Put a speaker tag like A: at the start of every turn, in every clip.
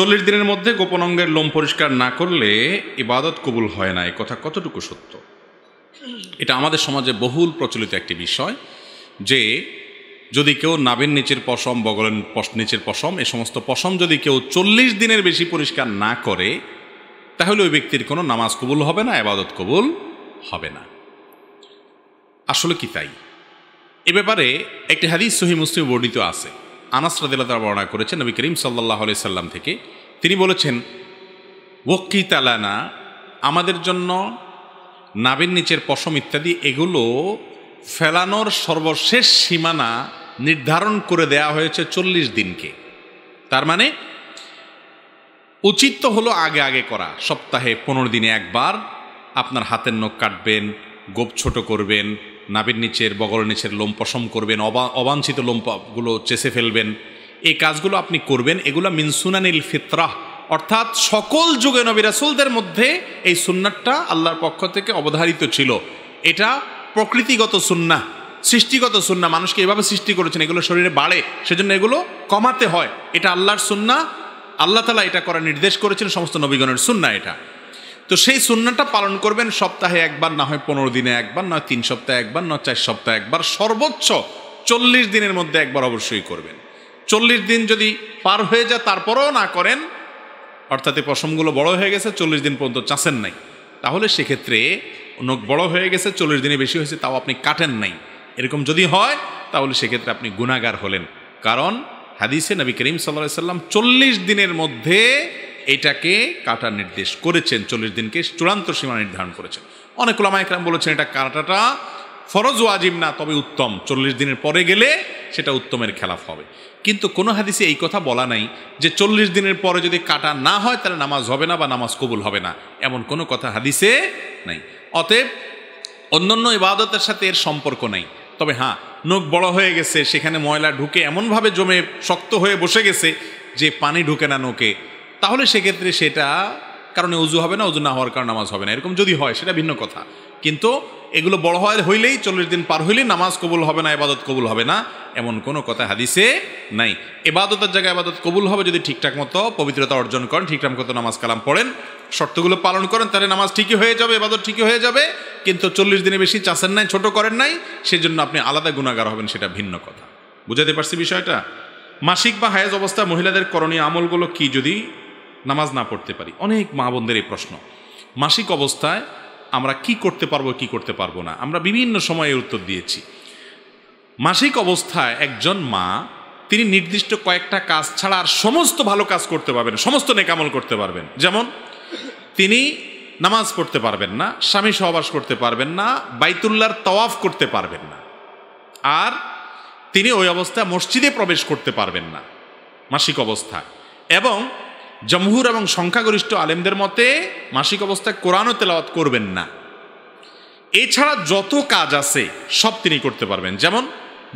A: 40 দিনের মধ্যে গোপন অঙ্গের লোম পরিষ্কার না করলে ইবাদত কবুল হয় না, এ কথা কতটুকু সত্য? এটা আমাদের সমাজে বহুল প্রচলিত একটি বিষয় যে যদি কেউ নাভির নিচের পশম, বগলের নিচের পশম, এ সমস্ত পশম যদি কেউ 40 দিনের বেশি পরিষ্কার না করে তাহলে ওই ব্যক্তির কোনো নামাজ কবুল হবে না, ইবাদত কবুল হবে না। আসলে কি তাই? এ ব্যাপারে একটি হাদিস সহিহ মুসলিম বর্ণিত আছে। আনাস রাদিয়াল্লাহু তাআলা বর্ণনা করেছেন নবী করিম সাল্লাল্লাহু আলাইহি সাল্লাম থেকে। তিনি বলেছেন, ওয়াক্কিত লানা, আমাদের জন্য নাভির নিচের পশম ইত্যাদি এগুলো ফেলানোর সর্বশেষ সীমানা নির্ধারণ করে দেয়া হয়েছে 40 দিনকে। তার মানে উচিত তো হলো আগে আগে করা, সপ্তাহে 15 দিনে একবার আপনার হাতের নখ কাটবেন, গোপ ছোট করবেন, নাভির নিচের বগলের নিচের লোম পশম করবেন, অবাঞ্ছিত লোমগুলো চেষে ফেলবেন, এই কাজগুলো আপনি করবেন। এগুলো মিন সুনানিল ফিতরাহ, অর্থাৎ সকল যুগে নবী রাসূলদের মধ্যে এই সুন্নাতটা আল্লাহর পক্ষ থেকে অবধারিত ছিল। এটা প্রকৃতিগত সুন্নাহ, সৃষ্টিগত সুন্নাহ। মানুষকে এভাবে সৃষ্টি করেছেন, এগুলো শরীরে বাড়ে, সেজন্য এগুলো কমাতে হয়। এটা আল্লাহর সুন্নাহ, আল্লাহ তাআলা এটা করার নির্দেশ করেছেন, সমস্ত নবীগণের সুন্নাহ এটা। তো সেই সুন্নাহটা পালন করবেন সপ্তাহে একবার, না হয় 15 দিনে একবার, নয় 3 সপ্তাহে একবার, নয় 4 সপ্তাহে একবার, সর্বোচ্চ 40 দিনের মধ্যে একবার অবশ্যই করবেন। 40 দিন যদি পার হয়ে যায় তারপরেও না করেন, অর্থাৎ এই পশমগুলো বড় হয়ে গেছে, 40 দিন পর্যন্ত চাষেন নাই, তাহলে সেক্ষেত্রে নখ বড় হয়ে গেছে, 40 দিনে বেশি হয়েছে, তাও আপনি কাটেন নাই, এরকম যদি হয় তাহলে সেক্ষেত্রে আপনি গুনাহগার হলেন। কারণ হাদিসে নবী করিম সাল্লাল্লাহু আলাইহি সাল্লাম 40 দিনের মধ্যে এটাকে কাটার নির্দেশ করেছেন, 40 দিনকে চূড়ান্ত সীমানা নির্ধারণ করেছেন। অনেক উলামা ইকরাম বলেছেন এটা কাটাটা ফরজ ওয়াজিব না, তবে উত্তম, 40 দিনের পরে গেলে সেটা উত্তমের খেলাফ হবে। কিন্তু কোনো হাদিসে এই কথা বলা নাই যে 40 দিনের পরে যদি কাটা না হয় তাহলে নামাজ হবে না বা নামাজ কবুল হবে না, এমন কোনো কথা হাদিসে নাই। অতএব অন্যান্য ইবাদতের সাথে এর সম্পর্ক নাই। তবে হ্যাঁ, নখ বড় হয়ে গেছে, সেখানে ময়লা ঢুকে এমনভাবে জমে শক্ত হয়ে বসে গেছে যে পানি ঢুকে না নখে, তাহলে সেক্ষেত্রে সেটা কারণে উজু হবে না, উজু না হওয়ার কারণে নামাজ হবে না, এরকম যদি হয় সেটা ভিন্ন কথা। কিন্তু এগুলো বড় হইলেই 40 দিন পার হইলেই নামাজ কবুল হবে না, ইবাদত কবুল হবে না, এমন কোনো কথা হাদিসে নাই। ইবাদতের জায়গায় ইবাদত কবুল হবে যদি ঠিকঠাক মতো পবিত্রতা অর্জন করেন, ঠিকঠাক মতো নামাজ কালাম পড়েন, শর্তগুলো পালন করেন, তাহলে নামাজ ঠিকই হয়ে যাবে, ইবাদত ঠিকই হয়ে যাবে। কিন্তু 40 দিনে বেশি চাষেন নাই, ছোট করেন নাই, সেজন্য আপনি আলাদা গুনাহগার হবেন, সেটা ভিন্ন কথা। বুঝাতে পারছি বিষয়টা? মাসিক বা হায়েজ অবস্থায় মহিলাদের করণীয় আমলগুলো কি যদি নামাজ না পড়তে পারি? অনেক মা বোনদের এই প্রশ্ন। মাসিক অবস্থায় আমরা কি করতে পারবো, কি করতে পারবো না, আমরা বিভিন্ন সময়ে উত্তর দিয়েছি। মাসিক অবস্থায় একজন মা, তিনি নির্দিষ্ট কয়েকটা কাজ ছাড়া আর সমস্ত ভালো কাজ করতে পারবেন, সমস্ত নেক আমল করতে পারবেন। যেমন তিনি নামাজ পড়তে পারবেন না, স্বামী সহবাস করতে পারবেন না, বাইতুল্লাহর তাওয়াফ করতে পারবেন না, আর তিনি ওই অবস্থায় মসজিদে প্রবেশ করতে পারবেন না মাসিক অবস্থায়। এবং জমহুর এবং সংখ্যাগরিষ্ঠ আলেমদের মতে মাসিক অবস্থায় কোরআনও তেলাওয়াত করবেন না। এছাড়া যত কাজ আছে সব তিনি করতে পারবেন। যেমন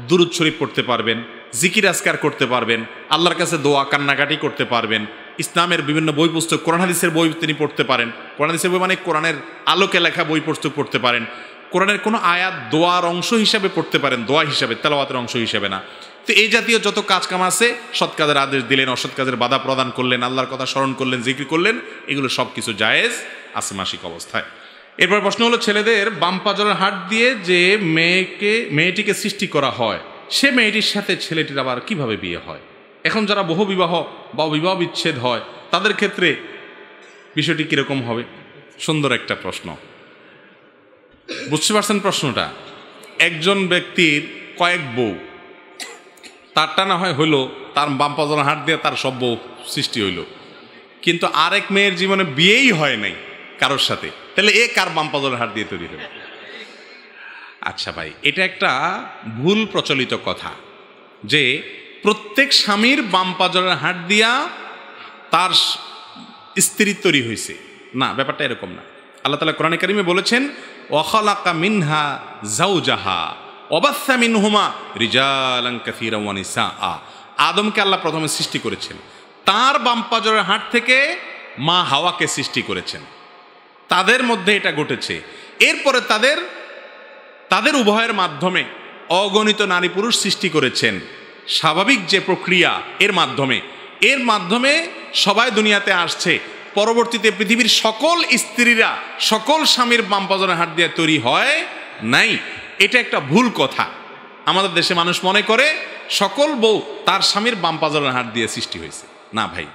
A: দুরুদ শরীফ পড়তে পারবেন, জিকির আজকার করতে পারবেন, আল্লাহর কাছে দোয়া কান্নাকাটি করতে পারবেন, ইসলামের বিভিন্ন বই পুস্তক, কোরআন হাদিসের বই তিনি পড়তে পারেন। কোরআন হাদিসের বই মানে কোরআনের আলোকে লেখা বই পুস্তক পড়তে পারেন। কোরআনের কোনো আয়াত দোয়ার অংশ হিসাবে পড়তে পারেন, দোয়া হিসাবে, তেলাওয়াতের অংশ হিসাবে না। তো এই জাতীয় যত কাজ কাম আছে, সৎ কাজের আদেশ দিলেন, অসৎ কাজের বাধা প্রদান করলেন, আল্লাহর কথা স্মরণ করলেন, জিকির করলেন, এগুলো সব কিছু জায়েজ আছে মাসিক অবস্থায়। এরপর প্রশ্ন হলো, ছেলেদের বাম পাজরের হাড় দিয়ে যে মেয়েটিকে সৃষ্টি করা হয়, সে মেয়েটির সাথে ছেলেটির আবার কিভাবে বিয়ে হয়? এখন যারা বহু বিবাহ বা বিবাহ বিচ্ছেদ হয় তাদের ক্ষেত্রে বিষয়টি কিরকম হবে? সুন্দর একটা প্রশ্ন। বুঝতে পারছেন প্রশ্নটা? একজন ব্যক্তির কয়েক বউ, তারটা না হয় হইলো, তার বাম পাজরের হাড় দিয়ে তার সব বউ সৃষ্টি হইল, কিন্তু আরেক মেয়ের জীবনে বিয়েই হয় নাই কারোর সাথে, তাহলে এ কার বাম পাজরের হাড় দিয়ে তৈরি হবে? আচ্ছা ভাই, এটা একটা ভুল প্রচলিত কথা যে প্রত্যেক স্বামীর বাম পাজরের হাড় দিয়া তার স্ত্রী তৈরি হয়েছে। না, ব্যাপারটা এরকম না। আল্লাহ তাআলা কোরআনে কারিমে বলেছেন, ওয়াখালাকা মিনহা যাওজাহা ওয়াবাসসা মিনহুমা রিজালান কাসীরান ওয়া নিসাআ। আদমকে আল্লাহ প্রথমে সৃষ্টি করেছেন, তার বাম পাজরের হাড় থেকে মা হাওয়াকে সৃষ্টি করেছেন, তাদের মধ্যে এটা ঘটেছে। এরপরে তাদের উভয়ের মাধ্যমে অগণিত নারী পুরুষ সৃষ্টি করেছেন, স্বাভাবিক যে প্রক্রিয়া, এর মাধ্যমে সবাই দুনিয়াতে আসছে, পরবর্তীতে পৃথিবীর সকল স্ত্রীরা সকল স্বামীর বাম পাজরের হাত দিয়ে তৈরি হয় নাই। এটা একটা ভুল কথা। আমাদের দেশে মানুষ মনে করে সকল বউ তার স্বামীর বাম পাজরের হাত দিয়ে সৃষ্টি হয়েছে। না ভাই,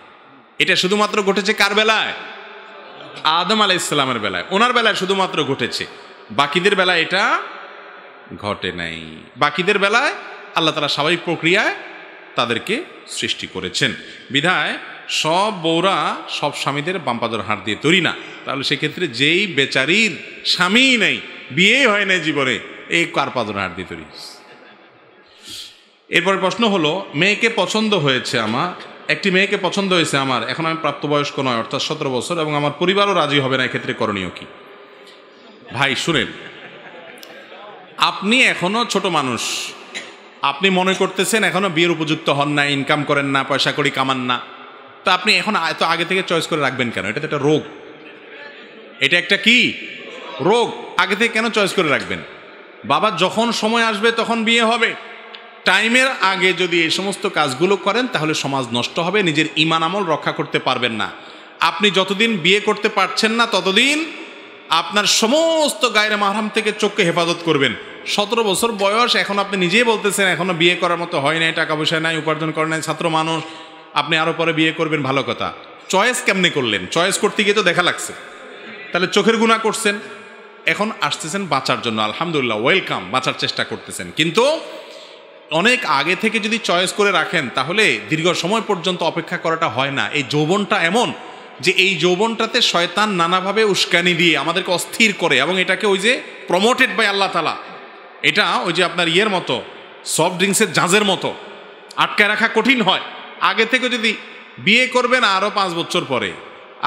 A: এটা শুধুমাত্র ঘটেছে কার বেলায়? আদম আলাইহিস সালামের বেলায়, ওনার বেলায় শুধুমাত্র ঘটেছে, বাকিদের বেলায় এটা ঘটে নাই। বাকিদের বেলায় আল্লাহ তাআলা স্বাভাবিক প্রক্রিয়ায় তাদেরকে সৃষ্টি করেছেন। বিধায় সব বউরা সব স্বামীদের বাম পাজর হাত দিয়ে তৈরি না। তাহলে সেক্ষেত্রে যেই বেচারির স্বামী নেই, বিয়ে হয় না জীবনে, এই কার পাজর হাত দিয়ে তৈরি? এরপরে প্রশ্ন হলো, মেয়েকে পছন্দ হয়েছে আমার, একটি মেয়েকে পছন্দ হয়েছে আমার, এখন আমি প্রাপ্তবয়স্ক নয়, অর্থাৎ 17 বছর, এবং আমার পরিবারও রাজি হবে না, এক্ষেত্রে করণীয় কি? ভাই শুনেন, আপনি এখনো ছোট মানুষ, আপনি মনে করতেছেন এখনো বিয়ের উপযুক্ত হন না, ইনকাম করেন না, পয়সা কড়ি কামান না, তো আপনি এখন এত আগে থেকে চয়েস করে রাখবেন কেন? এটা তো একটা রোগ। এটা একটা কি রোগ? আগে থেকে কেন চয়েস করে রাখবেন? বাবা যখন সময় আসবে তখন বিয়ে হবে। টাইমের আগে যদি এই সমস্ত কাজগুলো করেন তাহলে সমাজ নষ্ট হবে, নিজের ঈমান আমল রক্ষা করতে পারবেন না। আপনি যতদিন বিয়ে করতে পারছেন না ততদিন আপনার সমস্ত গায়রে মাহরাম থেকে চোখকে হেফাজত করবেন। 17 বছর বয়স, এখন আপনি নিজেই বলতেছেন এখনো বিয়ে করার মতো হয় নাই, টাকা পয়সা নাই, উপার্জন করেন নাই, ছাত্র মানুষ, আপনি আরো পরে বিয়ে করবেন, ভালো কথা। চয়েস কেমনে করলেন? চয়েস করতে গিয়ে তো দেখা লাগছে, তাহলে চোখের গুনাহ করছেন। এখন আসতেছেন বাঁচার জন্য, আলহামদুলিল্লাহ, ওয়েলকাম, বাঁচার চেষ্টা করতেছেন। কিন্তু অনেক আগে থেকে যদি চয়েস করে রাখেন তাহলে দীর্ঘ সময় পর্যন্ত অপেক্ষা করাটা হয় না। এই যৌবনটা এমন যে এই যৌবনটাতে শয়তান নানাভাবে উস্কানি দিয়ে আমাদেরকে অস্থির করে, এবং এটাকে ওই যে প্রমোটেড বাই আল্লাহ তাআলা, এটা ওই যে আপনার ইয়ের মতো, সফট ড্রিঙ্কসের জাজের মতো আটকায় রাখা কঠিন হয়। আগে থেকে যদি বিয়ে করবেন আরও 5 বছর পরে,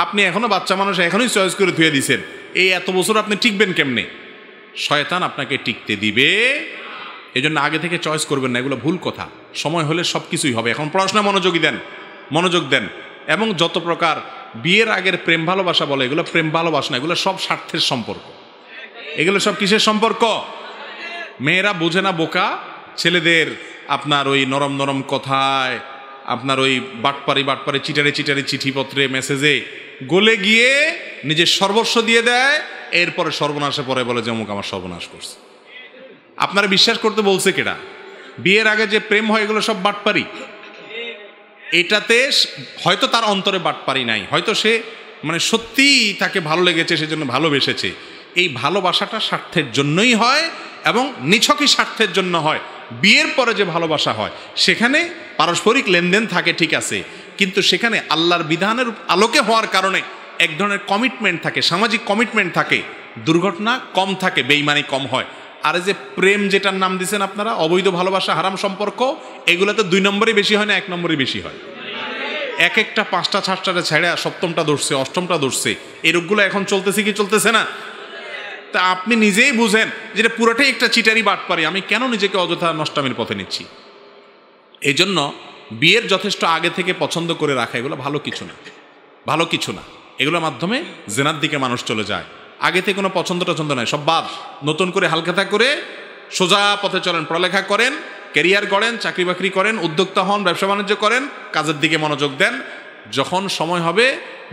A: আপনি এখনো বাচ্চা মানুষ, এখনই চয়েস করে ধুয়ে দিছেন, এই এত বছর আপনি টিকবেন কেমনে? শয়তান আপনাকে টিকতে দিবে। এই জন্য আগে থেকে চয়েস করবেন না, এগুলো ভুল কথা। সময় হলে সব কিছুই হবে। এখন পড়াশোনা মনোযোগ দেন। এবং যত প্রকার বিয়ের আগের প্রেম ভালোবাসা বলে, এগুলো প্রেম ভালোবাসা না, এগুলো সব স্বার্থের সম্পর্ক। এগুলো সব কিসের সম্পর্ক? মেয়েরা বোঝে না, বোকা ছেলেদের আপনার ওই নরম নরম কথায়, আপনার ওই বাটপারি চিটারে চিঠিপত্রে মেসেজে গলে গিয়ে নিজের সর্বস্ব দিয়ে দেয়, এরপরে সর্বনাশে পরে বলে যে অমুক আমার সর্বনাশ করছে। আপনারা বিশ্বাস করতে বলছে কেডা? বিয়ের আগে যে প্রেম হয় এগুলো সব বাটপারি। এটাতে হয়তো তার অন্তরে বাটপারি নাই, হয়তো সে মানে সত্যিই তাকে ভালো লেগেছে, সেজন্য ভালোবেসেছে। এই ভালোবাসাটা স্বার্থের জন্যই হয় এবং নিছকই স্বার্থের জন্য হয়। বিয়ের পরে যে ভালোবাসা হয় সেখানে পারস্পরিক লেনদেন থাকে, ঠিক আছে, কিন্তু সেখানে আল্লাহর বিধানের আলোকে হওয়ার কারণে এক ধরনের কমিটমেন্ট থাকে, সামাজিক কমিটমেন্ট থাকে, দুর্ঘটনা কম থাকে, বেঈমানি কম হয়। আর এই যে প্রেম যেটার নাম দিয়েছেন আপনারা, অবৈধ ভালোবাসা, হারাম সম্পর্ক, এগুলো তো 2 নম্বরই বেশি হয় না, 1 নম্বরই বেশি হয়। এক একটা 5টা 6টা ছেড়ে 7টা ধরছে, 8টা ধরছে, এই রোগগুলো এখন চলতেছে কি চলতেছে না? তা আপনি নিজেই বুঝেন যেটা পুরোটাই একটা চিটারি বাটপারি, আমি কেন নিজেকে অযথা নষ্টামির পথে নিচ্ছি? এই জন্য বিয়ের যথেষ্ট আগে থেকে পছন্দ করে রাখা এগুলো ভালো কিছু না। এগুলোর মাধ্যমে জেনার দিকে মানুষ চলে যায়। আগে থেকে কোনো পছন্দ নাই, সব বাদ। নতুন করে হালখাতা করে সোজা পথে চলেন, পড়ালেখা করেন, ক্যারিয়ার গড়েন, চাকরি বাকরি করেন, উদ্যোক্তা হন, ব্যবসা বাণিজ্য করেন, কাজের দিকে মনোযোগ দেন। যখন সময় হবে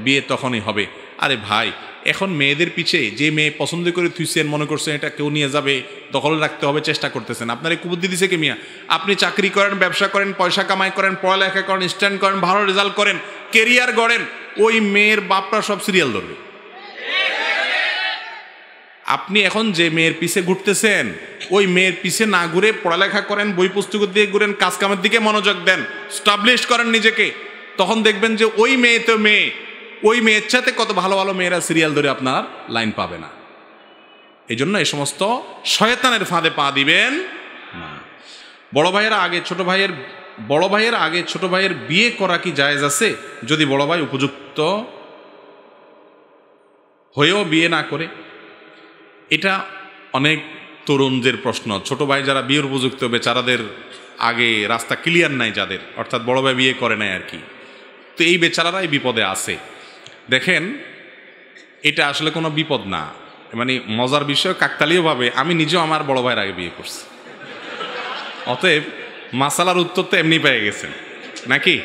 A: বিয়ে তখনই হবে। আরে ভাই, এখন মেয়েদের পিছে যে মেয়ে পছন্দ করে থুইছেন, মনে করছেন এটা কেউ নিয়ে যাবে, দখল রাখতে হবে, চেষ্টা করতেছেন। আপনার এই কুবুদ্ধি দিছে কে মিয়া? আপনি চাকরি করেন, ব্যবসা করেন, পয়সা কামাই করেন, পড়ালেখা করেন, স্ট্যান্ড করেন, ভালো রেজাল্ট করেন, ক্যারিয়ার গড়েন, ওই মেয়ের বাপরা সব সিরিয়াল ধরবে। আপনি এখন যে মেয়ের পিছে ঘুরতেছেন, ওই মেয়ের পিছে না ঘুরে পড়ালেখা করেন, বই পুস্তকের দিকে ঘুরেন, কাজ কামের দিকে মনোযোগ দেন, স্টাবলিশ করেন নিজেকে। তখন দেখবেন যে ওই মেয়ে তো মেয়ে, ওই মেয়ের সাথে কত ভালো ভালো মেয়েরা সিরিয়াল ধরে আপনার লাইন পাবে না। এই জন্য এই সমস্ত শয়তানের ফাঁদে পা দিবেন না। বড় ভাইয়ের আগে ছোট ভাইয়ের বিয়ে করা কি জায়েজ আছে যদি বড় ভাই উপযুক্ত হয়েও বিয়ে না করে? এটা অনেক তরুণদের প্রশ্ন। ছোট ভাই যারা বিয়ের উপযুক্ত, বেচারাদের আগে রাস্তা ক্লিয়ার নাই যাদের, অর্থাৎ বড় ভাই বিয়ে করে নাই আর কি, তো এই বেচারারাই বিপদে আছে। দেখেন, এটা আসলে কোনো বিপদ না, মানে মজার বিষয়, কাকতালীয়ভাবে আমি নিজেও আমার বড় ভাইয়ের আগে বিয়ে করছি। অতএব মাসালার উত্তর তো এমনি পেয়ে গেছেন নাকি?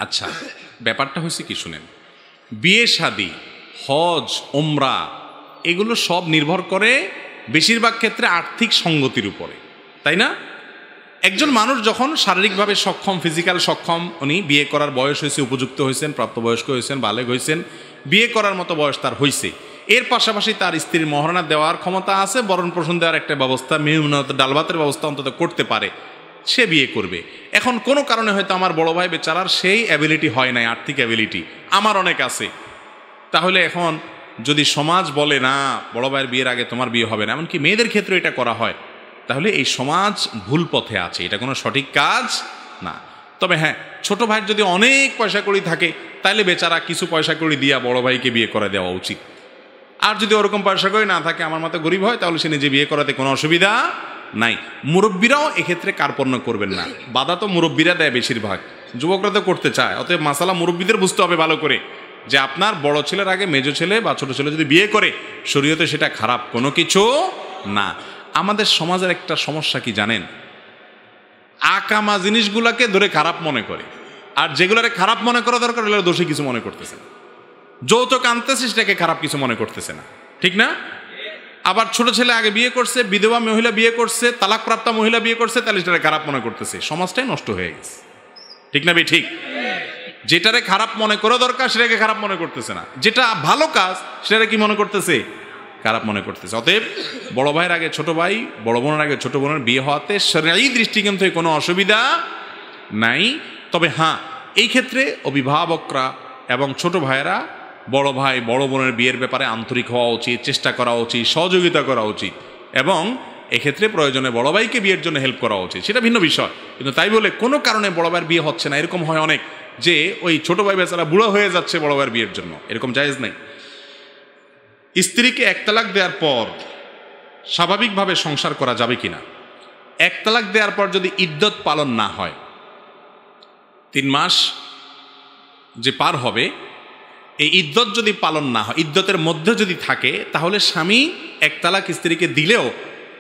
A: আচ্ছা, ব্যাপারটা হয়েছে কি শুনেন, বিয়ে শাদী, হজ, ওমরা এগুলো সব নির্ভর করে বেশিরভাগ ক্ষেত্রে আর্থিক সঙ্গতির উপরে, তাই না? একজন মানুষ যখন শারীরিকভাবে সক্ষম, ফিজিক্যাল সক্ষম, উনি বিয়ে করার বয়স হয়েছে, উপযুক্ত হয়েছেন, প্রাপ্তবয়স্ক হয়েছেন, বালেগ হয়েছেন, বিয়ে করার মতো বয়স তার হয়েছে, এর পাশাপাশি তার স্ত্রীর মহারণা দেওয়ার ক্ষমতা আছে, বরণ পোষণ দেওয়ার একটা ব্যবস্থা, মেহনত ডাল ভাতের ব্যবস্থা অন্তত করতে পারে, সে বিয়ে করবে। এখন কোনো কারণে হয়তো আমার বড় ভাই বেচারার সেই অ্যাবিলিটি হয় নাই, আর্থিক অ্যাবিলিটি আমার অনেক আছে, তাহলে এখন যদি সমাজ বলে না বড় ভাইয়ের বিয়ের আগে তোমার বিয়ে হবে না, এমনকি মেয়েদের ক্ষেত্রে এটা করা হয়, তাহলে এই সমাজ ভুল পথে আছে, এটা কোনো সঠিক কাজ না। তবে হ্যাঁ, ছোট ভাইয়ের যদি অনেক পয়সা কড়ি থাকে তাহলে বেচারা কিছু পয়সা কড়ি দিয়া বড় ভাইকে বিয়ে করে দেওয়া উচিত। আর যদি ওরকম পয়সা কড়ি না থাকে, আমার মতো গরিব হয়, তাহলে সে নিজে বিয়ে করাতে কোনো অসুবিধা নাই। মুরব্বীরাও এক্ষেত্রে কার্পণ্য করবেন না, বাধা তো মুরব্বীরা দেয় বেশিরভাগ, যুবকরা তো করতে চায়। অতএব মাসালা মুরব্বীদের বুঝতে হবে ভালো করে যে আপনার বড় ছেলের আগে মেজো ছেলে বা ছোট ছেলে যদি বিয়ে করে শরীয়তে সেটা খারাপ কোনো কিছু না। আমাদের সমাজের একটা সমস্যা কি জানেন, আকামা জিনিসগুলোকে ধরে খারাপ মনে করে, আর যেগুলোরে খারাপ মনে করা দরকার এগুলো দোষী কিছু মনে করতেছে না। যৌতুক আনতেছে সেটাকে খারাপ কিছু মনে করতেছে না, ঠিক না? আবার ছোট ছেলে আগে বিয়ে করছে, বিধবা মহিলা বিয়ে করছে, তালাকপ্রাপ্ত মহিলা বিয়ে করছে, তাহলে সেটাকে খারাপ মনে করতেছে। সমাজটাই নষ্ট হয়ে গেছে, ঠিক না? ঠিক, যেটারে খারাপ মনে করা দরকার সেটাকে খারাপ মনে করতেছে না, যেটা ভালো কাজ সেটাকে কি মনে করতেছে, খারাপ মনে করতেছে। অতএব বড় ভাইয়ের আগে ছোট ভাই, বড় বোনের আগে ছোট বোনের বিয়ে হওয়াতে শরঈ দৃষ্টিকোণ থেকে কোনো অসুবিধা নাই। তবে হ্যাঁ, এই ক্ষেত্রে অভিভাবকরা এবং ছোট ভাইয়েরা বড় ভাই বড় বোনের বিয়ের ব্যাপারে আন্তরিক হওয়া উচিত, চেষ্টা করা উচিত, সহযোগিতা করা উচিত, এবং এক্ষেত্রে প্রয়োজনে বড় ভাইকে বিয়ের জন্য হেল্প করা উচিত, সেটা ভিন্ন বিষয়। কিন্তু তাই বলে কোনো কারণে বড় ভাইয়ের বিয়ে হচ্ছে না, এরকম হয় অনেক, যে ওই ছোট ভাই বেচারা বুড়ো হয়ে যাচ্ছে বড় ভাইয়ের বিয়ের জন্য, এরকম জায়েজ নাই। স্ত্রীকে এক তালাক দেওয়ার পর স্বাভাবিকভাবে সংসার করা যাবে কিনা? এক তালাক দেওয়ার পর যদি ইদ্যত পালন না হয়, 3 মাস যে পার হবে, এই ইদ্যত যদি পালন না হয়, ইদ্যতের মধ্যে যদি থাকে, তাহলে স্বামী এক তালাক স্ত্রীকে দিলেও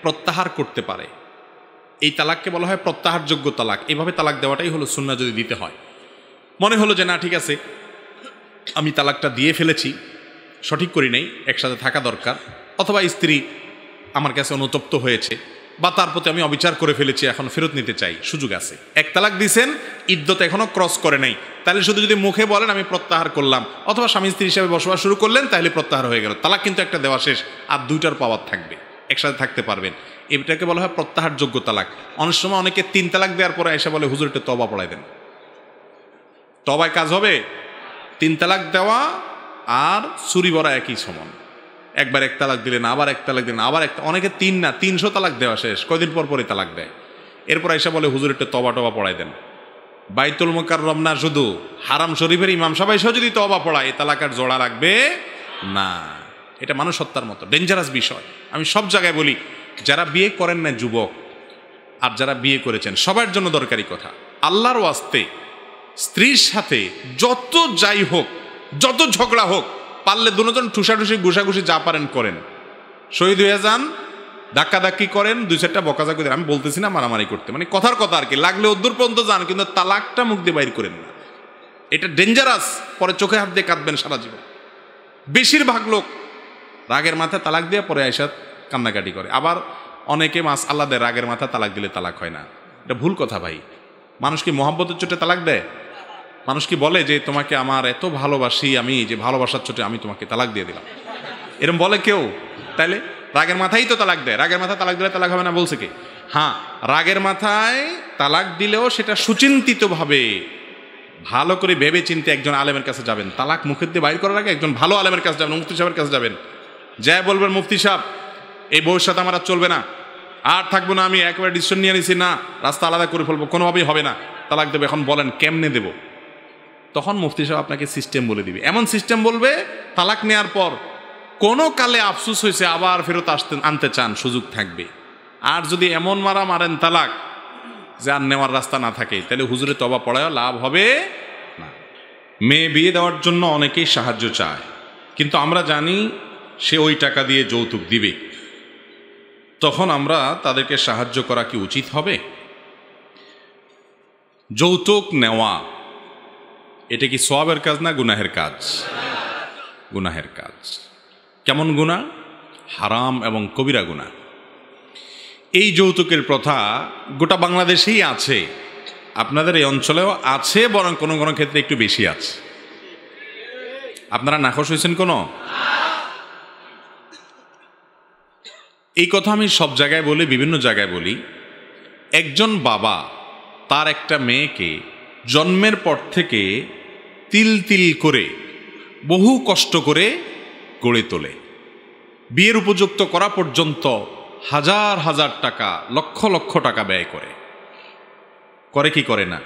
A: প্রত্যাহার করতে পারে। এই তালাককে বলা হয় প্রত্যাহারযোগ্য তালাক। এইভাবে তালাক দেওয়াটাই হলো সুন্নাহ। যদি দিতে হয়, মনে হলো যে না ঠিক আছে আমি তালাকটা দিয়ে ফেলেছি, সঠিক করি নাই, একসাথে থাকা দরকার, অথবা স্ত্রী আমার কাছে অনুতপ্ত হয়েছে বা তার প্রতি আমি অবিচার করে ফেলেছি, এখন ফেরত নিতে চাই, সুযোগ আছে। এক তালাক দিয়েছেন, ইদ্যত এখনো ক্রস করে নাই, তাহলে শুধু যদি মুখে বলেন আমি প্রত্যাহার করলাম, অথবা স্বামী স্ত্রী হিসাবে বসবাস শুরু করলেন, তাহলে প্রত্যাহার হয়ে গেল। তালাক কিন্তু একটা দেওয়া শেষ, আর 2টার পাওয়ার থাকবে, একসাথে থাকতে পারবেন। এটাকে বলা হয় প্রত্যাহারযোগ্য তালাক। অনেক সময় অনেকে 3 তালাক দেওয়ার পরে এসে বলে হুজুর একটু তওবা পড়াই দেন। তওবায় কাজ হবে? 3 তালাক দেওয়া আর চুরি বড়া একই সমান। একবার এক তালাক দিলেন, আবার এক তালাক দিলেন, আবার অনেকে 3 না 300 তালাক দেওয়া শেষ, কয়দিন পর পরই তালাক দেয়। এরপর এসে বলে হুজুর একটু তওবা টবা পড়াই দেন। বাইতুল মুকাররম না, শুধু হারাম শরীফের ইমাম সাহেব এসেও যদি তওবা পড়ায়, এই তালাকের জোড়া লাগবে না। এটা মানুষ হত্যার মতো ডেঞ্জারাস বিষয়। আমি সব জায়গায় বলি, যারা বিয়ে করেন না যুবক আর যারা বিয়ে করেছেন সবার জন্য দরকারি কথা, আল্লাহর ওয়াস্তে স্ত্রীর সাথে যত যাই হোক, যত ঝগড়া হোক, পারলে দুজন ঠুসাঠুসি ঘুষাঘুষি যা পারেন করেন, শহীদ হয়ে যান, ধাক্কাধাক্কি করেন, 2-4টা বকাঝাকি দেন। আমি বলতেছি না মারামারি করতে, মানে কথার কথা আর কি, লাগলে অদ্দূর পর্যন্ত যান, কিন্তু তালাকটা মুখ দিয়ে বাইর করেন না। এটা ডেঞ্জারাস, পরে চোখে হাত দিয়ে কাঁদবেন সারা জীবন। বেশিরভাগ লোক রাগের মাথায় তালাক দিয়ে পরে আয়সা কান্নাকাটি করে। আবার অনেকে মাস আল্লাহ দেয়, রাগের মাথায় তালাক দিলে তালাক হয় না। এটা ভুল কথা ভাই। মানুষ কি মহব্বতের চোটে তালাক দেয়? মানুষ কি বলে যে তোমাকে আমার এত ভালোবাসি, আমি যে ভালোবাসার চোটে আমি তোমাকে তালাক দিয়ে দিলাম, এরম বলে কেউ? তাইলে রাগের মাথায় তো তালাক দেয়। রাগের মাথায় তালাক দিলে তালাক হবে না বলছে কি? হ্যাঁ, রাগের মাথায় তালাক দিলেও সেটা সুচিন্তিতভাবে, ভালো করে ভেবে চিন্তে একজন আলেমের কাছে যাবেন। তালাক মুখের দিয়ে বাইর করার আগে একজন ভালো আলেমের কাছে যাবেন, মুফতি সাহেবের কাছে যাবেন, যাই বলবেন মুফতি সাহেব এই বউর সাথে আমার আর চলবে না, আর থাকবো না, আমি একবার ডিসিশন নিয়ে নিছি, না রাস্তা আলাদা করে ফেলবো, কোনোভাবেই হবে না, তালাক দেবো। এখন বলেন কেমনে দেব? তখন মুফতি সাহেব আপনাকে সিস্টেম বলে দিবে। এমন সিস্টেম বলবে, তালাক নেওয়ার পর কোনো কালে আফসোস হয়েছে আবার ফেরত আনতে চান, সুযোগ থাকবে। আর যদি এমন মারেন তালাক যে আর নেওয়ার রাস্তা না থাকে, তাহলে হুজুরে তওবা পড়ায় লাভ হবে না। মেয়ে বিয়ে দেওয়ার জন্য অনেকেই সাহায্য চায়, কিন্তু আমরা জানি সে ওই টাকা দিয়ে যৌতুক দিবে। তখন আমরা তাদেরকে সাহায্য করা কি উচিত হবে? যৌতুক নেওয়া এটা কি সওয়াবের কাজ না গুনাহের কাজ? গুনাহের কাজ। কেমন গুনাহ? হারাম এবং কবিরা গুনাহ। এই যৌতুকের প্রথা গোটা বাংলাদেশেই আছে, আপনাদের এই অঞ্চলেও আছে, বরং কোনো কোনো ক্ষেত্রে একটু বেশি আছে। আপনারা নাখোশ হয়েছেন কোনো? এই কথা আমি সব জায়গায় বলি, বিভিন্ন জায়গায় বলি। একজন বাবা তার একটা মেয়েকে জন্মের পর থেকে তিল তিল করে বহু কষ্ট করে গড়ে তোলে, বিয়ের উপযুক্ত করা পর্যন্ত হাজার হাজার টাকা, লক্ষ লক্ষ টাকা ব্যয় করে কি করে না?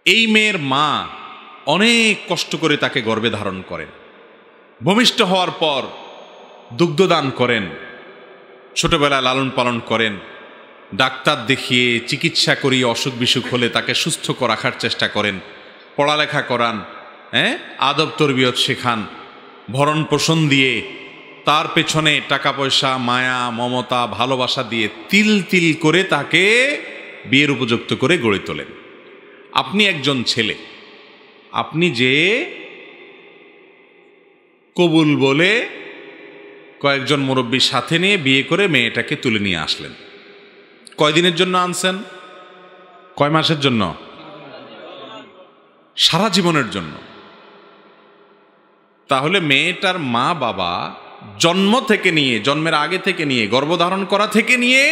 A: এই মেয়ের মা অনেক কষ্ট করে তাকে গর্ভে ধারণ করেন, ভূমিষ্ঠ হওয়ার পর দুগ্ধদান করেন, ছোটবেলায় লালন পালন করেন, ডাক্তার দেখিয়ে চিকিৎসা করিয়ে অসুখ বিসুখ হলে তাকে সুস্থ রাখার চেষ্টা করেন, পড়ালেখা করান, আদব তরবিয়ত শেখান, ভরণ পোষণ দিয়ে তার পেছনে টাকা পয়সা, মায়া, মমতা, ভালোবাসা দিয়ে তিল তিল করে তাকে বিয়ের উপযুক্ত করে গড়ে তোলেন। আপনি একজন ছেলে, আপনি যে কবুল বলে কয়েকজন মুরব্বীর সাথে নিয়ে বিয়ে করে মেয়েটাকে তুলে নিয়ে আসলেন। কয়দিনের জন্য আনছেন? কয় মাসের জন্য? সারা জীবনের জন্য। তাহলে মেয়েটার মা বাবা জন্ম থেকে নিয়ে, জন্মের আগে থেকে নিয়ে, গর্ভধারণ করা থেকে নিয়ে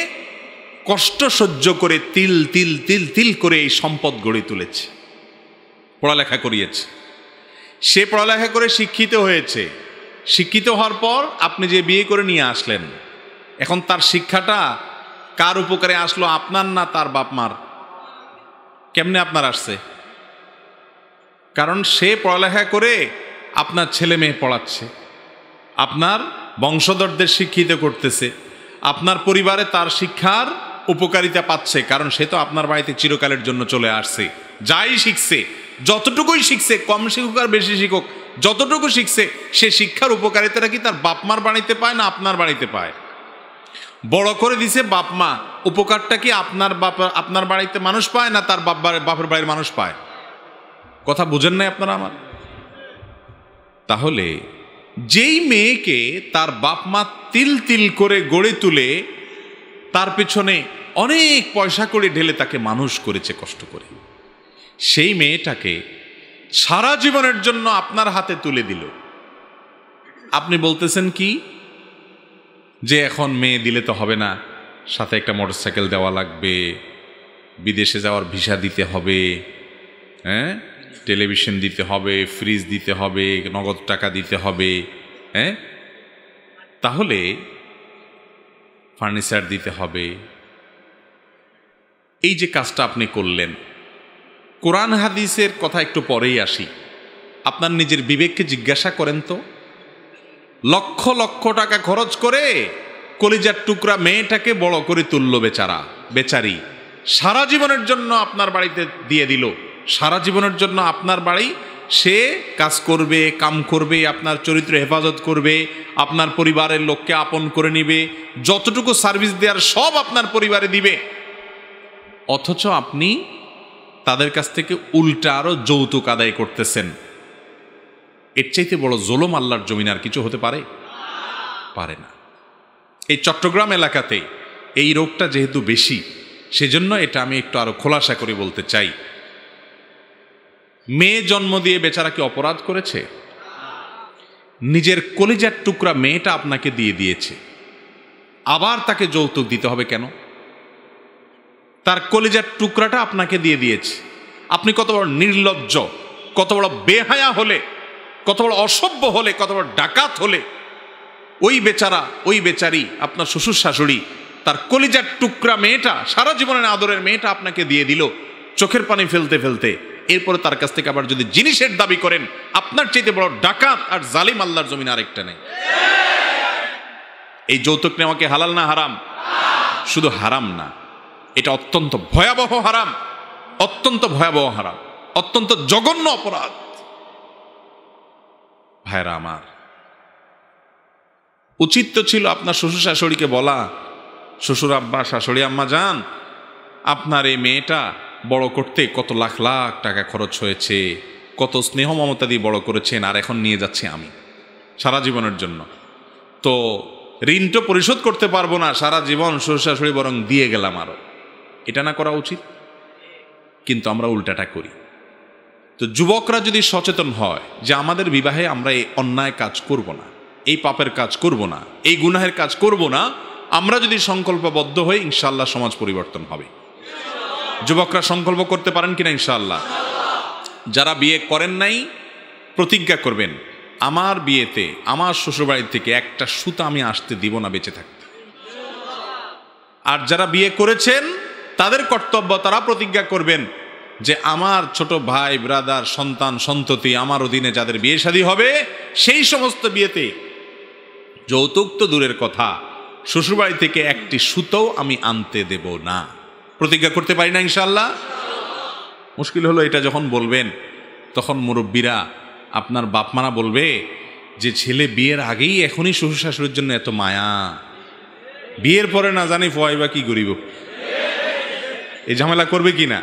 A: কষ্ট সহ্য করে তিল তিল তিল তিল করে এই সম্পদ গড়ে তুলেছে, পড়ালেখা করিয়েছে। সে পড়ালেখা করে শিক্ষিত হয়েছে। শিক্ষিত হওয়ার পর আপনি যে বিয়ে করে নিয়ে আসলেন, এখন তার শিক্ষাটা কার উপকারে আসলো? আপনার না তার বাপ মার? কেমনে আপনার আসছে? কারণ সে পড়ালেখা করে আপনার ছেলে মেয়ে পড়াচ্ছে, আপনার বংশধরদের শিক্ষিত করতেছে, আপনার পরিবারে তার শিক্ষার উপকারিতা পাচ্ছে, কারণ সে তো আপনার বাড়িতে চিরকালের জন্য চলে আসছে। যাই শিখছে, যতটুকুই শিখছে, কম শিখুক আর বেশি শিখুক, যতটুকু শিখছে সে শিক্ষার উপকারিতাটা কি তার বাপ মার বাড়িতে পায় না আপনার বাড়িতে পায়? বড় করে দিছে বাপ মা, উপকারটা কি আপনার বাড়িতে মানুষ পায় না তার বাপের বাড়ির মানুষ পায়? কথা বুঝেন নাই আপনারা আমার? তাহলে যেই মেয়েকে তার বাপ মা তিল তিল করে গড়ে তুলে তার পেছনে অনেক পয়সা করে ঢেলে তাকে মানুষ করেছে কষ্ট করে, সেই মেয়েটাকে সারা জীবনের জন্য আপনার হাতে তুলে দিল। আপনি বলতেছেন কি যে এখন মেয়ে দিলে তো হবে না, সাথে একটা মোটরসাইকেল দেওয়া লাগবে, বিদেশে যাওয়ার ভিসা দিতে হবে, টেলিভিশন দিতে হবে, ফ্রিজ দিতে হবে, নগদ টাকা দিতে হবে, তাহলে ফার্নিচার দিতে হবে। এই যে কাজটা আপনি করলেন, কোরআন হাদিসের কথা একটু পরেই আসি। আপনার নিজের বিবেককে জিজ্ঞাসা করেন তো, লক্ষ লক্ষ টাকা খরচ করে কলিজার টুকরা মেয়েটাকে বড় করে তুলল বেচারি, সারা জীবনের জন্য আপনার বাড়িতে দিয়ে দিল, সারা জীবনের জন্য আপনার বাড়ি সে কাজ করবে, কাম করবে, আপনার চরিত্র হেফাজত করবে, আপনার পরিবারের লোককে আপন করে নিবে, যতটুকু সার্ভিস দেওয়ার সব আপনার পরিবারে দিবে। অথচ আপনি তাদের কাছ থেকে উল্টা আরো যৌতুক আদায় করতেছেন। এর চাইতে বড় জুলুম আল্লাহর জমিনে আর কিছু হতে পারে? পারে না। এই চট্টগ্রাম এলাকাতে এই রোগটা যেহেতু বেশি, সেজন্য এটা আমি একটু আরো খোলাসা করে বলতে চাই। মেয়ে জন্ম দিয়ে বেচারা কি অপরাধ করেছে? নিজের কলিজার টুকরা মেয়েটা আপনাকে দিয়ে দিয়েছে, আবার তাকে যৌতুক দিতে হবে কেন? তার কলিজার টুকরাটা আপনাকে দিয়ে দিয়েছে। আপনি কত বড় নির্লজ্জ, কত বড় বেহায়া হলে, কত বড় অসভ্য হলে, কত বড় ডাকাত হলে ওই বেচারা, ওই বেচারি, আপনার শ্বশুর শাশুড়ি তার কলিজার টুকরা মেয়েটা, সারা জীবনের আদরের মেয়েটা আপনাকে দিয়ে দিল চোখের পানি ফেলতে ফেলতে। এরপরে তার কাছ থেকে আবার যদি জিনিসের দাবি করেন, আপনার চাইতে বড় ডাকাত আর জালিম আল্লাহর জমিনে আরেকটা নেই। এই যৌতুক নেওয়া কি হালাল না হারাম? শুধু হারাম না, এটা অত্যন্ত ভয়াবহ হারাম, অত্যন্ত ভয়াবহ হারাম, অত্যন্ত জঘন্য অপরাধ। ভাইরা আমার, উচিত তো ছিল আপনার শ্বশুর শাশুড়িকে বলা, শ্বশুর আব্বা, শাশুড়ি আম্মা যান, আপনার এই মেয়েটা বড় করতে কত লাখ লাখ টাকা খরচ হয়েছে, কত স্নেহ মমতা দিয়ে বড় করেছেন, আর এখন নিয়ে যাচ্ছি আমি সারা জীবনের জন্য। তো ঋণ তো পরিশোধ করতে পারবো না, সারা জীবন শ্বশুর শাশুড়ি বরং দিয়ে গেলাম আরো। এটা না করা উচিত, কিন্তু আমরা উল্টাটা করি। তো যুবকরা যদি সচেতন হয় যে আমাদের বিবাহে আমরা এই অন্যায় কাজ করব না, এই পাপের কাজ করব না, এই গুনাহের কাজ করব না, আমরা যদি সংকল্পবদ্ধ হই ইনশাআল্লাহ সমাজ পরিবর্তন হবে। যুবকরা সংকল্প করতে পারেন কিনা ইনশাআল্লাহ? যারা বিয়ে করেন নাই প্রতিজ্ঞা করবেন, আমার বিয়েতে আমার শ্বশুরবাড়ি থেকে একটা সুতা আমি আসতে দিব না বেঁচে থাকতে। আর যারা বিয়ে করেছেন তাদের কর্তব্য, তারা প্রতিজ্ঞা করবেন যে আমার ছোট ভাই ব্রাদার সন্তান সন্ততি আমার অধীনে যাদের বিয়ে শাদী হবে, সেই সমস্ত বিয়েতে যৌতুক তো দূরের কথা, শ্বশুরবাড়ি থেকে একটি সুতাও আমি আনতে দেব না। প্রতিজ্ঞা করতে পারি না ইনশাআল্লাহ? মুশকিল হলো এটা যখন বলবেন তখন মুরব্বীরা আপনার বাপমারা বলবে যে ছেলে বিয়ের আগেই এখনই শ্বশুর শাশুড়ির জন্য এত মায়া, বিয়ের পরে না জানি ফোয়াইবা কি করিব। এই ঝামেলা করবে কি না?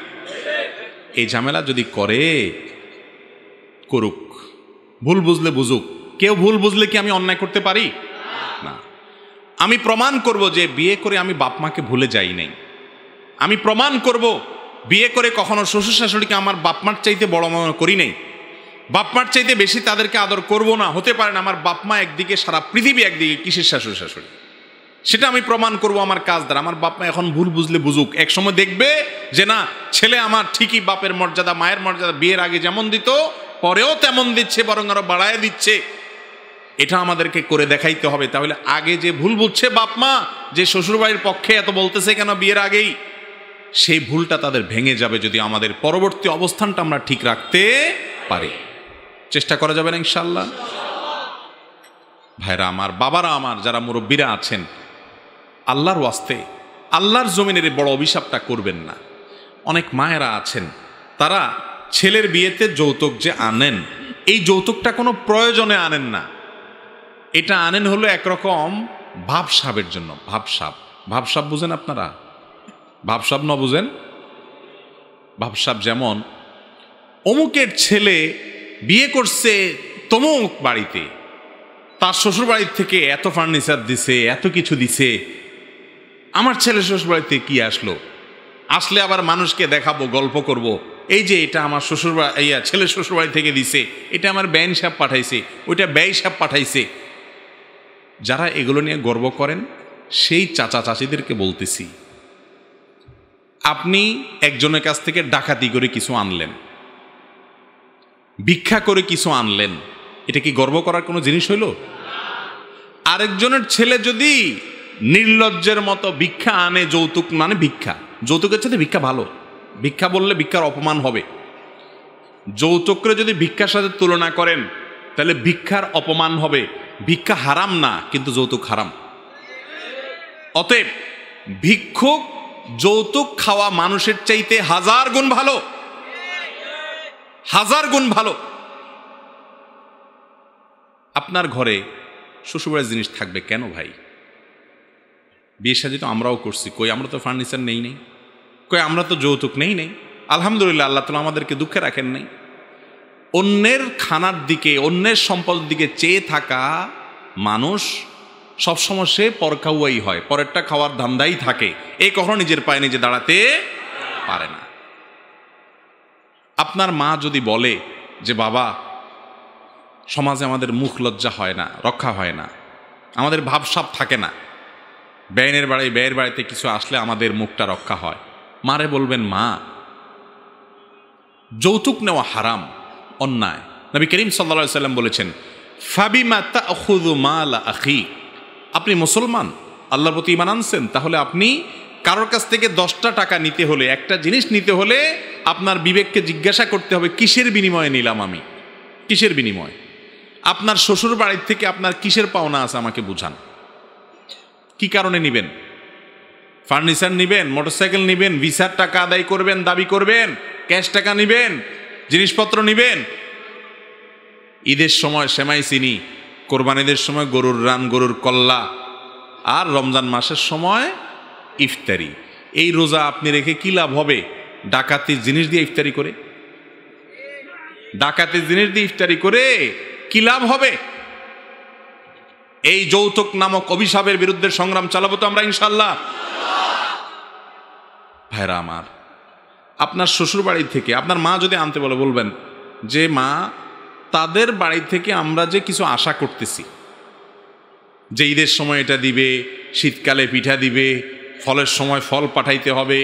A: এই ঝামেলা যদি করে করুক, ভুল বুঝলে বুঝুক। কেউ ভুল বুঝলে কি আমি অন্যায় করতে পারি? না। আমি প্রমাণ করব যে বিয়ে করে আমি বাপ মাকে ভুলে যাই নাই। আমি প্রমাণ করব বিয়ে করে কখনো শ্বশুর শাশুড়িকে আমার বাপমার চাইতে বড় মনে করি নাই, বাপমার চাইতে বেশি তাদেরকে আদর করব না। হতে পারে না আমার বাপমা একদিকে, সারা পৃথিবী একদিকে, কিসের শ্বশুর শাশুড়ি, সেটা আমি প্রমাণ করব আমার কাজ দ্বারা। আমার বাপমা এখন ভুল বুঝলে বুঝুক, একসময় দেখবে যে না, ছেলে আমার ঠিকই বাপের মর্যাদা মায়ের মর্যাদা বিয়ের আগে যেমন দিত পরেও তেমন দিচ্ছে, বরং আরো বাড়ায় দিচ্ছে। এটা আমাদেরকে করে দেখাইতে হবে। তাহলে আগে যে ভুল বুঝছে বাপমা, যে শ্বশুরবাড়ির পক্ষে এত বলতেছে কেন বিয়ের আগেই, সেই ভুলটা তাদের ভেঙে যাবে যদি আমাদের পরবর্তী অবস্থানটা আমরা ঠিক রাখতে পারি। চেষ্টা করা যাবে না ইনশাআল্লাহ? ভাইরা আমার, বাবারা আমার, যারা মুরব্বীরা আছেন, আল্লাহর ওয়াস্তে আল্লাহর জমিনের বড় অভিশাপটা করবেন না। অনেক মায়েরা আছেন, তারা ছেলের বিয়েতে যৌতুক যে আনেন, এই যৌতুকটা কোনো প্রয়োজনে আনেন না। এটা আনেন হলো একরকম ভাবসাবের জন্য। ভাবসাব বুঝেন আপনারা? ভাবসাব না বুঝেন? ভাবসাব যেমন অমুকের ছেলে বিয়ে করছে তমুক বাড়িতে, তার শ্বশুর বাড়ির থেকে এত ফার্নিচার দিছে, এত কিছু দিছে, আমার ছেলে শ্বশুর বাড়িতে কি আসলো, আসলে আবার মানুষকে দেখাবো, গল্প করব, এই যে এটা আমার ছেলে শ্বশুর বাড়ি থেকে দিছে, এটা আমার বেআইন সাহেব পাঠাইছে, ওইটা ব্যয় সাহেব পাঠাইছে। যারা এগুলো নিয়ে গর্ব করেন সেই চাচা চাচিদেরকে বলতেছি, আপনি একজনের কাছ থেকে ডাকাতি করে কিছু আনলেন, ভিক্ষা করে কিছু আনলেন, এটা কি গর্ব করার কোনো জিনিস হইল? আরেকজনের ছেলে যদি নির্লজ্জের মতো ভিক্ষা আনে, যৌতুক মানে ভিক্ষা, যৌতুকের সাথে ভিক্ষা ভালো, ভিক্ষা বললে ভিক্ষার অপমান হবে। যৌতুককে যদি ভিক্ষার সাথে তুলনা করেন তাহলে ভিক্ষার অপমান হবে। ভিক্ষা হারাম না, কিন্তু যৌতুক হারাম। অতএব ভিক্ষুক যৌতুক খাওয়া মানুষের চাইতে 1000 গুণ ভালো, 1000 গুণ ভালো। আপনার ঘরে শ্বশুরবাড়ির জিনিস থাকবে কেন ভাই? বিয়ে শাদী তো আমরাও করছি, কই আমরা তো ফার্নিচার নেই, কই আমরা তো যৌতুক নেই। আলহামদুলিল্লাহ, আল্লাহ তাআলা আমাদেরকে দুঃখে রাখেন নাই। অন্যের খানার দিকে, অন্যের সম্পদের দিকে চেয়ে থাকা মানুষ সবসময় সে পরখাওয়াই হয়, পরেরটা খাওয়ার ধান্দাই থাকে, এ কখনো নিজের পায়ে নিজে দাঁড়াতে পারে না। আপনার মা যদি বলে যে বাবা, সমাজে আমাদের মুখ লজ্জা হয় না, রক্ষা হয় না, আমাদের ভাবসাব থাকে না, ব্যয়ের বাড়িতে কিছু আসলে আমাদের মুখটা রক্ষা হয়, মারে বলবেন মা, যৌতুক নেওয়া হারাম, অন্যায়। নবী করিম সাল্লাল্লাহু আলাইহি ওয়াসাল্লাম বলেছেন, ফাবিমা তাখুযু মাল আখি, আপনি মুসলমান, আল্লাহর প্রতি ঈমান আনছেন, তাহলে আপনি কারোর কাছ থেকে 10টা টাকা নিতে হলে, একটা জিনিস নিতে হলে আপনার বিবেককে জিজ্ঞাসা করতে হবে কিসের বিনিময়ে নিলাম আমি, কিসের বিনিময়ে? আপনার শ্বশুর বাড়ির থেকে আপনার কিসের পাওনা আছে আমাকে বুঝান। কি কারণে নিবেন? ফার্নিচার নিবেন, মোটরসাইকেল নিবেন, ভিসার টাকা আদায় করবেন, দাবি করবেন, ক্যাশ টাকা নিবেন, জিনিসপত্র নিবেন? ঈদের সময় সেমাই চিনি, কোরবানিদের সময় গরুর রান, গরুর কল্লা, আর রমজান মাসের সময় ইফতারি। এই রোজা আপনি রেখে কি লাভ হবে? ডাকাতির জিনিস দিয়ে ইফতারি করে? ডাকাতির জিনিস দিয়ে ইফতারি করে কি লাভ হবে? এই যৌতুক নামক অভিশাপের বিরুদ্ধে সংগ্রাম চালাবো তো আমরা ইনশাল্লাহ। ভাইরা আমার, আপনার শ্বশুর বাড়ি থেকে আপনার মা যদি আনতে বলে, বলবেন যে মা, তাদের বাড়ি থেকে আমরা যে কিছু আশা করতেছি, যে ঈদের সময় এটা দিবে, শীতকালে পিঠা দিবে, ফলের সময় ফল পাঠাইতে হবে,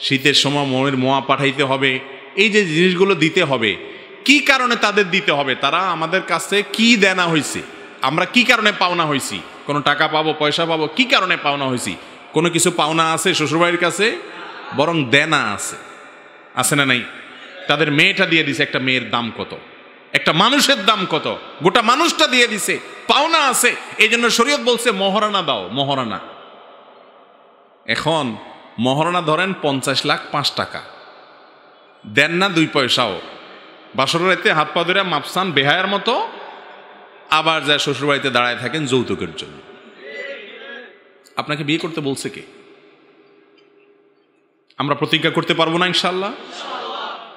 A: শীতের সময় মোয়ের মোয়া পাঠাইতে হবে, এই যে জিনিসগুলো দিতে হবে, কি কারণে তাদের দিতে হবে? তারা আমাদের কাছে কি দেনা হয়েছে? আমরা কি কারণে পাওনা হয়েছি? কোনো টাকা পাবো, পয়সা পাবো, কি কারণে পাওনা হয়েছি? কোনো কিছু পাওনা আছে শ্বশুরবাড়ির কাছে? বরং দেনা আছে, আছে না নাই? তাদের মেয়েটা দিয়ে দিছে, একটা মেয়ের দাম কত, একটা মানুষের দাম কত, গোটা মানুষটা দিয়ে দিছে, পাওনা আছে। এই জন্য শরীয়ত বলছে মহারণা দাও, মহারণা। এখন মহারণা ধরেন 50 লাখ 5 টাকা দেন না 2 পয়সাও, বাসরের রাতে হাত পা ধরে মাপসান বেহায়ার মতো, আবার যা শ্বশুরবাড়িতে দাঁড়ায় থাকেন যৌতুকের জন্য। আপনাকে বিয়ে করতে বলছে কে? আমরা প্রতিজ্ঞা করতে পারবো না ইনশাল্লাহ,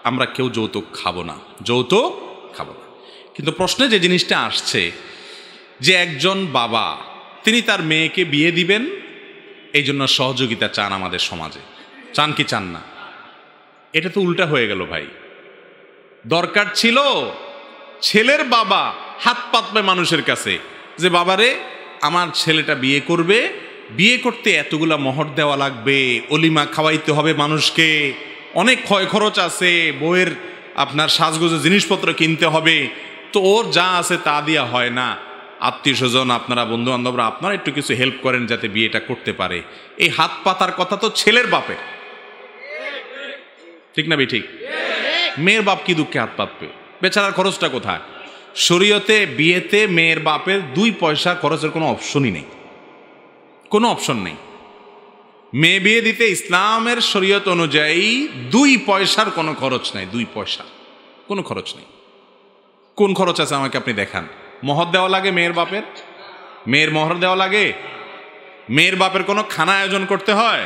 A: আমরা কেউ যৌতুক খাবো না, যৌতুক খাবো না। কিন্তু প্রশ্নে যে জিনিসটা আসছে, যে একজন বাবা তিনি তার মেয়েকে বিয়ে দিবেন, এই জন্য সহযোগিতা চান আমাদের সমাজে, চান কি চান না? এটা তো উল্টা হয়ে গেল ভাই। দরকার ছিল ছেলের বাবা হাত পাতবে মানুষের কাছে, যে বাবারে আমার ছেলেটা বিয়ে করবে, বিয়ে করতে এতগুলা মোহর দেওয়া লাগবে, অলিমা খাওয়াইতে হবে মানুষকে, অনেক ক্ষয় খরচ আছে, বউয়ের আপনার সাজগোজের জিনিসপত্র কিনতে হবে, তো ওর যা আছে তা দিয়া হয় না। আত্মীয় স্বজন আপনারা, বন্ধু বান্ধবরা আপনারা একটু কিছু হেল্প করেন যাতে বিয়েটা করতে পারে। এই হাত পাতার কথা তো ছেলের বাপের, ঠিক না? ঠিক। মেয়ের বাপ কি দুঃখে হাত পাতবে? বেচারার খরচটা কোথায়? শরীয়তে বিয়েতে মেয়ের বাপের 2 পয়সা খরচের কোনো অপশনই নেই, কোনো অপশন নেই। মেয়ে বিয়ে দিতে ইসলামের শরীয়ত অনুযায়ী 2 পয়সার কোনো খরচ নাই, 2 পয়সা কোনো খরচ নেই। কোন খরচ আছে আমাকে আপনি দেখান। মোহর দেওয়া লাগে মেয়ের বাপের? মেয়ের মোহর দেওয়া লাগে? মেয়ের বাপের কোনো খানা আয়োজন করতে হয়?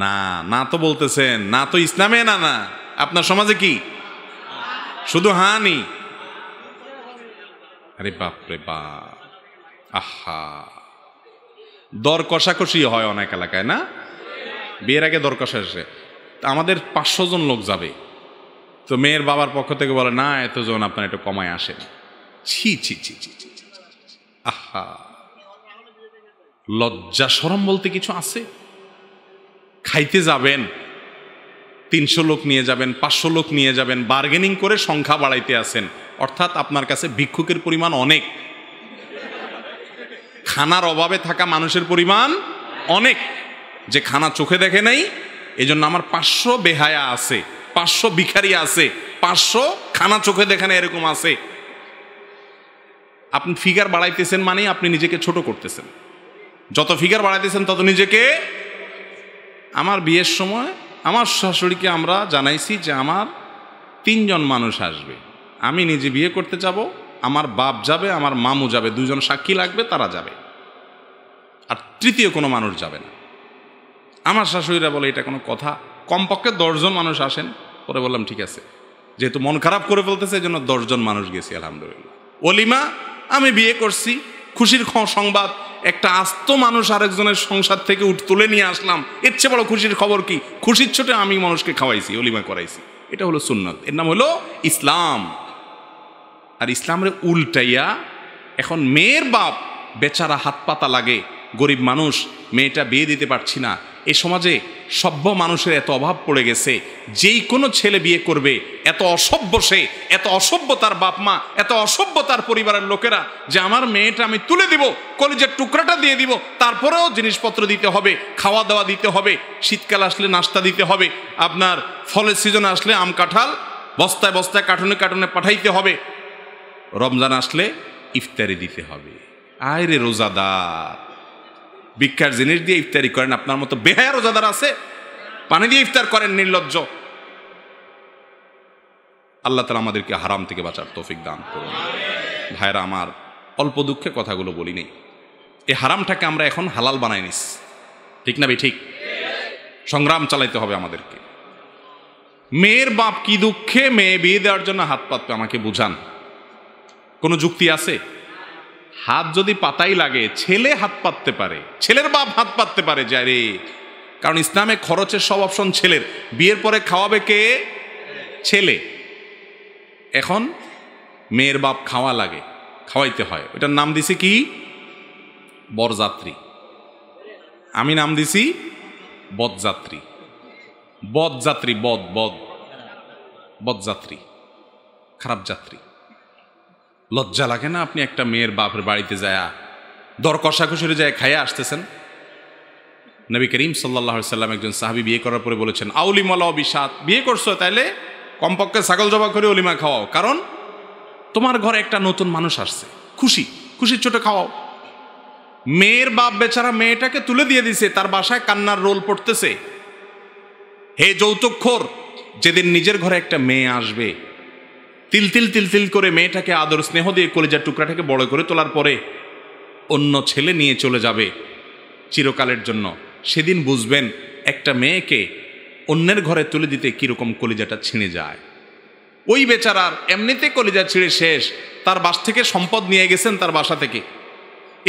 A: না, না তো বলতেছেন, না তো ইসলামে, না না আপনার সমাজে কি শুধু হানি? আরে বাপরে বাপ, আহা, দর কষাকষি হয় অনেক এলাকায় না? বিয়ের আগে দর কষাকষি। আমাদের 500 জন লোক যাবে, তো মেয়ের বাবার পক্ষ থেকে বলে না এতজন আপনার একটু কমায় আসেন। ছি ছি ছি ছি ছি, আহা, লজ্জা শরম বলতে কিছু আছে? খাইতে যাবেন, 300 লোক নিয়ে যাবেন, 500 লোক নিয়ে যাবেন, বার্গেনিং করে সংখ্যা বাড়াইতে আছেন, অর্থাৎ আপনার কাছে ভিক্ষুকের পরিমাণ অনেক, খানার অভাবে থাকা মানুষের পরিমাণ অনেক, যে খানা চোখে দেখে নাই। এই জন্য আমার 500 বেহায়া আছে, 500 ভিখারি আছে, 500 খানা চোখে দেখে না এরকম আছে। আপনি ফিগার বাড়াইতেছেন মানে আপনি নিজেকে ছোট করতেছেন। যত ফিগার বাড়াইতেছেন তত নিজেকে। আমার বিয়ের সময় আমার শাশুড়িকে আমরা জানাইছি যে আমার 3 জন মানুষ আসবে, আমি নিজে বিয়ে করতে যাব, আমার বাপ যাবে, আমার মামু যাবে, 2 জন সাক্ষী লাগবে, তারা যাবে, আর তৃতীয় কোনো মানুষ যাবে না। আমার শাশুড়িরা বলে এটা কোনো কথা, কমপক্ষে 10 জন মানুষ আসেন। পরে বললাম ঠিক আছে, যেহেতু মন খারাপ করে ফেলতেছে এই জন্য 10 জন মানুষ গেছি আলহামদুলিল্লাহ। অলিমা, আমি বিয়ে করছি, খুশির সংবাদ, একটা আস্ত মানুষ আরেকজনের সংসার থেকে তুলে নিয়ে আসলাম, এর চেয়ে বড় খুশির খবর কি? খুশির ছোটে আমি মানুষকে খাওয়াইছি, অলিমা করাইছি, এটা হলো সুন্নত, এর নাম হলো ইসলাম। আর ইসলামের উল্টাইয়া এখন মেয়ের বাপ বেচারা হাত পাতা লাগে, গরিব মানুষ, মেয়েটা বিয়ে দিতে পারছি না। এ সমাজে সভ্য মানুষের এত অভাব পড়ে গেছে, যেই কোনো ছেলে বিয়ে করবে এত অসভ্য, সে এত অসভ্য তার বাপ মা, এত অসভ্য তার পরিবারের লোকেরা, যে আমার মেয়েটা আমি তুলে দিব, কলেজের টুকরাটা দিয়ে দিব, তারপরেও জিনিসপত্র দিতে হবে, খাওয়া দাওয়া দিতে হবে, শীতকাল আসলে নাস্তা দিতে হবে, আপনার ফলের সিজন আসলে আম কাঁঠাল বস্তায় বস্তায় কার্টুনে কার্টুনে পাঠাইতে হবে, রমজান আসলে ইফতারি দিতে হবে। আয় রে রোজাদার, ভিক্ষার জিনিস দিয়ে ইফতারি করেন, আপনার মতো বেহায়া রোজাদার আছে? পানি দিয়ে ইফতার করেন, নির্লজ্জ। আল্লাহ তাআলা আমাদেরকে হারাম থেকে বাঁচার তৌফিক দান করুন। ভাইরা আমার, অল্প দুঃখে কথাগুলো বলি নেই, এই হারামটাকে আমরা এখন হালাল বানাই নিস, ঠিক না ভাই? ঠিক। সংগ্রাম চালাইতে হবে আমাদেরকে। মেয়ের বাপ কি দুঃখে মেয়ে বিয়ে দেওয়ার জন্য হাত পাতবে, আমাকে বুঝান। কোনো যুক্তি আছে? হাত যদি পাতাই লাগে, ছেলে হাত পাততে পারে, ছেলের বাপ হাত পাততে পারে যায় রে। কারণ ইসলামে খরচের সব অপশন ছেলের, বিয়ের পরে খাওয়াবে কে? ছেলে। এখন মেয়ের বাপ খাওয়া লাগে, খাওয়াইতে হয়, ওটার নাম দিছি কি? বরযাত্রী। আমি নাম দিছি বদযাত্রী। বদযাত্রী, বদযাত্রী, খারাপ যাত্রী। লজ্জা লাগে না? আপনি একটা মেয়ের বাপের বাড়িতে যায় দর কষাকষিরে যায় খাইয়া আসতেছেন। নবী করিম সাল্লাল্লাহু আলাইহি সাল্লাম একজন সাহাবী বিয়ে করার পরে বলেছেন, আউলিমালা বিশাত, বিয়ে করছো তাইলে কমপক্ষে ছাগল জবা করে অলিমা খাওয়াও, কারণ তোমার ঘরে একটা নতুন মানুষ আসছে, খুশির ছোট খাওয়াও। মেয়ের বাপ বেচারা মেয়েটাকে তুলে দিয়ে দিছে, তার বাসায় কান্নার রোল পড়তেছে। হে যৌতুকখোর, যেদিন নিজের ঘরে একটা মেয়ে আসবে, তিল তিল করে মেয়েটাকে আদর স্নেহ দিয়ে কলিজার টুকরাটাকে বড় করে তোলার পরে অন্য ছেলে নিয়ে চলে যাবে চিরকালের জন্য, সেদিন বুঝবেন একটা মেয়েকে অন্যের ঘরে তুলে দিতে কিরকম কলিজাটা ছিঁড়ে যায়। ওই বেচারার এমনিতে কলিজা ছিঁড়ে শেষ, তার বাস থেকে সম্পদ নিয়ে গেছেন তার বাসা থেকে,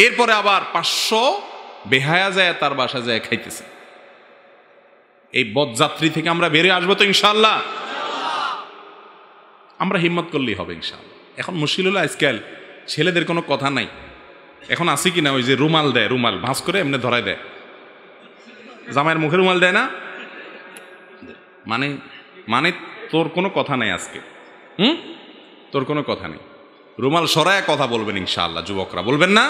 A: এরপরে আবার 500 বেহায়া যায় তার বাসা যায় খাইতেছে। এই বদযাত্রী থেকে আমরা বেরিয়ে আসবো তো ইনশাআল্লাহ? আমরা হিম্মত করলেই হবে ইনশাআল্লাহ। এখন মুশকিল হলো আজকাল ছেলেদের কোনো কথা নাই। এখন আসি কিনা ওই যে রুমাল দেয়, রুমাল ভাঁজ করে এমনি ধরায় দেয়, জামাইয়ের মুখে রুমাল দেয় না, মানে তোর কোনো কথা নাই আজকে, তোর কোনো কথা নেই। রুমাল সরায় কথা বলবেন ইনশাআল্লাহ, যুবকরা বলবেন না?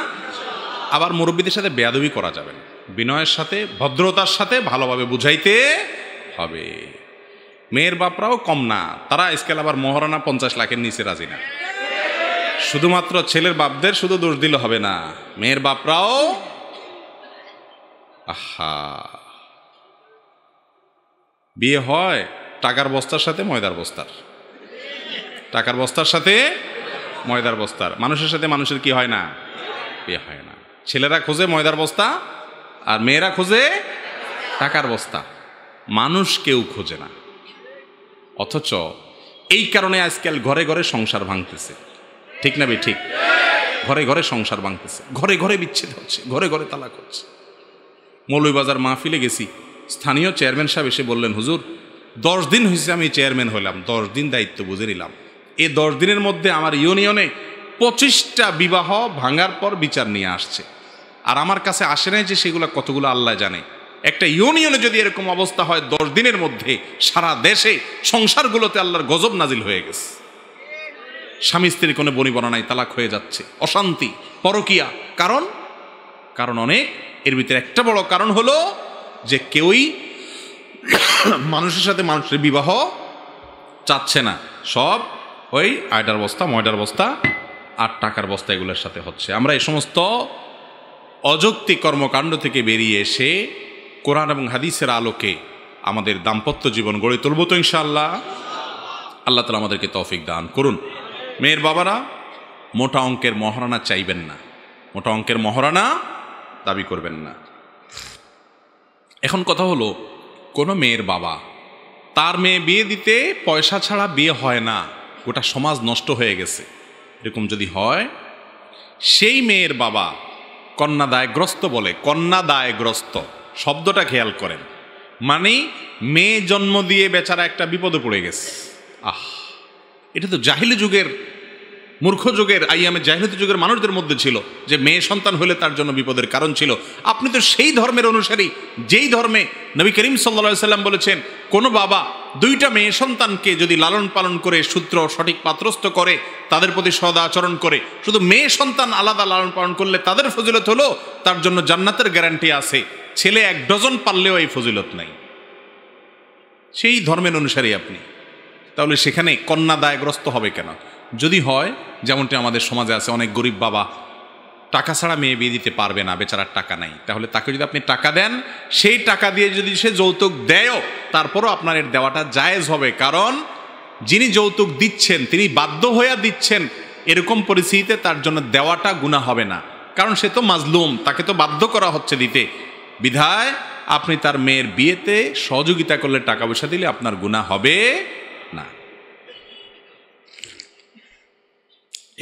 A: আবার মুরব্বীদের সাথে বেয়াদবি করা যাবে না, বিনয়ের সাথে ভদ্রতার সাথে ভালোভাবে বুঝাইতে হবে। মেয়ের বাপরাও কম না, তারা আজকাল আবার মহারণা 50 লাখের নিচে রাজি না। শুধুমাত্র ছেলের বাপদের শুধু দোষ দিলে হবে না, মেয়ের বাপরাও বিয়ে হয় টাকার বস্তার সাথে ময়দার বস্তার, টাকার বস্তার সাথে ময়দার বস্তার। মানুষের সাথে মানুষের কি হয় না? বিয়ে হয় না। ছেলেরা খোঁজে ময়দার বস্তা আর মেয়েরা খোঁজে টাকার বস্তা, মানুষ কেউ খোঁজে না। অথচ এই কারণে আজকাল ঘরে ঘরে সংসার ভাঙতেছে, ঠিক না ঠিক? ঘরে ঘরে সংসার ভাঙতেছে, ঘরে ঘরে বিচ্ছেদ হচ্ছে, ঘরে ঘরে তালাক হচ্ছে। মৌলভীবাজার মাহফিলে গেছি, স্থানীয় চেয়ারম্যান সাহেব এসে বললেন, হুজুর 10 দিন হয়েছে আমি চেয়ারম্যান হলাম, 10 দিন দায়িত্ব বুঝে নিলাম, এই 10 দিনের মধ্যে আমার ইউনিয়নে 25টা বিবাহ ভাঙার পর বিচার নিয়ে আসছে, আর আমার কাছে আসে নাই যে সেগুলো কতগুলো আল্লাহ জানে। একটা ইউনিয়নে যদি এরকম অবস্থা হয় 10 দিনের মধ্যে, সারা দেশে সংসারগুলোতে আল্লাহর গজব নাজিল হয়ে গেছে। স্বামী স্ত্রীর কোনো বনিবনা নাই, তালাক হয়ে যাচ্ছে, অশান্তি, পরকিয়া। কারণ অনেক, এর ভিতরে একটা বড় কারণ হলো যে কেউই মানুষের সাথে মানুষের বিবাহ চাচ্ছে না, সব ওই আয়টার বস্তা, ময়দার বস্তা আর টাকার বস্তা এগুলোর সাথে হচ্ছে। আমরা এই সমস্ত অযৌক্তিক কর্মকাণ্ড থেকে বেরিয়ে এসে কোরআন এবং হাদিসের আলোকে আমাদের দাম্পত্য জীবন গড়ে তুলব তো ইনশাআল্লাহ। আল্লাহ তাআলা আমাদেরকে তৌফিক দান করুন। মেয়ের বাবারা মোটা অঙ্কের মহারণা চাইবেন না, মোটা অঙ্কের মহারণা দাবি করবেন না। এখন কথা হলো, কোনো মেয়ের বাবা তার মেয়ে বিয়ে দিতে পয়সা ছাড়া বিয়ে হয় না, গোটা সমাজ নষ্ট হয়ে গেছে, এরকম যদি হয়, সেই মেয়ের বাবা কন্যা দায়গ্রস্ত বলে। কন্যা দায়গ্রস্ত শব্দটা খেয়াল করেন, মানে মেয়ে জন্ম দিয়ে বেচারা একটা বিপদে পড়ে গেছে। এটা তো জাহিলি যুগের, মূর্খ যুগের, আইয়ামে জাহিলিয়াত যুগের মানুষদের মধ্যে ছিল যে মেয়ে সন্তান হলে তার জন্য বিপদের কারণ ছিল। আপনি তো সেই ধর্মের অনুসারী, যেই ধর্মে নবী করিম সাল্লাল্লাহু আলাইহি সাল্লাম বলেছেন, কোনো বাবা 2টা মেয়ে সন্তানকে যদি লালন পালন করে, সূত্র সঠিক পাত্রস্থ করে, তাদের প্রতি সদাচরণ করে, শুধু মেয়ে সন্তান আলাদা লালন পালন করলে তাদের ফজিলত হলো, তার জন্য জান্নাতের গ্যারান্টি আছে। ছেলে 1 ডজন পারলেও এই ফজিলত নাই। সেই ধর্মের অনুসারী আপনি, তাহলে সেখানে কন্যা দায়গ্রস্ত হবে কেন? যদি হয় যেমনটি আমাদের সমাজে আছে, অনেক গরিব বাবা টাকা ছাড়া মেয়ে বিয়ে দিতে পারবে না, বেচারার টাকা নাই, তাহলে তাকে যদি আপনি টাকা দেন, সেই টাকা দিয়ে যদি সে যৌতুক দেয়ও, তারপরও আপনার এর দেওয়াটা জায়েজ হবে। কারণ যিনি যৌতুক দিচ্ছেন তিনি বাধ্য হয়ে দিচ্ছেন, এরকম পরিস্থিতিতে তার জন্য দেওয়াটা গুনাহ হবে না, কারণ সে তো মাজলুম, তাকে তো বাধ্য করা হচ্ছে দিতে। বিধায় আপনি তার মেয়ের বিয়েতে সহযোগিতা করলে, টাকা পয়সা দিলে আপনার গুনাহ হবে না।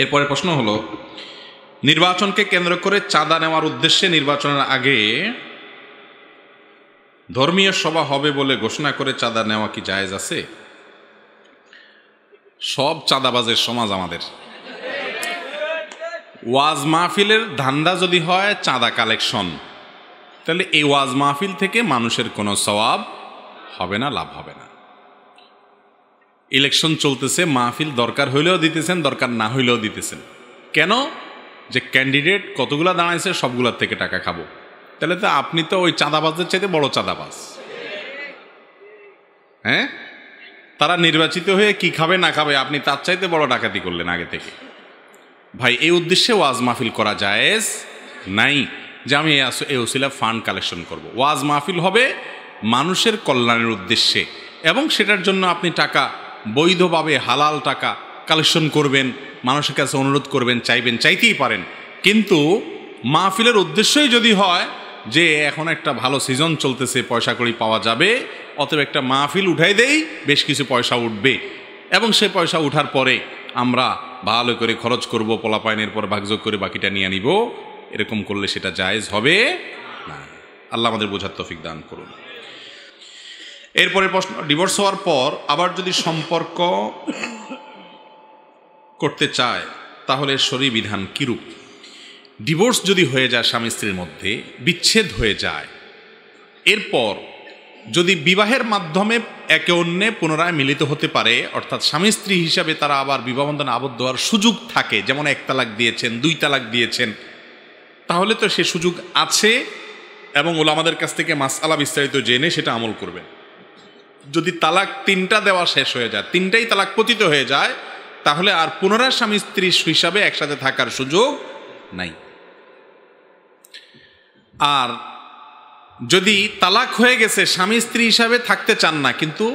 A: এরপরে প্রশ্ন হলো, নির্বাচনকে কেন্দ্র করে চাঁদা নেওয়ার উদ্দেশ্যে নির্বাচনের আগে ধর্মীয় সভা হবে বলে ঘোষণা করে চাঁদা নেওয়া কি জায়েজ আছে? সব চাঁদাবাজের সমাজ আমাদের। ওয়াজ মাহফিলের ধান্দা যদি হয় চাঁদা কালেকশন, তাহলে এই ওয়াজ মাহফিল থেকে মানুষের কোনো সওয়াব হবে না, লাভ হবে না। ইলেকশন চলতেছে, মাহফিল দরকার হইলেও দিতেছেন, দরকার না হইলেও দিতেছেন। কেন? যে ক্যান্ডিডেট কতগুলা দাঁড়াইছে সবগুলার থেকে টাকা খাবো। তাহলে তো আপনি তো ওই চাঁদাবাজদের চাইতে বড় চাঁদাবাজ। হ্যাঁ, তারা নির্বাচিত হয়ে কি খাবে না খাবে, আপনি তার চাইতে বড় ডাকাতি করলেন আগে থেকে। ভাই, এই উদ্দেশ্যে ওয়াজ মাহফিল করা জায়েজ নাই যে আমি এই ওসিলা ফান্ড কালেকশন করব। ওয়াজ মাহফিল হবে মানুষের কল্যাণের উদ্দেশ্যে, এবং সেটার জন্য আপনি টাকা বৈধভাবে হালাল টাকা কালেকশন করবেন, মানুষের কাছে অনুরোধ করবেন, চাইবেন, চাইতেই পারেন। কিন্তু মাহফিলের উদ্দেশ্যই যদি হয় যে এখন একটা ভালো সিজন চলতেছে, পয়সা কড়ি পাওয়া যাবে, অতএব একটা মাহফিল উঠাই দেই, বেশ কিছু পয়সা উঠবে, এবং সে পয়সা উঠার পরে আমরা ভালো করে খরচ করব, পোলাপাইনের পর ভাগযোগ করে বাকিটা নিয়ে নিব, এরকম করলে সেটা জায়েজ হবে না। আল্লাহ আমাদের বোঝার তৌফিক দান করুন। এরপরে প্রশ্ন, ডিভোর্স হওয়ার পর আবার যদি সম্পর্ক করতে চায় তাহলে শরীয়ত বিধান কিরূপ? ডিভোর্স যদি হয়ে যায়, স্বামী স্ত্রীর মধ্যে বিচ্ছেদ হয়ে যায়, এরপর যদি বিবাহের মাধ্যমে একে অন্যে পুনরায় মিলিত হতে পারে, অর্থাৎ স্বামী স্ত্রী হিসাবে তারা আবার বিবাহ বন্ধনে আবদ্ধ হওয়ার সুযোগ থাকে, যেমন 1 তালাক দিয়েছেন, 2 তালাক দিয়েছেন, তাহলে তো সে সুযোগ আছে, এবং ওলামাদের কাছ থেকে মাসআলা বিস্তারিত জেনে সেটা আমল করবেন। যদি তালাক 3টা দেওয়া শেষ হয়ে যায়, 3টাই তালাক পতিত হয়ে যায়, তাহলে আর পুনরায় স্বামী স্ত্রী হিসাবে একসাথে থাকার সুযোগ নাই। আর যদি তালাক হয়ে গেছে, স্বামী স্ত্রী হিসাবে থাকতে চান না, কিন্তু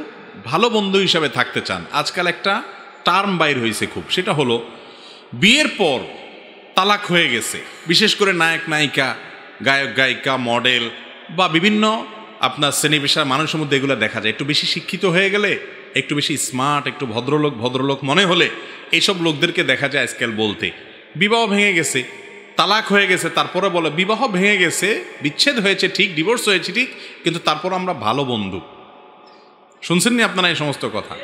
A: ভালো বন্ধু হিসাবে থাকতে চান, আজকাল একটা টার্ম বাইর হয়েছে খুব, সেটা হলো বিয়ের পর তালাক হয়ে গেছে, বিশেষ করে নায়ক নায়িকা, গায়ক গায়িকা, মডেল বা বিভিন্ন আপনার শ্রেণী পেশার মানুষের মধ্যে এগুলো দেখা যায়। একটু বেশি শিক্ষিত হয়ে গেলে, একটু বেশি স্মার্ট, একটু ভদ্রলোক মনে হলে এইসব লোকদেরকে দেখা যায় আজকাল বলতে, বিবাহ ভেঙে গেছে, তালাক হয়ে গেছে, তারপরে বলে বিবাহ ভেঙে গেছে, বিচ্ছেদ হয়েছে ঠিক, ডিভোর্স হয়েছে ঠিক, কিন্তু তারপর আমরা ভালো বন্ধু। শুনছেন নি আপনারা এই সমস্ত কথা?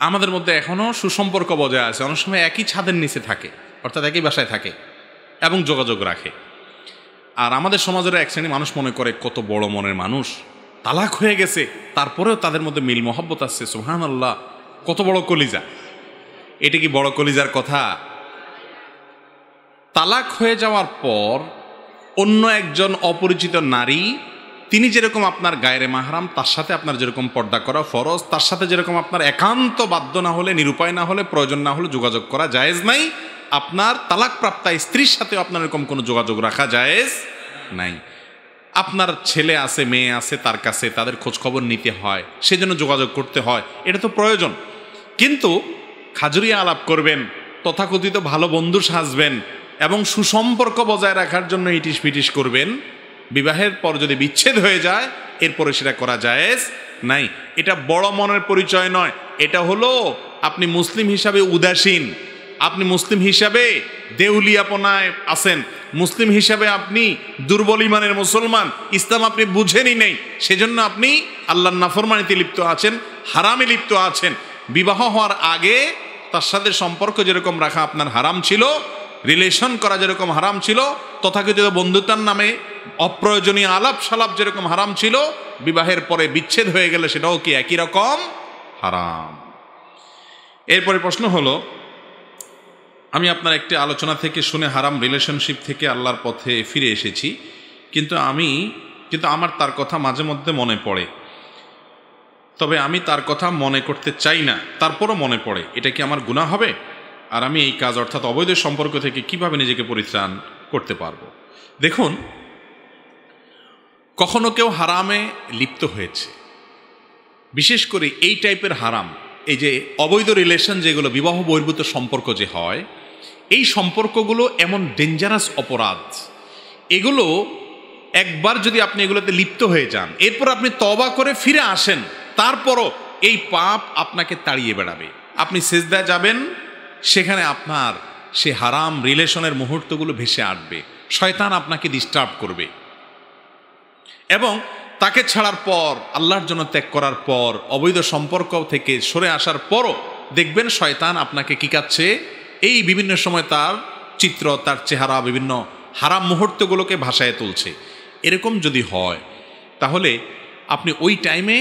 A: আমাদের মধ্যে এখনো সুসম্পর্ক বজায় আছে, অনেক সময় একই ছাদের নিচে থাকে, অর্থাৎ একই বাসায় থাকে এবং যোগাযোগ রাখে। আর আমাদের সমাজের এক শ্রেণী মানুষ মনে করে কত বড় মনের মানুষ, তালাক হয়ে গেছে তারপরেও তাদের মধ্যে মিল মহব্বত আসছে, সুবহানাল্লাহ, কত বড় কলিজা। এটা কি বড় কলিজার কথা? তালাক হয়ে যাওয়ার পর অন্য একজন অপরিচিত নারী, তিনি যেরকম আপনার গায়ের মাহরাম, তার সাথে আপনার যেরকম পর্দা করা ফরজ, তার সাথে যেরকম আপনার একান্ত বাধ্য না হলে, নিরুপায় না হলে, প্রয়োজন না হলে যোগাযোগ করা জায়েজ নাই, আপনার তালাকপ্রাপ্তা স্ত্রীর সাথেও আপনার এরকম কোনো যোগাযোগ রাখা জায়েজ নাই। আপনার ছেলে আছে, মেয়ে আছে, তার কাছে তাদের খোঁজ খবর নিতে হয়, সেজন্য যোগাযোগ করতে হয়, এটা তো প্রয়োজন। কিন্তু খাজুরিয়া আলাপ করবেন, তথাকথিত ভালো বন্ধু সাজবেন এবং সুসম্পর্ক বজায় রাখার জন্য ইটিস পিটিস করবেন, বিবাহের পর যদি বিচ্ছেদ হয়ে যায় এরপরে সেটা করা জায়েজ নাই। এটা বড় মনের পরিচয় নয়, এটা হলো আপনি মুসলিম হিসাবে উদাসীন, আপনি মুসলিম হিসাবে দেউলিয়াপনায় আছেন, মুসলিম হিসাবে আপনি দুর্বল ইমানের মুসলমান, ইসলাম আপনি বুঝেনই নেই, সেজন্য আপনি আল্লাহর নাফরমানিতে লিপ্ত আছেন, হারামে লিপ্ত আছেন। বিবাহ হওয়ার আগে তার সাথে সম্পর্ক যেরকম রাখা আপনার হারাম ছিল, রিলেশন করা যেরকম হারাম ছিল, তথাকথিত বন্ধুতার নামে অপ্রয়োজনীয় আলাপ সালাপ যেরকম হারাম ছিল, বিবাহের পরে বিচ্ছেদ হয়ে গেলে সেটাও কি একই রকম হারাম। এরপরে প্রশ্ন হলো, আমি আপনার একটি আলোচনা থেকে শুনে হারাম রিলেশনশিপ থেকে আল্লাহর পথে ফিরে এসেছি, কিন্তু আমার তার কথা মাঝে মধ্যে মনে পড়ে, তবে আমি তার কথা মনে করতে চাই না, তারপরও মনে পড়ে, এটা কি আমার গুনাহ হবে? আর আমি এই কাজ অর্থাৎ অবৈধ সম্পর্ক থেকে কিভাবে নিজেকে পরিত্রাণ করতে পারবো? দেখুন, কখনো কেউ হারামে লিপ্ত হয়েছে, বিশেষ করে এই টাইপের হারাম, এই যে অবৈধ রিলেশন, যেগুলো বিবাহ বহির্ভূত সম্পর্ক যে হয়, এই সম্পর্কগুলো এমন ডেঞ্জারাস অপরাধ, এগুলো একবার যদি আপনি এগুলোতে লিপ্ত হয়ে যান, এরপর আপনি তওবা করে ফিরে আসেন, তারপরও এই পাপ আপনাকে তাড়িয়ে বেড়াবে। আপনি সিজদায় যাবেন, সেখানে আপনার সে হারাম রিলেশনের মুহূর্তগুলো ভেসে আসবে, শয়তান আপনাকে ডিস্টার্ব করবে, এবং তাকে ছাড়ার পর, আল্লাহর জন্য ত্যাগ করার পর, অবৈধ সম্পর্ক থেকে সরে আসার পরও দেখবেন শয়তান আপনাকে কি কাচ্ছে, এই বিভিন্ন সময় তার চিত্র, তার চেহারা, বিভিন্ন হারাম মুহূর্তগুলোকে ভাসায় তুলছে। এরকম যদি হয় তাহলে আপনি ওই টাইমে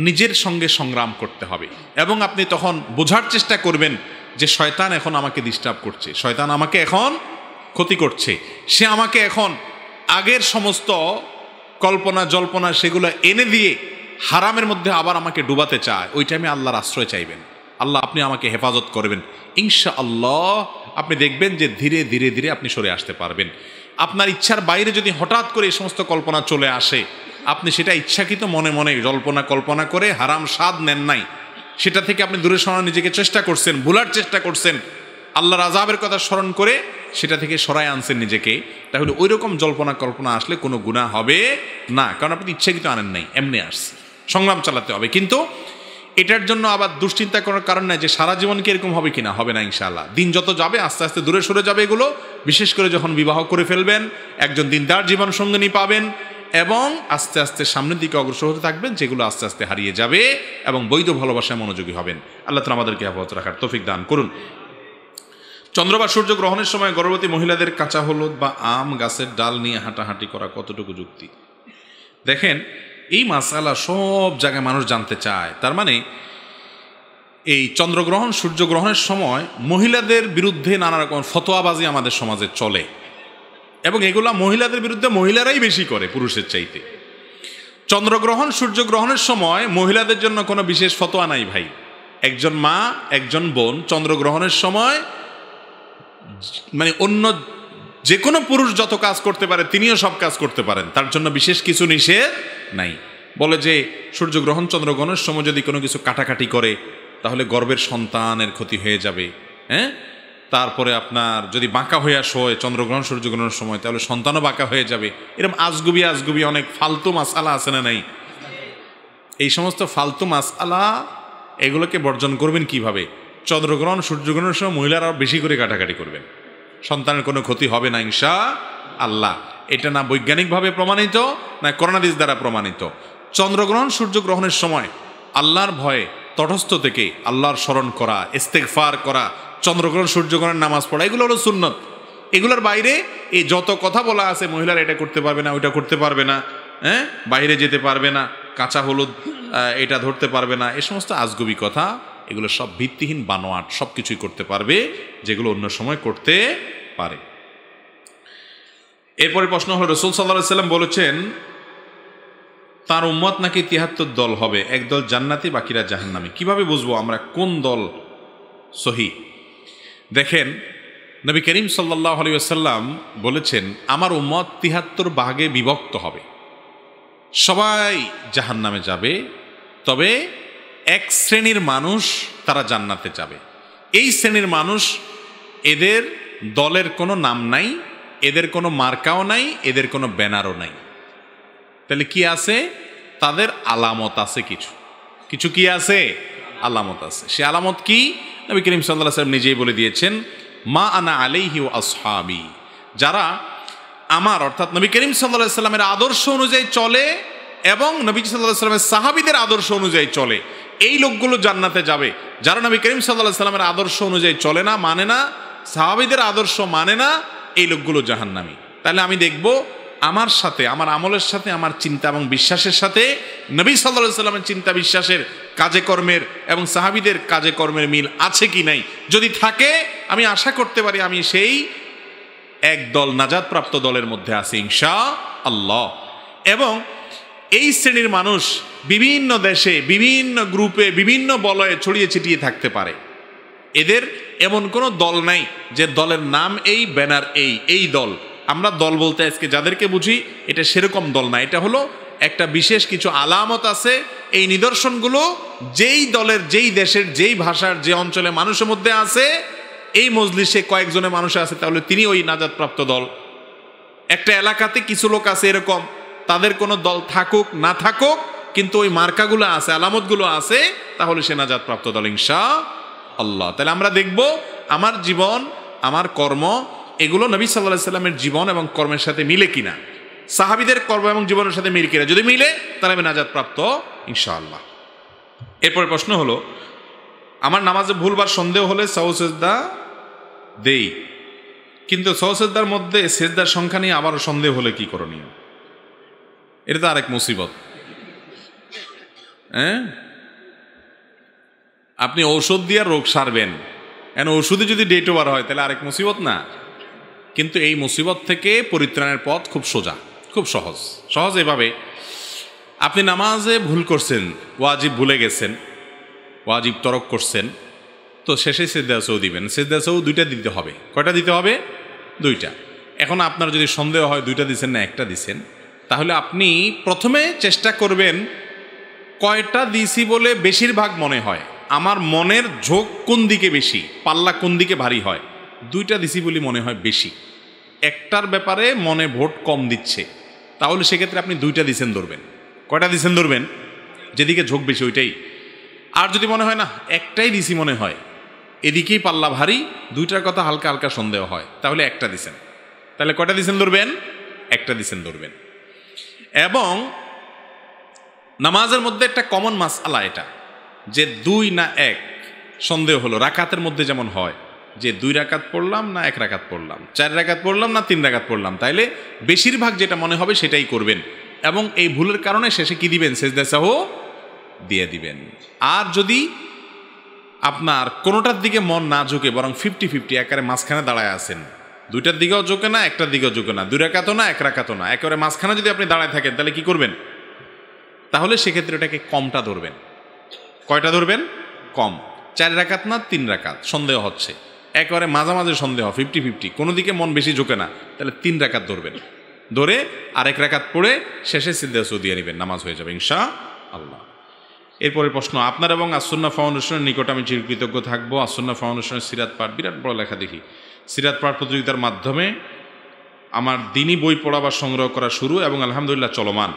A: নিজের সঙ্গে সংগ্রাম করতে হবে, এবং আপনি তখন বোঝার চেষ্টা করবেন যে শয়তান এখন আমাকে ডিস্টার্ব করছে, শয়তান আমাকে এখন ক্ষতি করছে, সে আমাকে এখন আগের সমস্ত কল্পনা জল্পনা সেগুলো এনে দিয়ে হারামের মধ্যে আবার আমাকে ডুবাতে চায়। ওই টাইমে আল্লাহর আশ্রয় চাইবেন, আল্লাহ আপনি আমাকে হেফাজত করবেন, ইনশাআল্লাহ আপনি দেখবেন যে ধীরে ধীরে ধীরে আপনি সরে আসতে পারবেন। আপনার ইচ্ছার বাইরে যদি হঠাৎ করে এই সমস্ত কল্পনা চলে আসে, আপনি সেটা ইচ্ছাকৃত মনে মনে জল্পনা কল্পনা করে হারাম স্বাদ নেন নাই, সেটা থেকে আপনি দূরে সরানোর নিজেকে চেষ্টা করছেন, ভুলার চেষ্টা করছেন, আল্লাহর আযাবের কথা স্মরণ করে সেটা থেকে সরায় আনছেন নিজেকে, তাহলে ওই রকম জল্পনা কল্পনা আসলে কোনো গুনাহ হবে না, কারণ আপনি ইচ্ছাকৃত আনেন নাই, এমনি আসছে। সংগ্রাম চালাতে হবে, কিন্তু এটার জন্য আবার দুশ্চিন্তা করার কারণ নাই যে সারা জীবন কি এরকম হবে কিনা, হবে না ইনশাআল্লাহ। দিন যত যাবে আস্তে আস্তে দূরে সরে যাবে এগুলো, বিশেষ করে যখন বিবাহ করে ফেলবেন, একজন দিনদার জীবন সঙ্গিনী পাবেন, এবং আস্তে আস্তে সামনের দিকে অগ্রসর হতে থাকবেন, যেগুলো আস্তে আস্তে হারিয়ে যাবে, এবং বৈধ ভালোবাসায় মনোযোগী হবেন। আল্লাহ তাআলা আমাদেরকে হেফাজত রাখার তৌফিক দান করুন। চন্দ্র বা সূর্য গ্রহণের সময় গর্ভবতী মহিলাদের কাঁচা হলুদ বা আম গাছের ডাল নিয়ে হাঁটাহাঁটি করা কতটুকু যুক্তি? দেখেন, এই মাসালা সব জায়গায় মানুষ জানতে চায়। তার মানে এই চন্দ্রগ্রহণ সূর্যগ্রহণের সময় মহিলাদের বিরুদ্ধে নানা রকম ফতোয়াবাজি আমাদের সমাজে চলে, এবং এগুলা মহিলাদের বিরুদ্ধে মহিলারাই বেশি করে পুরুষের চাইতে। চন্দ্রগ্রহণ সূর্যগ্রহণের সময় মহিলাদের জন্য কোনো বিশেষ ফতোয়া নাই ভাই। একজন মা, একজন বোন চন্দ্রগ্রহণের সময় মানে অন্য যে কোনো পুরুষ যত কাজ করতে পারে তিনিও সব কাজ করতে পারেন, তার জন্য বিশেষ কিছু নিষেধ নাই। বলে যে সূর্যগ্রহণ চন্দ্রগ্রহণের সময় যদি কোনো কিছু কাটাকাটি করে তাহলে গর্ভের সন্তানের ক্ষতি হয়ে যাবে, হ্যাঁ। তারপরে আপনার যদি বাঁকা হইয়া শোয় চন্দ্রগ্রহণ সূর্যগ্রহণের সময়, তাহলে সন্তানও বাঁকা হয়ে যাবে। এরকম আজগুবি অনেক ফালতু মাসআলা আছে না নাই? এই সমস্ত ফালতু মাসআলা এগুলোকে বর্জন করবেন কিভাবে? চন্দ্রগ্রহণ সূর্যগ্রহণের সময় মহিলারা বেশি করে কাটাকাটি করবেন, সন্তানের কোনো ক্ষতি হবে না ইনশাআল্লাহ। এটা না বৈজ্ঞানিকভাবে প্রমাণিত, না কোরআন হাদিস দ্বারা প্রমাণিত। চন্দ্রগ্রহণ সূর্যগ্রহণের সময় আল্লাহর ভয়ে তটস্থ থেকে আল্লাহর স্মরণ করা, ইস্তেগফার করা, চন্দ্রগ্রহণ সূর্যগ্রহণের নামাজ পড়া, এগুলো হলো সুন্নত। এগুলোর বাইরে এই যত কথা বলা আছে মহিলারা এটা করতে পারবে না, ওইটা করতে পারবে না, হ্যাঁ, বাইরে যেতে পারবে না, কাঁচা হলুদ এটা ধরতে পারবে না, এ সমস্ত আজগুবি কথা, এগুলো সব ভিত্তিহীন বানোয়াট। সব কিছুই করতে পারবে যেগুলো অন্য সময় করতে পারে। এরপরে প্রশ্ন হলো, রাসূল সাল্লাল্লাহু আলাইহি ওয়াসাল্লাম বলেছেন তার উম্মত নাকি ৭৩ দল হবে, একদল জান্নাতি বাকিরা জাহান্নামী। কিভাবে বুঝবো আমরা কোন দল সহি? দেখেন, নবী করিম সাল্লাল্লাহু আলাইহি ওয়াসাল্লাম বলেছেন আমার উম্মত ৭৩ ভাগে বিভক্ত হবে, সবাই জাহান্নামে যাবে, তবে এক শ্রেণীর মানুষ তারা জান্নাতে যাবে। এই শ্রেণীর মানুষ, এদের দলের কোনো নাম নাই, এদের কোনো মার্কাও নাই, এদের কোনো ব্যানারও নাই। তাহলে কি আছে? তাদের আলামত আছে, কিছু কিছু কি আছে? আলামত আছে। সে আলামত কি? নবী করিম সাল্লাল্লাহু আলাইহি ওয়াসাল্লাম নিজেই বলে দিয়েছেন, মা আনা আলাইহি ওয়া আসহাবি, যারা আমার অর্থাৎ নবী করিম সাল্লাল্লাহু আলাইহি ওয়াসাল্লামের আদর্শ অনুযায়ী চলে এবং নবী সাল্লাল্লাহু আলাইহি ওয়াসাল্লামের সাহাবীদের আদর্শ অনুযায়ী চলে, এই লোকগুলো জান্নাতে যাবে। যারা নবী করিম সাল্লাল্লাহু আলাইহি ওয়াসাল্লামের আদর্শ অনুযায়ী চলে না, মানে না, সাহাবীদের আদর্শ মানে না, এই লোকগুলো জাহান্নামী। তাহলে আমি দেখব আমার সাথে, আমার আমলের সাথে, আমার চিন্তা এবং বিশ্বাসের সাথে নবী সাল্লাল্লাহু আলাইহি ওয়াসাল্লামের চিন্তা বিশ্বাসের, কাজে কর্মের এবং সাহাবীদের কাজে কর্মের মিল আছে কি নাই। যদি থাকে, আমি আশা করতে পারি আমি সেই এক দল নাজাতপ্রাপ্ত দলের মধ্যে আছি ইনশাআল্লাহ। এবং এই শ্রেণীর মানুষ বিভিন্ন দেশে, বিভিন্ন গ্রুপে, বিভিন্ন বলয়ে ছড়িয়ে ছিটিয়ে থাকতে পারে। এদের এমন কোনো দল নাই যে দলের নাম এই, ব্যানার এই দল। আমরা দল বলতে আজকে যাদেরকে বুঝি, এটা সেরকম দল না। এটা হলো একটা বিশেষ কিছু আলামত আছে, এই নিদর্শনগুলো যেই দলের, যেই দেশের, যেই ভাষার, যে অঞ্চলে মানুষের মধ্যে আছে, এই মজলিসে কয়েকজনের মানুষ আছে, তাহলে তিনি ওই নাজাতপ্রাপ্ত দল। একটা এলাকাতে কিছু লোক আছে এরকম, তাদের কোনো দল থাকুক না থাকুক, কিন্তু ওই মার্কাগুলো আছে, আলামতগুলো আছে, তাহলে সে নাজাতপ্রাপ্ত দল ইনশাআল্লাহ। তাহলে আমরা দেখব আমার জীবন, আমার কর্ম, এগুলো নবী সাল্লাল্লাহু আলাইহি সাল্লামের জীবন এবং কর্মের সাথে মিলে কিনা, সাহাবীদের কর্ম এবং জীবনের সাথে মিলে কিনা। যদি মিলে তাহলে আমি নাজাতপ্রাপ্ত ইনশাআল্লাহ। এরপরে প্রশ্ন হলো, আমার নামাজে ভুলবার সন্দেহ হলে সাহু সেজদা দেই, কিন্তু সাহু সেজদার মধ্যে সেজদার সংখ্যা নিয়ে আবারও সন্দেহ হলে কি করণীয়? এটা তো আরেক মুসিবত। হ্যাঁ, আপনি ঔষধ দিয়ে রোগ সারবেন, এখন ওষুধে যদি ডেট ওভার হয় তাহলে আরেক মুসিবত না? কিন্তু এই মুসিবত থেকে পরিত্রাণের পথ খুব সোজা, খুব সহজ। সহজ এভাবে, আপনি নামাজে ভুল করছেন, ওয়াজিব ভুলে গেছেন, ওয়াজিব তরক করছেন, তো শেষে সিজদা সাহু দিবেন। সিজদা সাহু দুইটা দিতে হবে। কয়টা দিতে হবে? দুইটা। এখন আপনার যদি সন্দেহ হয় দুইটা দিছেন না একটা দিছেন, তাহলে আপনি প্রথমে চেষ্টা করবেন কয়টা দিছি বলে বেশিরভাগ মনে হয়, আমার মনের ঝোঁক কোন দিকে বেশি, পাল্লা কোন দিকে ভারী হয়। দুইটা দিছি বলে মনে হয় বেশি, একটার ব্যাপারে মনে ভোট কম দিচ্ছে, তাহলে সেক্ষেত্রে আপনি দুইটা দিছেন ধরবেন। কয়টা দিছেন ধরবেন? যেদিকে ঝোঁক বেশি ওইটাই। আর যদি মনে হয় না একটাই দিছি মনে হয়, এদিকেই পাল্লা ভারী, দুইটার কথা হালকা হালকা সন্দেহ হয়, তাহলে একটা দিছেন। তাহলে কয়টা দিছেন ধরবেন? একটা দিছেন ধরবেন। এবং নামাজের মধ্যে একটা কমন মাসআলা এটা, যে দুই না এক সন্দেহ হলো। রাকাতের মধ্যে যেমন হয় যে 2 রাকাত পড়লাম না 1 রাকাত পড়লাম, 4 রাকাত পড়লাম না 3 রাকাত পড়লাম, তাইলে বেশিরভাগ যেটা মনে হবে সেটাই করবেন। এবং এই ভুলের কারণে শেষে কি দিবেন? সেজদা সাহু দিয়ে দিবেন। আর যদি আপনার কোনোটার দিকে মন না ঝুঁকে, বরং 50-50 একেবারে মাঝখানে দাঁড়ায় আছেন, দুইটার দিকেও ঝুঁকে না, একটার দিকেও ঝুঁকে না, 2 রাকাতও না 1 রাকাতও না, একেবারে মাঝখানে যদি আপনি দাঁড়ায় থাকেন, তাহলে কি করবেন? তাহলে সেক্ষেত্রে এটাকে কমটা ধরবেন। কয়টা ধরবেন? কম। 4 রাকাত না 3 রাকাত সন্দেহ হচ্ছে, একেবারে মাঝামাঝি সন্দেহ, 50-50, কোনো দিকে মন বেশি ঝুঁকে না, তাহলে 3 রাকাত ধরবেন। ধরে আরেক রাকাত পড়ে শেষে সিজদা সাহু দিয়ে নেবেন, নামাজ হয়ে যাবে ইনশাআল্লাহ। এরপরে প্রশ্ন, আপনার এবং আসুন্নাহ ফাউন্ডেশনের নিকট আমি চিরকৃতজ্ঞ থাকবো। আসুন্নাহ ফাউন্ডেশনের সিরাত পাঠ, বিরাট বড় লেখা দেখি, সিরাত পাঠ প্রতিযোগিতার মাধ্যমে আমার দিনী বই পড়া বা সংগ্রহ করা শুরু এবং আলহামদুলিল্লাহ চলমান।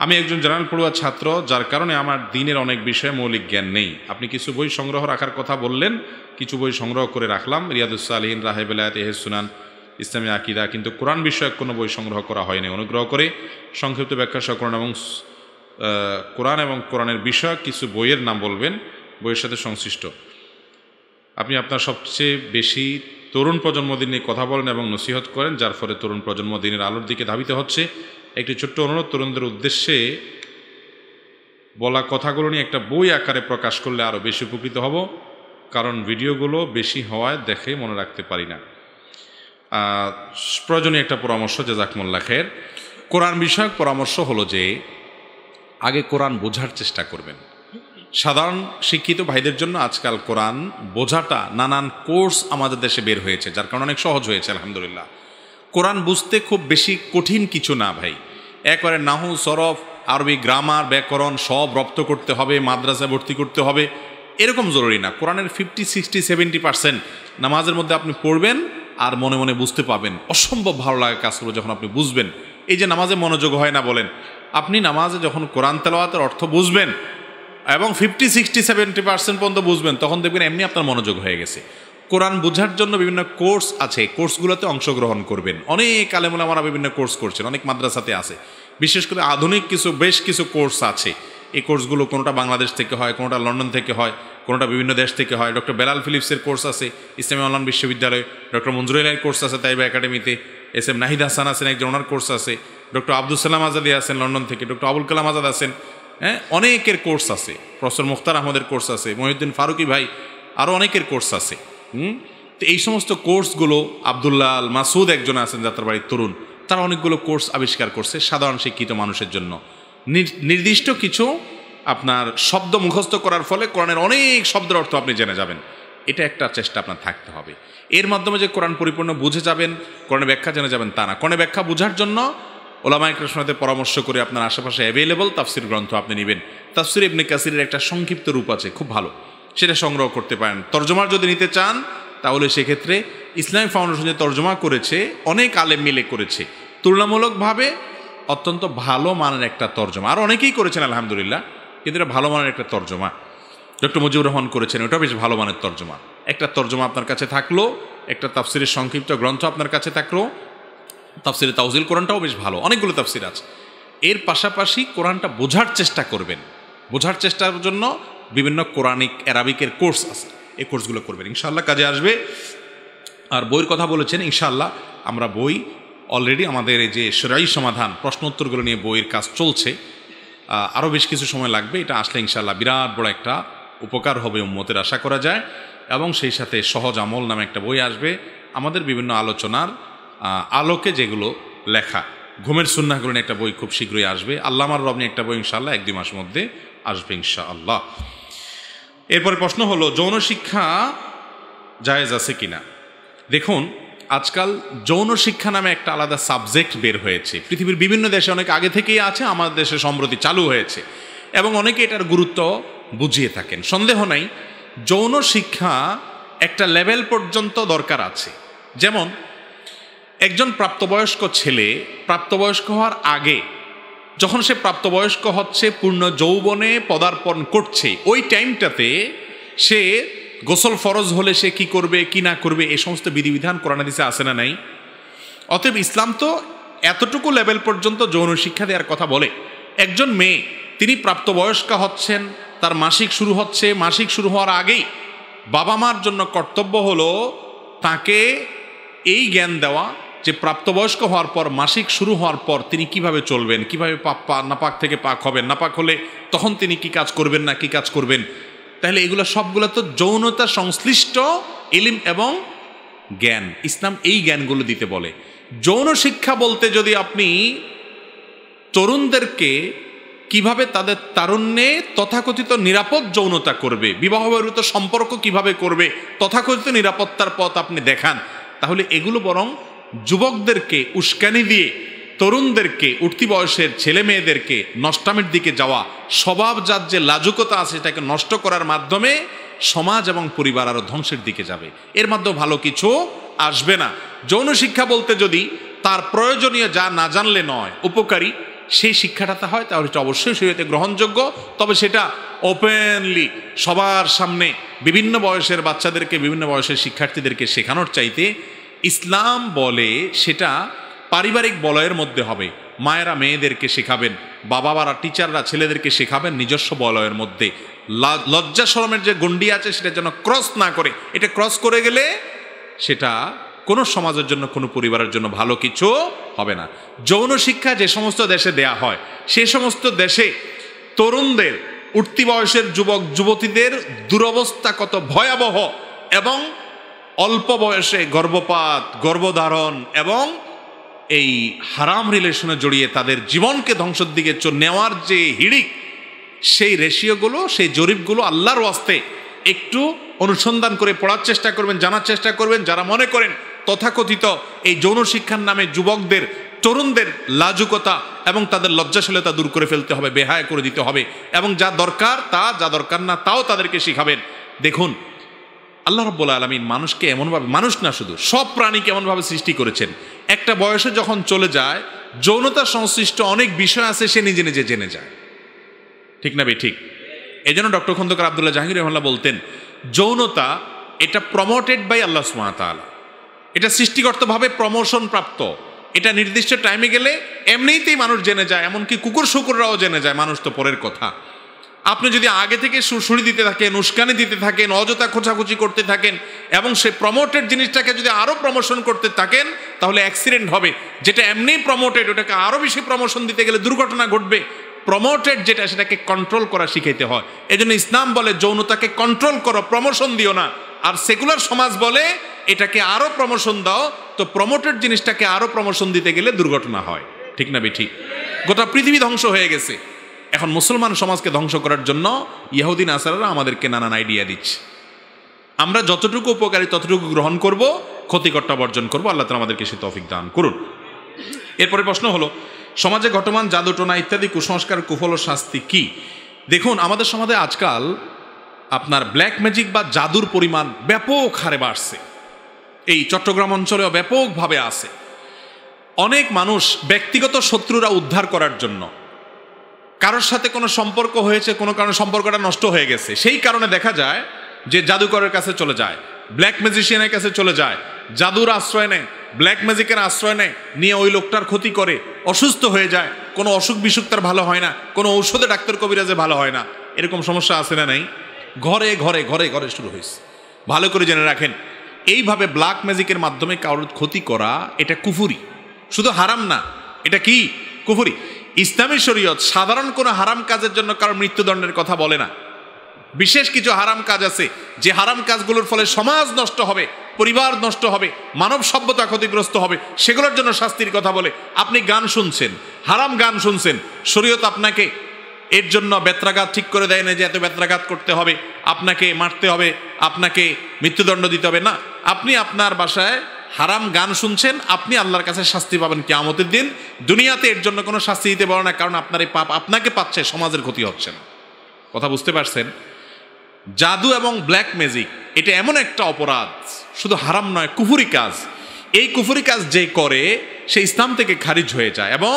A: আমি একজন জেনারেল পড়ুয়া ছাত্র, যার কারণে আমার দিনের অনেক বিষয়ে মৌলিক জ্ঞান নেই। আপনি কিছু বই সংগ্রহ রাখার কথা বললেন, কিছু বই সংগ্রহ করে রাখলাম, রিয়াদুস সালিহিন, রাহে বেলায়েত, ইহসানুস সুনান, ইসলামী আকীদা, কিন্তু কোরআন বিষয়ক কোনো বই সংগ্রহ করা হয়নি। অনুগ্রহ করে সংক্ষিপ্ত ব্যাখ্যা সহ কোরআন এবং কোরআনের বিষয়ক কিছু বইয়ের নাম বলবেন, বইয়ের সাথে সংশ্লিষ্ট। আপনি আপনার সবচেয়ে বেশি তরুণ প্রজন্ম দিন নিয়ে কথা বলেন এবং নসিহত করেন, যার ফলে তরুণ প্রজন্ম দিনের আলোর দিকে ধাবিত হচ্ছে। একটি ছোট্ট অনুরোধ, তরুণদের উদ্দেশ্যে বলা কথাগুলো নিয়ে একটা বই আকারে প্রকাশ করলে আরও বেশি উপকৃত হব, কারণ ভিডিওগুলো বেশি হওয়ায় দেখে মনে রাখতে পারি না। প্রয়োজনীয় একটা পরামর্শ, জাযাকুমুল্লাহ খায়ের। কোরআন বিষয়ক পরামর্শ হলো যে আগে কোরআন বোঝার চেষ্টা করবেন। সাধারণ শিক্ষিত ভাইদের জন্য আজকাল কোরআন বোঝাটা, নানান কোর্স আমাদের দেশে বের হয়েছে, যার কারণে অনেক সহজ হয়েছে আলহামদুলিল্লাহ। কোরআন বুঝতে খুব বেশি কঠিন কিছু না ভাই, একবারে নাহু, সরফ, আরবি গ্রামার, ব্যাকরণ সব রপ্ত করতে হবে, মাদ্রাসায় ভর্তি করতে হবে, এরকম জরুরি না। কোরআনের 50-60-70% নামাজের মধ্যে আপনি পড়বেন আর মনে মনে বুঝতে পাবেন। অসম্ভব ভালো লাগে কাজ করবো যখন আপনি বুঝবেন। এই যে নামাজে মনোযোগ হয় না বলেন, আপনি নামাজে যখন কোরআন তেলাওয়াতের অর্থ বুঝবেন এবং 50-60-70% পর্যন্ত বুঝবেন, তখন দেখবেন এমনি আপনার মনোযোগ হয়ে গেছে। কোরআন বোঝার জন্য বিভিন্ন কোর্স আছে, কোর্সগুলোতে অংশগ্রহণ করবেন। অনেক আলেম ওলামারা বিভিন্ন কোর্স করছেন, অনেক মাদ্রাসাতে আছে। বিশেষ করে আধুনিক বেশ কিছু কোর্স আছে। এই কোর্সগুলো কোনোটা বাংলাদেশ থেকে হয়, কোনোটা লন্ডন থেকে হয়, কোনোটা বিভিন্ন দেশ থেকে হয়। ডক্টর বেলাল ফিলিপসের কোর্স আছে ইসলামী অনলাইন বিশ্ববিদ্যালয়ে, ডক্টর মঞ্জুর আলীর কোর্স আছে তাইবা একাডেমিতে, SM নাহিদ হাসান আছেন একজন, ওনার কোর্স আছে, ডক্টর আব্দুল সালাম আজাদি আছেন লন্ডন থেকে, ডক্টর আবুল কালাম আজাদ আছেন, হ্যাঁ, অনেকের কোর্স আছে। প্রফেসর মুখতার আহমদের কোর্স আছে, মহিউদ্দিন ফারুকি ভাই, আরও অনেকের কোর্স আছে। তো এই সমস্ত কোর্সগুলো, আবদুল্লাহ আল মাসুদ একজন আছেন যাত্রাবাড়ির তরুণ, তারা অনেকগুলো কোর্স আবিষ্কার করছে সাধারণ শিক্ষিত মানুষের জন্য। নির্দিষ্ট কিছু আপনার শব্দ মুখস্থ করার ফলে কোরআনের অনেক শব্দের অর্থ আপনি জেনে যাবেন। এটা একটা চেষ্টা আপনার থাকতে হবে। এর মাধ্যমে যে কোরআন পরিপূর্ণ বুঝে যাবেন, কোরআনের ব্যাখ্যা জেনে যাবেন তা না। কোরআনের ব্যাখ্যা বোঝার জন্য ওলামায়ে কেরামের সাথে পরামর্শ করে আপনার আশেপাশে অ্যাভেলেবল তাফসির গ্রন্থ আপনি নেবেন। তাফসির ইবনে কাসিরের একটা সংক্ষিপ্ত রূপ আছে, খুব ভালো, সেটা সংগ্রহ করতে পারেন। তর্জমার যদি নিতে চান তাহলে সেক্ষেত্রে ইসলামী ফাউন্ডেশন যে তর্জমা করেছে, অনেক আলেম মিলে করেছে, তুলনামূলকভাবে অত্যন্ত ভালো মানের একটা তর্জমা, আর অনেকেই করেছেন আলহামদুলিল্লাহ, কিন্তু এটা ভালো মানের একটা তর্জমা ডক্টর মুজিবুর রহমান করেছেন, ওটা বেশ ভালো মানের তর্জমা। একটা তর্জমা আপনার কাছে থাকলো, একটা তাফসিরের সংক্ষিপ্ত গ্রন্থ আপনার কাছে থাকলো, তাফসিরে তাওজিল কোরআনটাও বেশ ভালো, অনেকগুলো তাফসির আছে। এর পাশাপাশি কোরআনটা বোঝার চেষ্টা করবেন, বোঝার চেষ্টার জন্য বিভিন্ন কোরআনিক অ্যারাবিকের কোর্স আছে, এই কোর্সগুলো করবেন, ইনশাআল্লাহ কাজে আসবে। আর বইয়ের কথা বলেছেন, ইনশাআল্লাহ আমরা বই অলরেডি আমাদের এই যে শরঈ সমাধান প্রশ্ন উত্তরগুলো নিয়ে বইয়ের কাজ চলছে, আরও বেশ কিছু সময় লাগবে। এটা আসলে ইনশাআল্লাহ বিরাট বড় একটা উপকার হবে উম্মতের, আশা করা যায়। এবং সেই সাথে সহজ আমল নামে একটা বই আসবে, আমাদের বিভিন্ন আলোচনার আলোকে যেগুলো লেখা, ঘুমের সুন্নাহগুলো নিয়ে একটা বই খুব শীঘ্রই আসবে। আল্লামার রব নিয়ে একটা বই ইনশাআল্লাহ 1-2 মাসের মধ্যে আসবে ইনশাআল্লাহ। এরপরে প্রশ্ন হলো, যৌন শিক্ষা জায়েজ আছে কিনা? দেখুন, আজকাল যৌন শিক্ষা নামে একটা আলাদা সাবজেক্ট বের হয়েছে, পৃথিবীর বিভিন্ন দেশে অনেক আগে থেকেই আছে, আমাদের দেশে সম্প্রতি চালু হয়েছে, এবং অনেকে এটার গুরুত্ব বুঝিয়ে থাকেন। সন্দেহ নাই যৌন শিক্ষা একটা লেভেল পর্যন্ত দরকার আছে। যেমন একজন প্রাপ্তবয়স্ক ছেলে প্রাপ্তবয়স্ক হওয়ার আগে, যখন সে প্রাপ্তবয়স্ক হচ্ছে, পূর্ণ যৌবনে পদার্পণ করছে, ওই টাইমটাতে সে গোসল ফরজ হলে সে কি করবে কি না করবে, এই সমস্ত বিধিবিধান কোরআন হাদিসে আছে না নাই? অতএব ইসলাম তো এতটুকু লেভেল পর্যন্ত যৌন শিক্ষা দেওয়ার কথা বলে। একজন মেয়ে তিনি প্রাপ্তবয়স্কা হচ্ছেন, তার মাসিক শুরু হচ্ছে, মাসিক শুরু হওয়ার আগেই বাবা মার জন্য কর্তব্য হলো তাকে এই জ্ঞান দেওয়া যে প্রাপ্তবয়স্ক হওয়ার পর, মাসিক শুরু হওয়ার পর তিনি কিভাবে চলবেন, কিভাবে নাপাক থেকে পাক হবেন, নাপাক হলে তখন তিনি কি কাজ করবেন না কি কাজ করবেন। তাহলে এগুলো সবগুলো তো যৌনতা সংশ্লিষ্ট ইলম এবং জ্ঞান, ইসলাম এই জ্ঞানগুলো দিতে বলে। যৌন শিক্ষা বলতে যদি আপনি তরুণদেরকে কিভাবে তাদের তারুণ্যে তথাকথিত নিরাপদ যৌনতা করবে, বিবাহ বহির্ভূত সম্পর্ক কিভাবে করবে, তথাকথিত নিরাপত্তার পথ আপনি দেখান, তাহলে এগুলো বরং যুবকদেরকে উস্কানি দিয়ে তরুণদেরকে, উঠতি বয়সের ছেলে মেয়েদেরকে নষ্টামের দিকে যাওয়া, স্বভাবজাত যে লাজুকতা আছে সেটাকে নষ্ট করার মাধ্যমে সমাজ এবং পরিবার আরও ধ্বংসের দিকে যাবে, এর মাধ্যমে ভালো কিছু আসবে না। যৌন শিক্ষা বলতে যদি তার প্রয়োজনীয় যা না জানলে নয়, উপকারী সেই শিক্ষাটা হয়, তাহলে এটা অবশ্যই শরীয়তে গ্রহণযোগ্য। তবে সেটা ওপেনলি সবার সামনে বিভিন্ন বয়সের বাচ্চাদেরকে, বিভিন্ন বয়সের শিক্ষার্থীদেরকে শেখানোর চাইতে ইসলাম বলে সেটা পারিবারিক বলয়ের মধ্যে হবে। মায়েরা মেয়েদেরকে শেখাবেন, বাবারা টিচাররা ছেলেদেরকে শেখাবেন নিজস্ব বলয়ের মধ্যে। লজ্জা শরমের যে গণ্ডি আছে সেটা যেন ক্রস না করে, এটা ক্রস করে গেলে সেটা কোনো সমাজের জন্য, কোনো পরিবারের জন্য ভালো কিছু হবে না। যৌন শিক্ষা যে সমস্ত দেশে দেয়া হয়, সে সমস্ত দেশে তরুণদের, উঠতি বয়সের যুবক যুবতীদের দুরবস্থা কত ভয়াবহ, এবং অল্প বয়সে গর্ভপাত, গর্ভধারণ এবং এই হারাম রিলেশনে জড়িয়ে তাদের জীবনকে ধ্বংসের দিকে নেওয়ার যে হিড়িক, সেই রেশিওগুলো, সেই জরিপগুলো আল্লাহর ওয়াস্তে একটু অনুসন্ধান করে পড়ার চেষ্টা করবেন, জানার চেষ্টা করবেন। যারা মনে করেন তথাকথিত এই যৌন শিক্ষার নামে যুবকদের, তরুণদের লাজুকতা এবং তাদের লজ্জাশীলতা দূর করে ফেলতে হবে, বেহায়া করে দিতে হবে, এবং যা দরকার তা, যা দরকার না তাও তাদেরকে শিখাবেন। দেখুন, আল্লাহ রাব্বুল আলামিন মানুষকে এমনভাবে, মানুষ না শুধু সব প্রাণীকে এমনভাবে সৃষ্টি করেছেন, একটা বয়সে যখন চলে যায় যৌনতা সংশ্লিষ্ট অনেক বিষয় আছে সে নিজে নিজে জেনে যায়। ঠিক না বে ঠিক? এই জন্য ডক্টর খন্দকার আব্দুল্লাহ জাহাঙ্গীর রহমাল্লাহ বলতেন, যৌনতা এটা প্রমোটেড বাই আল্লাহ সুবহানাহু ওয়া তাআলা, এটা সৃষ্টিগতভাবে প্রমোশন প্রাপ্ত। এটা নির্দিষ্ট টাইমে গেলে এমনিতেই মানুষ জেনে যায়, এমনকি কুকুর শুকুররাও জেনে যায়, মানুষ তো পরের কথা। আপনি যদি আগে থেকে সুড়সুড়ি দিতে থাকেন, উস্কানি দিতে থাকেন, অযথা খোঁচাখুচি করতে থাকেন, এবং সে প্রমোটেড জিনিসটাকে যদি আরও প্রমোশন করতে থাকেন, তাহলে অ্যাক্সিডেন্ট হবে। যেটা এমনি প্রমোটেড, ওটাকে আরও বেশি প্রমোশন দিতে গেলে দুর্ঘটনা ঘটবে। প্রমোটেড যেটা, সেটাকে কন্ট্রোল করা শিখাইতে হয়। এজন্য ইসলাম বলে যৌনতাকে কন্ট্রোল করো, প্রমোশন দিও না। আর সেকুলার সমাজ বলে এটাকে আরও প্রমোশন দাও। তো প্রমোটেড জিনিসটাকে আরও প্রমোশন দিতে গেলে দুর্ঘটনা হয়। ঠিক না বেঠিক? গোটা পৃথিবী ধ্বংস হয়ে গেছে। এখন মুসলমান সমাজকে ধ্বংস করার জন্য ইহুদি নাসারারা আমাদেরকে নানান আইডিয়া দিচ্ছে। আমরা যতটুকু উপকারী ততটুকু গ্রহণ করব, ক্ষতিকরটা বর্জন করব। আল্লাহ তাআলা আমাদেরকে সে তৌফিক দান করুন। এরপরে প্রশ্ন হলো, সমাজে ঘটমান জাদুটোনা ইত্যাদি কুসংস্কার, কুফল ও শাস্তি কি? দেখুন, আমাদের সমাজে আজকাল আপনার ব্ল্যাক ম্যাজিক বা জাদুর পরিমাণ ব্যাপক হারে বাড়ছে। এই চট্টগ্রাম অঞ্চলেও ব্যাপকভাবে আছে। অনেক মানুষ ব্যক্তিগত শত্রুরা উদ্ধার করার জন্য কারোর সাথে কোনো সম্পর্ক হয়েছে, কোনো কারণে সম্পর্কটা নষ্ট হয়ে গেছে, সেই কারণে দেখা যায় যে জাদুকরের কাছে চলে যায়, ব্ল্যাক ম্যাজিশিয়ানের কাছে চলে যায়, জাদুর আশ্রয় নেয়, ব্ল্যাক ম্যাজিকের আশ্রয় নেয়, নিয়ে ওই লোকটার ক্ষতি করে, অসুস্থ হয়ে যায়, কোনো অসুখ বিসুখ তার ভালো হয় না, কোনো ঔষধে ডাক্তার কবিরাজে ভালো হয় না। এরকম সমস্যা আছে না নাই? ঘরে ঘরে ঘরে ঘরে শুরু হয়েছে। ভালো করে জেনে রাখেন, এইভাবে ব্ল্যাক ম্যাজিকের মাধ্যমে কারোর ক্ষতি করা এটা কুফরি, শুধু হারাম না, এটা কি কুফরি। ইসলামী শরীয়ত সাধারণ কোনো হারাম কাজের জন্য কারোর মৃত্যুদণ্ডের কথা বলে না। বিশেষ কিছু হারাম কাজ আছে যে হারাম কাজগুলোর ফলে সমাজ নষ্ট হবে, পরিবার নষ্ট হবে, মানব সভ্যতা ক্ষতিগ্রস্ত হবে, সেগুলোর জন্য শাস্তির কথা বলে। আপনি গান শুনছেন, হারাম গান শুনছেন, শরীয়ত আপনাকে এর জন্য বেত্রাঘাত ঠিক করে দেয় না যে এত বেত্রাঘাত করতে হবে, আপনাকে মারতে হবে, আপনাকে মৃত্যুদণ্ড দিতে হবে না। আপনি আপনার বাসায় হারাম গান শুনছেন, আপনি আল্লাহর কাছে শাস্তি পাবেন কিয়ামতের দিন। দুনিয়াতে এর জন্য কোনো শাস্তি দিতে পারে না, কারণ আপনার এই পাপ আপনাকে পাচ্ছে, সমাজের ক্ষতি হচ্ছে না। কথা বুঝতে পারছেন? জাদু এবং ব্ল্যাক ম্যাজিক এটা এমন একটা অপরাধ, শুধু হারাম নয়, কুফরি কাজ। এই কুফরি কাজ যে করে সে ইসলাম থেকে খারিজ হয়ে যায়। এবং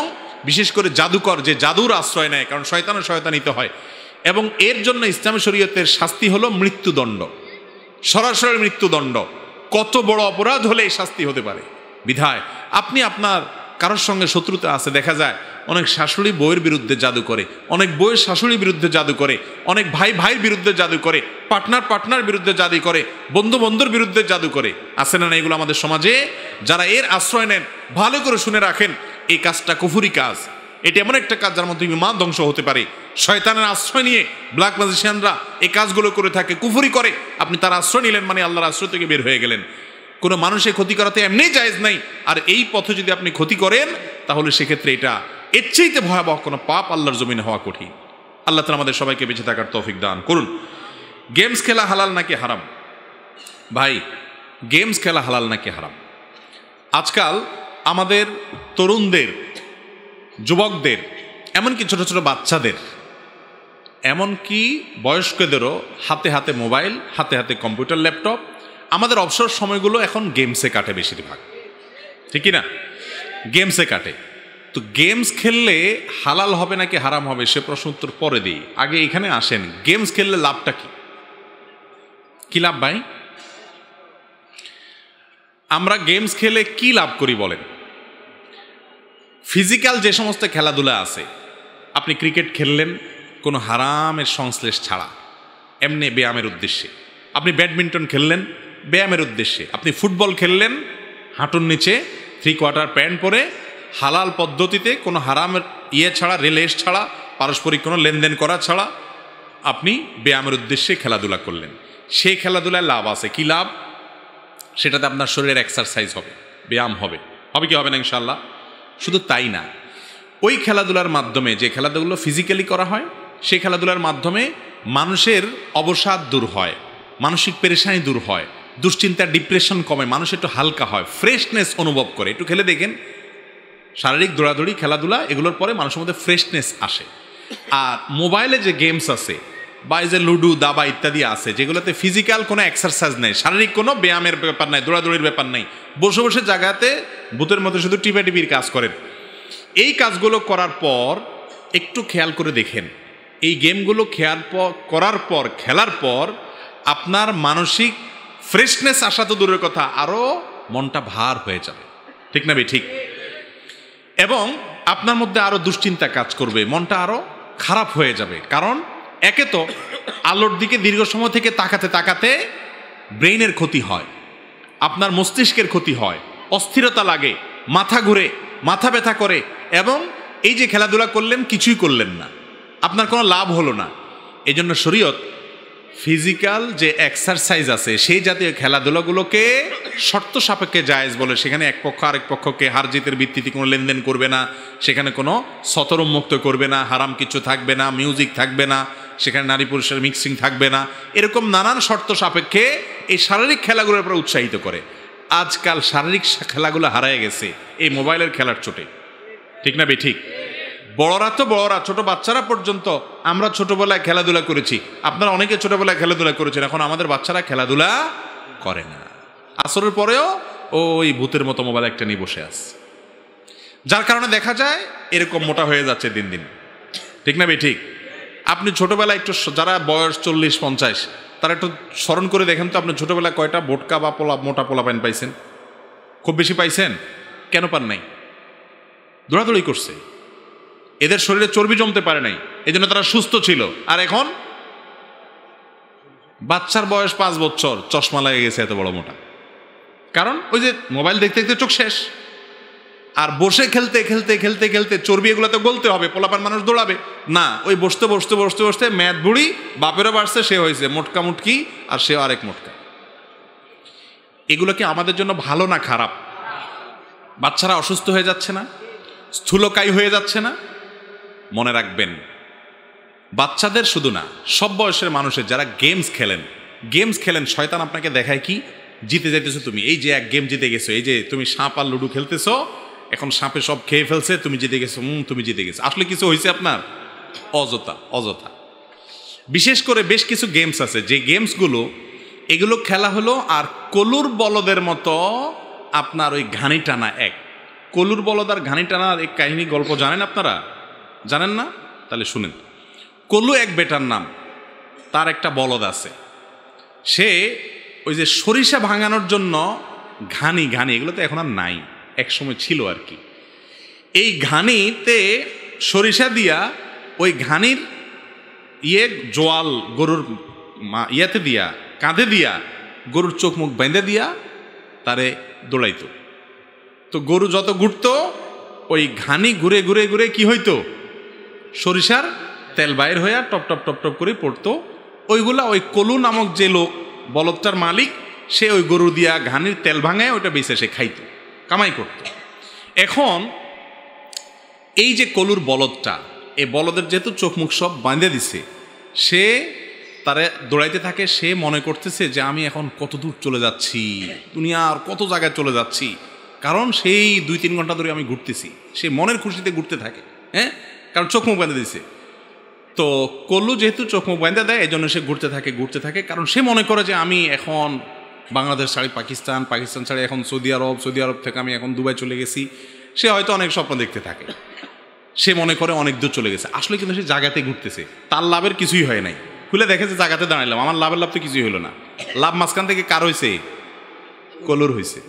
A: বিশেষ করে জাদুকর যে জাদুর আশ্রয় নেয়, কারণ শয়তানিত হয়, এবং এর জন্য ইসলামী শরীয়তের শাস্তি হলো মৃত্যুদণ্ড, সরাসরি মৃত্যুদণ্ড। কত বড় অপরাধ হলে এই শাস্তি হতে পারে। বিধায় আপনি আপনার কারোর সঙ্গে শত্রুতা আছে, দেখা যায় অনেক শাশুড়ি বউয়ের বিরুদ্ধে জাদু করে, অনেক বউয়ের শাশুড়ির বিরুদ্ধে জাদু করে, অনেক ভাই ভাইয়ের বিরুদ্ধে জাদু করে, পার্টনার বিরুদ্ধে জাদু করে, বন্ধু বন্ধুর বিরুদ্ধে জাদু করে। আছে না এগুলো আমাদের সমাজে? যারা এর আশ্রয় নেন, ভালো করে শুনে রাখেন, এই কাজটা কুফরি কাজ। এটা এমন একটা কাজ যার মধ্যে ইমান ধ্বংস হতে পারে। শয়তানের আশ্রয় নিয়ে ব্ল্যাক ম্যাজিশিয়ানরা এই কাজগুলো করে থাকে, কুফরি করে। আপনি তার আশ্রয় নিলেন মানে আল্লাহর আশ্রয় থেকে বের হয়ে গেলেন। কোনো মানুষের ক্ষতি করাতে এমনি জায়েজ নাই। আর এই পথে যদি আপনি ক্ষতি করেন, তাহলে সেক্ষেত্রে এটা এর চাইতে ভয়াবহ কোনো পাপ আল্লাহর জমিনে হওয়া কঠিন। আল্লাহ তাআলা আমাদের সবাইকে বেঁচে থাকার তৌফিক দান করুন। গেমস খেলা হালাল নাকি হারাম? ভাই, গেমস খেলা হালাল নাকি হারাম? আজকাল আমাদের তরুণদের, যুবকদের, এমনকি ছোট ছোট বাচ্চাদের, এমনকি বয়স্কদেরও হাতে হাতে মোবাইল, হাতে হাতে কম্পিউটার, ল্যাপটপ। আমাদের অবসর সময়গুলো এখন গেমসে কাটে বেশিরভাগ, ঠিক না? গেমসে কাটে। তো গেমস খেললে হালাল হবে নাকি হারাম হবে সে প্রশ্ন উত্তর পরে দিই। আগে এখানে আসেন, গেমস খেললে লাভটা কি? কি লাভ ভাই? আমরা গেমস খেলে কি লাভ করি বলেন? ফিজিক্যাল যে সমস্ত খেলাধুলা আছে, আপনি ক্রিকেট খেললেন কোনো হারামের সংশ্লেষ ছাড়া, এমনি ব্যায়ামের উদ্দেশ্যে। আপনি ব্যাডমিন্টন খেললেন ব্যায়ামের উদ্দেশ্যে। আপনি ফুটবল খেললেন হাঁটুর নিচে 3/4 প্যান্ট পরে, হালাল পদ্ধতিতে, কোনো হারামের ছাড়া, রিলেশ ছাড়া, পারস্পরিক কোনো লেনদেন করা ছাড়া আপনি ব্যায়ামের উদ্দেশ্যে খেলাধুলা করলেন। সেই খেলাধুলায় লাভ আছে। কি লাভ? সেটাতে আপনার শরীরের এক্সারসাইজ হবে, ব্যায়াম হবে। হবে কি হবে না ইনশাল্লাহ? শুধু তাই না, ওই খেলাধুলার মাধ্যমে, যে খেলাধুলো ফিজিক্যালি করা হয়, সেই খেলাধুলার মাধ্যমে মানুষের অবসাদ দূর হয়, মানসিক পেরেশানি দূর হয়, দুশ্চিন্তা, ডিপ্রেশন কমে, মানুষ একটু হালকা হয়, ফ্রেশনেস অনুভব করে। একটু খেলে দেখেন, শারীরিক দৌড়াদৌড়ি, খেলাধুলা, এগুলোর পরে মানুষের মধ্যে ফ্রেশনেস আসে। আর মোবাইলে যে গেমস আছে, বা এই যে লুডু, দাবা ইত্যাদি আছে, যেগুলোতে ফিজিক্যাল কোনো এক্সারসাইজ নেই, শারীরিক কোনো ব্যায়ামের ব্যাপার নাই, দৌড়াদৌড়ির ব্যাপার নেই, বসে বসে জায়গাতে ভূতের মতো শুধু টিপির কাজ করেন। এই কাজগুলো করার পর একটু খেয়াল করে দেখেন, এই গেমগুলো করার পর, খেলার পর আপনার মানসিক ফ্রেশনেস আসা তো দূরের কথা, আরও মনটা ভার হয়ে যাবে, ঠিক না ভাই? ঠিক। এবং আপনার মধ্যে আরও দুশ্চিন্তা কাজ করবে, মনটা আরও খারাপ হয়ে যাবে। কারণ একে তো আলোর দিকে দীর্ঘ সময় থেকে তাকাতে তাকাতে ব্রেইনের ক্ষতি হয়, আপনার মস্তিষ্কের ক্ষতি হয়, অস্থিরতা লাগে, মাথা ঘুরে, মাথা ব্যথা করে, এবং এই যে খেলাধুলা করলেন কিছুই করলেন না, আপনার কোনো লাভ হলো না। এই জন্য শরীয়ত ফিজিক্যাল যে এক্সারসাইজ আছে সেই জাতীয় খেলাধুলাগুলোকে শর্ত সাপেক্ষে জায়েজ বলে। সেখানে এক পক্ষ আরেক পক্ষকে হার জিতের ভিত্তিতে কোনো লেনদেন করবে না, সেখানে কোনো সতর উন্মুক্ত করবে না, হারাম কিছু থাকবে না, মিউজিক থাকবে না, সেখানে নারী পুরুষের মিক্সিং থাকবে না, এরকম নানান শর্ত সাপেক্ষে এই শারীরিক খেলাগুলোর উপর উৎসাহিত করে। আজকাল শারীরিক খেলাগুলো হারায় গেছে এই মোবাইলের খেলার চোটে, ঠিক না বে? ঠিক। বড়রা তো বড়রা, ছোট বাচ্চারা পর্যন্ত, আমরা ছোটবেলায় খেলাধুলা করেছি, আপনারা অনেকে ছোটবেলায় খেলাধুলা করেছেন, এখন আমাদের বাচ্চারা খেলাধুলা করে না। আসরের পরেও ওই ভূতের মতো মোবাইল একটা নিয়ে বসে আছে। যার কারণে দেখা যায় এরকম মোটা হয়ে যাচ্ছে দিন দিন, ঠিক না ভাই? ঠিক। আপনি ছোটবেলায় একটু, যারা বয়স 40-50, তারা একটু স্মরণ করে দেখেন তো, আপনি ছোটবেলায় কয়টা বোটকা বা মোটা পোলাপান পাইছেন? খুব বেশি পাইছেন? কেন পান নাই? দৌড়াদৌড়ি করছে, এদের শরীরে চর্বি জমতে পারে নাই, এই জন্য তারা সুস্থ ছিল। আর এখন বাচ্চার বয়স 5 বছর, চশমা লাগে গেছে এত বড় মোটা। কারণ ওই যে মোবাইল দেখতে দেখতে চোখ শেষ, আর বসে খেলতে খেলতে খেলতে খেলতে চর্বি এগুলো তো গলতে হবে, পোলাপান মানুষ দৌড়াবে না, ওই বসতে বসতে বসতে বসতে ম্যাথ বুড়ি, বাপেরও বাড়ছে, সে হয়েছে মোটকা মুটকি, আর সেও আরেক মোটকা। এগুলো কি আমাদের জন্য ভালো না খারাপ? বাচ্চারা অসুস্থ হয়ে যাচ্ছে না? স্থূলকায় হয়ে যাচ্ছে না? মনে রাখবেন, বাচ্চাদের শুধু না, সব বয়সের মানুষের যারা গেমস খেলেন, শয়তান আপনাকে দেখায় কি, জিতে যাইতেছো তুমি, এই যে এক গেম জিতে গেছো, এই যে তুমি সাপ আর লুডু খেলতেছো, এখন সাপে সব খেয়ে ফেলছে, তুমি জিতে গেছো, তুমি জিতে গেছো। আসলে কিছু হয়েছে আপনার? অযথা। বিশেষ করে বেশ কিছু গেমস আছে, যে গেমসগুলো এগুলো খেলা হলো আর কলুর বলদের মতো আপনার ওই ঘানি টানা। কলুর বলদ আর ঘানি টানার এক কাহিনী গল্প জানেন আপনারা? জানেন না? তাহলে শুনেন। কলু এক বেটার নাম, তার একটা বলদ আছে, সে ওই যে সরিষা ভাঙানোর জন্য ঘানি এগুলো তো এখন আর নাই, এক সময় ছিল আর কি। এই ঘানিতে সরিষা দিয়া, ওই ঘানির জোয়াল গরুর ইয়াতে দিয়া, কাঁধে দিয়া, গরুর চোখ মুখ বেঁধে দিয়া তারে দৌড়াইতো। তো গরু যত ঘুরতো, ওই ঘানি ঘুরে ঘুরে ঘুরে কি হইতো, সরিষার তেল বাইর হইয়া টপ টপ টপ টপ করে পড়তো। ওইগুলা ওই কলু নামক যে লোক, বলদটার মালিক, সে ওই গরু দিয়া ঘানির তেল ভাঙায় ওইটা বেঁচে সে খাইতো, কামাই করত। এখন এই যে কলুর বলদটা, এই বলদের যেহেতু চোখ মুখ সব বাঁধে দিছে, সে তারে দৌড়াইতে থাকে। সে মনে করতেছে যে আমি এখন কত দূর চলে যাচ্ছি, দুনিয়ার কত জায়গায় চলে যাচ্ছি, কারণ সেই 2-3 ঘন্টা ধরে আমি ঘুরতেছি। সে মনের খুশিতে ঘুরতে থাকে, হ্যাঁ, কারণ চোখ মুখ বেঁধে দিছে। তো কল্লু যেহেতু চোখ মুখ বেঁধে দেয়, এই জন্য সে ঘুরতে থাকে, কারণ সে মনে করে যে আমি এখন বাংলাদেশ ছাড়ি পাকিস্তান, পাকিস্তান ছাড়ি এখন সৌদি আরব থেকে আমি এখন দুবাই চলে গেছি। সে হয়তো অনেক স্বপ্ন দেখতে থাকে, সে মনে করে অনেক দূর চলে গেছে। আসলে কিন্তু সে জায়গাতে ঘুরতেছে, তার লাভের কিছুই হয় নাই। খুলে দেখে যে জায়গাতে দাঁড়াইলাম, আমার লাভ তো কিছুই হলো না। লাভ মাঝখান থেকে কার হয়েছে? কলুর হয়েছে।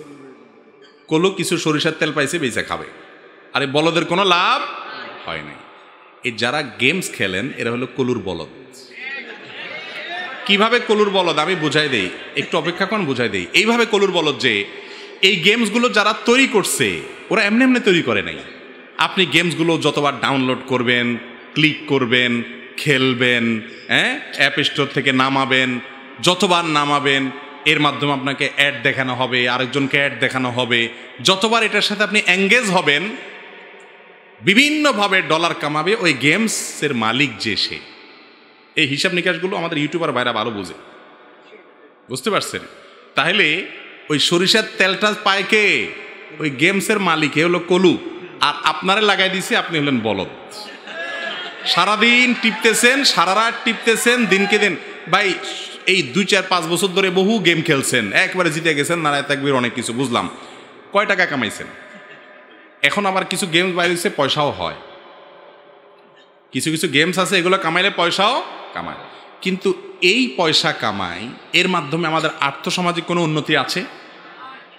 A: কলু কিছু সরিষার তেল পাইছে, বেঁচে খাবে, আর এই বলদের কোনো লাভ হয় নাই। এই যারা গেমস খেলেন এরা হলো কলুর বলদ। কিভাবে কলুর বলদ আমি বুঝাই দেই, একটু অপেক্ষা করুন, বুঝাই দেই। এইভাবে কলুর বলদ যে এই গেমসগুলো যারা তৈরি করছে, ওরা এমনি এমনি তৈরি করে নাই। আপনি গেমসগুলো যতবার ডাউনলোড করবেন, ক্লিক করবেন, খেলবেন, হ্যাঁ, অ্যাপ স্টোর থেকে নামাবেন, যতবার নামাবেন এর মাধ্যমে আপনাকে অ্যাড দেখানো হবে, আরেকজনকে অ্যাড দেখানো হবে। যতবার এটার সাথে আপনি এঙ্গেজ হবেন, বিভিন্নভাবে ডলার কামাবে ওই গেমসের মালিক যে সে। এই হিসাব নিকাশগুলো আমাদের ইউটিউবার ভাইরা ভালো বুঝে, বুঝতে পারছেন? তাহলে ওই সরিষার তেলটা পায় কে? ওই গেমসের মালিক, এ হলো কলু, আর আপনারে লাগাই দিছে, আপনি হলেন বলদ। সারাদিন টিপতেছেন, সারা রাত টিপতেছেন, দিনকে দিন। ভাই এই 2-4-5 বছর ধরে বহু গেম খেলছেন, একবারে জিতে গেছেন, নারায় তাকবীর, অনেক কিছু বুঝলাম। কয় টাকা কামাইছেন? এখন আবার কিছু গেমস বাইরে হচ্ছে পয়সাও হয়, কিছু গেমস আছে এগুলো কামাইলে পয়সাও কামায়। কিন্তু এই পয়সা কামাই, এর মাধ্যমে আমাদের আর্থসামাজিক কোনো উন্নতি আছে?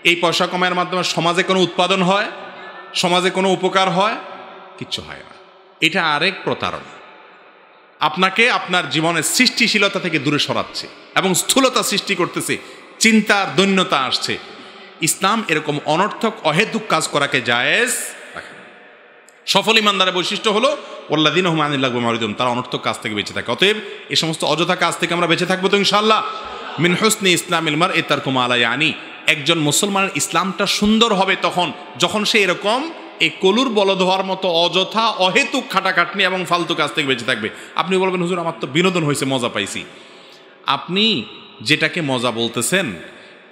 A: এই পয়সা কামাইয়ের মাধ্যমে সমাজে কোনো উৎপাদন হয়, সমাজে কোনো উপকার হয়? কিচ্ছু হয় না। এটা আরেক প্রতারণা, আপনাকে আপনার জীবনের সৃষ্টিশীলতা থেকে দূরে সরাচ্ছে এবং স্থূলতা সৃষ্টি করতেছে, চিন্তার দৈন্যতা আসছে। ইসলাম এরকম অনর্থক অহেতুক কাজ করাকে জায়েজ রাখে না। সফল ইমানদারের বৈশিষ্ট্য হলো ওয়াল্লাযীনা হুম আনিল লাগবি মুরিদুন, তারা অনর্থক কাজ থেকে বেঁচে থাকে। অতএব এই সমস্ত অযথা কাজ থেকে আমরা বেঁচে থাকবো তো ইনশাআল্লাহ। মিন হুসনি ইসলামিল মারই তারকু মা লা ইয়ানি, একজন মুসলমানের ইসলামটা সুন্দর হবে তখন যখন সে এরকম এই কলুর বলদ হওয়ার মতো অযথা অহেতুক খাটাখাটনি এবং ফালতু কাজ থেকে বেঁচে থাকবে। আপনি বলবেন হুজুর আমার তো বিনোদন হয়েছে, মজা পাইছি। আপনি যেটাকে মজা বলতেছেন,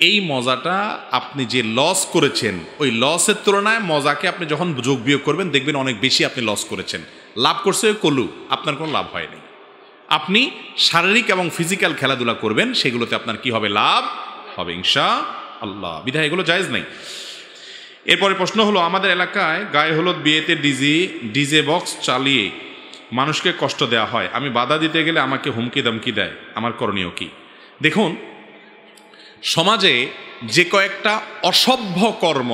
A: এই মজাটা আপনি যে লস করেছেন, ওই লসের তুলনায় মজাকে আপনি যখন যোগ বিয়োগ করবেন, দেখবেন অনেক বেশি আপনি লস করেছেন। লাভ করছে ওই কলু, আপনার কোনো লাভ হয়নি। আপনি শারীরিক এবং ফিজিক্যাল খেলাধুলা করবেন, সেগুলোতে আপনার কি হবে? লাভ হবে ইনশাআল্লাহ। বিধায় এগুলো জায়েজ নেই। এরপরে প্রশ্ন হলো, আমাদের এলাকায় গায়ে হলুদ বিয়েতে ডিজে বক্স চালিয়ে মানুষকে কষ্ট দেওয়া হয়, আমি বাধা দিতে গেলে আমাকে হুমকি ধমকি দেয়, আমার করণীয় কি? দেখুন, সমাজে যে কয়েকটা অসভ্য কর্ম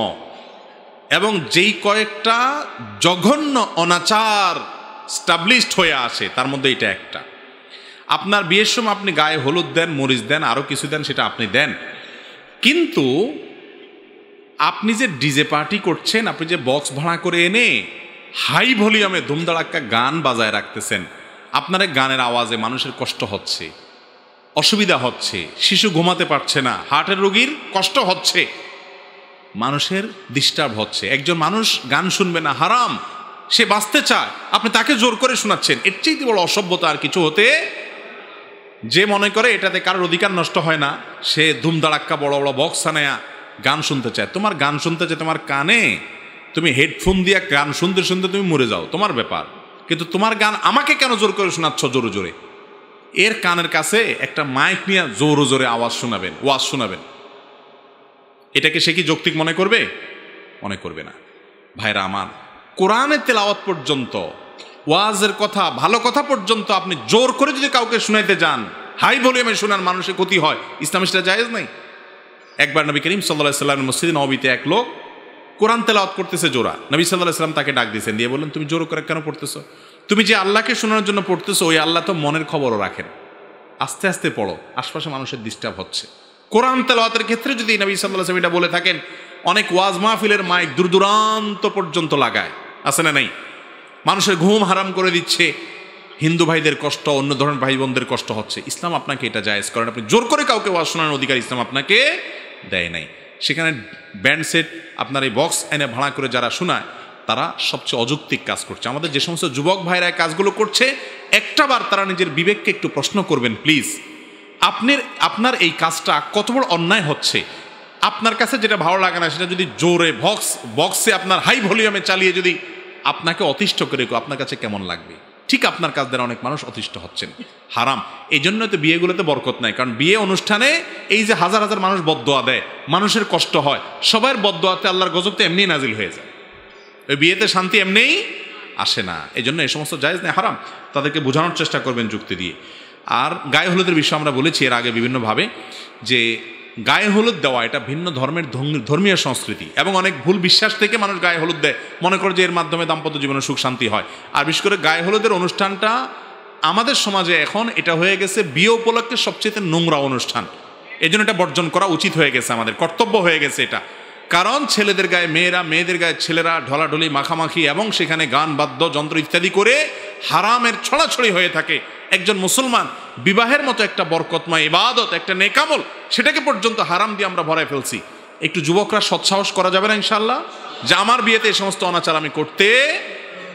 A: এবং যেই কয়েকটা জঘন্য অনাচার স্টাবলিশড হয়ে আসে তার মধ্যে এটা একটা। আপনার বিয়ের সময় আপনি গায়ে হলুদ দেন, মরিচ দেন, আরও কিছু দেন, সেটা আপনি দেন, কিন্তু আপনি যে ডিজে পার্টি করছেন, আপনি যে বক্স ভাড়া করে এনে হাই ভলিউমে ধুমধাড়াক্কা গান বাজায় রাখতেছেন, আপনার গানের আওয়াজে মানুষের কষ্ট হচ্ছে, অসুবিধা হচ্ছে, শিশু ঘুমাতে পারছে না, হার্টের রোগীর কষ্ট হচ্ছে, মানুষের ডিস্টার্ব হচ্ছে। একজন মানুষ গান শুনবে না, হারাম, সে বাঁচতে চায়, আপনি তাকে জোর করে শোনাচ্ছেন। এর চেয়ে বড় অসভ্যতা আর কিছু হতে। যে মনে করে এটাতে কারোর অধিকার নষ্ট হয় না, সে ধুমধাড়াক্কা বড় বড় বক্স আনায়া গান শুনতে চায়। তোমার গান শুনতে চায় তোমার কানে, তুমি হেডফোন দিয়ে গান শুনতে শুনতে তুমি মরে যাও, তোমার ব্যাপার, কিন্তু তোমার গান আমাকে কেন জোর করে শোনাচ্ছ জোরে জোরে? এর কানের কাছে একটা মাইক নিয়ে জোরে জোরে আওয়াজ শোনাবেন, ওয়াজ শোনাবেন, এটাকে সে কি যৌক্তিক মনে করবে? মনে করবে না। ভাইরা আমার, কোরআনের তেলাওয়াত পর্যন্ত, ওয়াজের কথা, ভালো কথা পর্যন্ত আপনি জোর করে যদি কাউকে শুনাইতে যান, হাই ভলিউমে শোনান, মানুষের ক্ষতি হয়, ইসলামে সেটা জায়েজ নাই। একবার নবী করিম সাল্লাল্লাহু আলাইহি ওয়াসাল্লামের মসজিদে নববীতে এক লোক কোরআন তেলাওয়াত করতেছে জোরা। নবী সাল্লাল্লাহু আলাইহি ওয়াসাল্লাম তাকে ডাক দিয়েছেন, দিয়ে বললেন, তুমি জোর করে কেন পড়তেছো? তুমি যে আল্লাহকে শোনানোর জন্য পড়তেছো, ওই আল্লাহ তো মনের খবরও রাখেন, আস্তে আস্তে পড়ো, আশপাশে মানুষের ডিস্টার্ব হচ্ছে। কোরআন তেলাওয়াতের ক্ষেত্রে যদি নবী সাল্লাল্লাহু আলাইহি ওয়াসাল্লাম এটা বলে থাকেন, অনেক ওয়াজ মাহফিলের মাইক দূর দূরান্ত পর্যন্ত লাগায়, আছে না নাই? মানুষের ঘুম হারাম করে দিচ্ছে, হিন্দু ভাইদের কষ্ট, অন্য ধরনের ভাই বোনদের কষ্ট হচ্ছে। ইসলাম আপনাকে এটা জায়েজ করেন, আপনি জোর করে কাউকে ওয়াজ শোনানোর অধিকার ইসলাম আপনাকে দেয় নাই। সেখানে ব্যান্ড সেট আপনার এই বক্স এনে ভাড়া করে যারা শোনায়, তারা সবচেয়ে অযৌক্তিক কাজ করছে। আমাদের যে সমস্ত যুবক ভাইরা কাজগুলো করছে, একটাবার তারা নিজের বিবেককে একটু প্রশ্ন করবেন প্লিজ। আপনার এই কাজটা কত বড় অন্যায় হচ্ছে। আপনার কাছে যেটা ভালো লাগে না, সেটা যদি জোরে বক্সে আপনার হাই ভলিউমে চালিয়ে যদি আপনাকে অতিষ্ঠ করে, আপনার কাছে কেমন লাগবে? ঠিক আপনার কাজ দ্বারা অনেক মানুষ অতিষ্ঠ হচ্ছেন, হারাম। এই জন্য তো বিয়েগুলোতে বরকত নাই, কারণ বিয়ে অনুষ্ঠানে এই যে হাজার হাজার মানুষ বদদোয়া দেয়, মানুষের কষ্ট হয়, সবার বদদোয়াতে আল্লাহর গজব তো এমনি নাজিল হয়ে যায়, ওই বিয়েতে শান্তি এমনিই আসে না। এই জন্য এই সমস্ত জায়েজ নেই, হারাম। তাদেরকে বোঝানোর চেষ্টা করবেন যুক্তি দিয়ে। আর গায়ে হলুদের বিষয়ে আমরা বলেছি এর আগে বিভিন্নভাবে, যে গায়ে হলুদ দেওয়া এটা ভিন্ন ধর্মের ধর্মীয় সংস্কৃতি, এবং অনেক ভুল বিশ্বাস থেকে মানুষ গায়ে হলুদ দেয়, মনে করে যে এর মাধ্যমে দাম্পত্য জীবনে সুখ শান্তি হয়। আর বিশেষ করে গায়ে হলুদের অনুষ্ঠানটা আমাদের সমাজে এখন এটা হয়ে গেছে বিয়ে উপলক্ষে সবচেয়ে নোংরা অনুষ্ঠান। এই জন্য এটা বর্জন করা উচিত হয়ে গেছে, আমাদের কর্তব্য হয়ে গেছে এটা। কারণ ছেলেদের গায়ে মেয়েরা, মেয়েদের গায়ে ছেলেরা ঢলাঢলি মাখামাখি এবং সেখানে গান বাদ্য যন্ত্র ইত্যাদি করে হারামের ছড়াছড়ি হয়ে থাকে। একজন মুসলমান বিবাহের মতো একটা বরকতময় ইবাদত, একটা নেকামল, সেটাকে পর্যন্ত হারাম দিয়ে আমরা ভরায় ফেলছি। একটু যুবকরা সৎসাহস করা যাবে না ইনশাআল্লাহ, যে আমার বিয়েতে এই সমস্ত অনাচার আমি করতে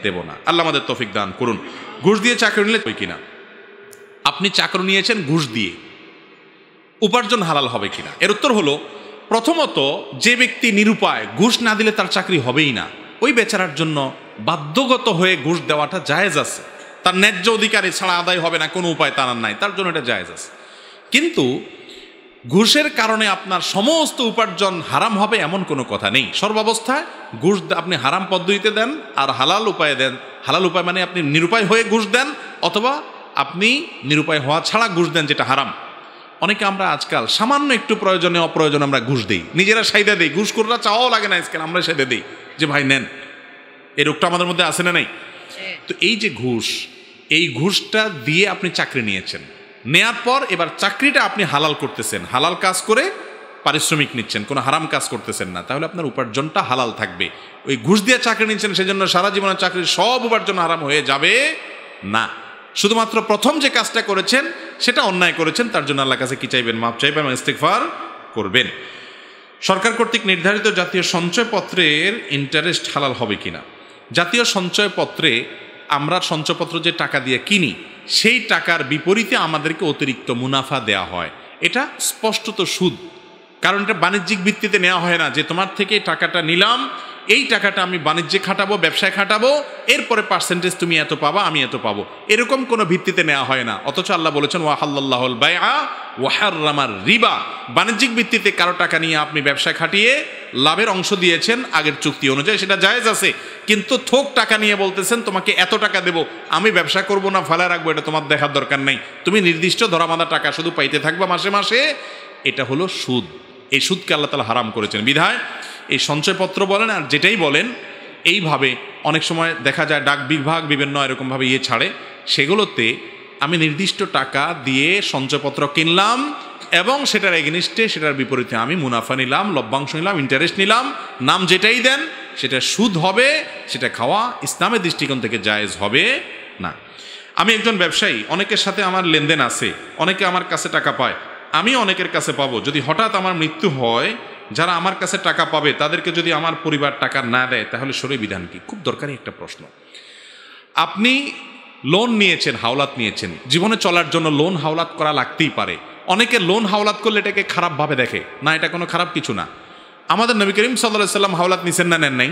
A: দেব না। আল্লাহ আমাদের তৌফিক দান করুন। ঘুষ দিয়ে চাকরি নিলে কিনা? আপনি চাকরি নিয়েছেন ঘুষ দিয়ে, উপার্জন হালাল হবে কিনা? এর উত্তর হলো, প্রথমত যে ব্যক্তি নিরুপায়, ঘুষ না দিলে তার চাকরি হবেই না, ওই বেচারার জন্য বাধ্যগত হয়ে ঘুষ দেওয়াটা জায়েজ আছে। তার ন্যায্য অধিকারী ছাড়া আদায় হবে না, কোনো উপায় তার নাই, তার জন্য এটা জায়েজ আছে। কিন্তু ঘুষের কারণে আপনার সমস্ত উপার্জন হারাম হবে এমন কোনো কথা নেই। সর্বাবস্থায় ঘুষ আপনি হারাম পদ্ধতিতে দেন আর হালাল উপায়ে দেন। হালাল উপায় মানে আপনি নিরুপায় হয়ে ঘুষ দেন, অথবা আপনি নিরুপায় হওয়া ছাড়া ঘুষ দেন, যেটা হারাম। অনেকে আমরা আজকাল সামান্য একটু প্রয়োজনে অপ্রয়োজনে আমরা ঘুষ দিই, নিজেরা সাইদা দিই, ঘুষ করলে চাওয়াও লাগে না, আজকাল আমরা সাইদা দিই যে ভাই নেন। এই রোগটা আমাদের মধ্যে আসে না নাই? তো এই যে ঘুষ, এই ঘুষটা দিয়ে আপনি চাকরি নিয়েছেন, নেয়ার পর এবার চাকরিটা আপনি হালাল করতেছেন, হালাল কাজ করে পারিশ্রমিক নিচ্ছেন, কোনো হারাম কাজ করতেছেন না, তাহলে আপনার উপার্জনটা হালাল থাকবে। ওই ঘুষ দিয়ে চাকরি নিচ্ছেন, সেজন্য সারা জীবনের চাকরির সব উপার্জন হারাম হয়ে যাবে না। শুধুমাত্র প্রথম যে কাজটা করেছেন সেটা অন্যায় করেছেন, তার জন্য আল্লাহর কাছে কি চাইবেন? মাপ চাইবেন, ইস্তিগফার করবেন। সরকার কর্তৃক নির্ধারিত জাতীয় সঞ্চয়পত্রের ইন্টারেস্ট হালাল হবে কিনা? জাতীয় সঞ্চয়পত্রে আমরা সঞ্চয়পত্র যে টাকা দিয়ে কিনি, সেই টাকার বিপরীতে আমাদেরকে অতিরিক্ত মুনাফা দেয়া হয়। এটা স্পষ্টত সুদ, কারণ এটা বাণিজ্যিক ভিত্তিতে নেওয়া হয় না, যে তোমার থেকে টাকাটা নিলাম, এই টাকাটা আমি বাণিজ্যে খাটাবো, ব্যবসায় খাটাবো, এরপরে পার্সেন্টেজ তুমি এত পাবা, আমি এত পাবো, এরকম কোনো ভিত্তিতে নেওয়া হয় না। অথচ আল্লাহ বলেছেন, ওয়াহাল্লাহুল বাইআ ওয়াহাররামার রিবা, বাণিজ্যিক ভিত্তিতে কারো টাকা নিয়ে আপনি ব্যবসা খাটিয়ে লাভের অংশ দিয়েছেন আগের চুক্তি অনুযায়ী, সেটা জায়েজ আছে। কিন্তু থোক টাকা নিয়ে বলতেছেন তোমাকে এত টাকা দেব, আমি ব্যবসা করব না, ফেলা রাখবো, এটা তোমার দেখার দরকার নেই, তুমি নির্দিষ্ট ধরাবাঁধা টাকা শুধু পাইতে থাকবা মাসে মাসে, এটা হলো সুদ। এই সুদকে আল্লাহ তাআলা হারাম করেছেন। বিধায় এই সঞ্চয়পত্র বলেন আর যেটাই বলেন, এইভাবে অনেক সময় দেখা যায় ডাক বিভাগ বিভিন্ন এরকমভাবে ছাড়ে, সেগুলোতে আমি নির্দিষ্ট টাকা দিয়ে সঞ্চয়পত্র কিনলাম এবং সেটার এগেনিস্টে সেটার বিপরীতে আমি মুনাফা নিলাম, লভ্যাংশ নিলাম, ইন্টারেস্ট নিলাম, নাম যেটাই দেন সেটা সুদ হবে, সেটা খাওয়া ইসলামের দৃষ্টিকোণ থেকে জায়েজ হবে না। আমি একজন ব্যবসায়ী, অনেকের সাথে আমার লেনদেন আছে, অনেকে আমার কাছে টাকা পায়, আমি অনেকের কাছে পাবো। যদি হঠাৎ আমার মৃত্যু হয়, যারা আমার কাছে টাকা পাবে তাদেরকে যদি আমার পরিবার টাকা না দেয়, তাহলে শরীয়ত বিধান কি? খুব দরকারি একটা প্রশ্ন। আপনি লোন নিয়েছেন, হাওলাত নিয়েছেন, জীবনে চলার জন্য লোন হাওলাত করা লাগতেই পারে। অনেকে লোন হাওলাত করলে এটাকে খারাপভাবে দেখে, না এটা কোনো খারাপ কিছু না। আমাদের নবী করিম সাল্লাল্লাহু আলাইহি সাল্লাম হাওলাত নিছেন না নেন নাই?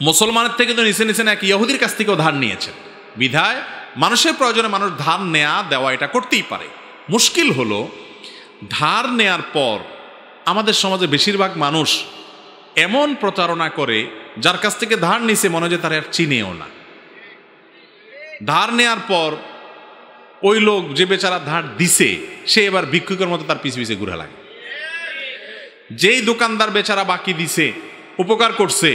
A: মুসলমানের থেকে তো নিছেন, এক ইহুদির কাছ থেকেও ধার নিয়েছেন। বিধায় মানুষের প্রয়োজনে মানুষ ধার নেয়া দেওয়া এটা করতেই পারে। মুশকিল হলো ধার নেয়ার পর আমাদের সমাজে বেশিরভাগ মানুষ এমন প্রতারণা করে, যার কাছ থেকে ধার নিছে মনে হয় যে তারা আর চিনেও না। ধার নেয়ার পর ওই লোক যে বেচারা ধার দিছে সে এবার ভিক্ষুকের মতো তার পিছে পিছে ঘুরে লাগে। যেই দোকানদার বেচারা বাকি দিছে, উপকার করছে,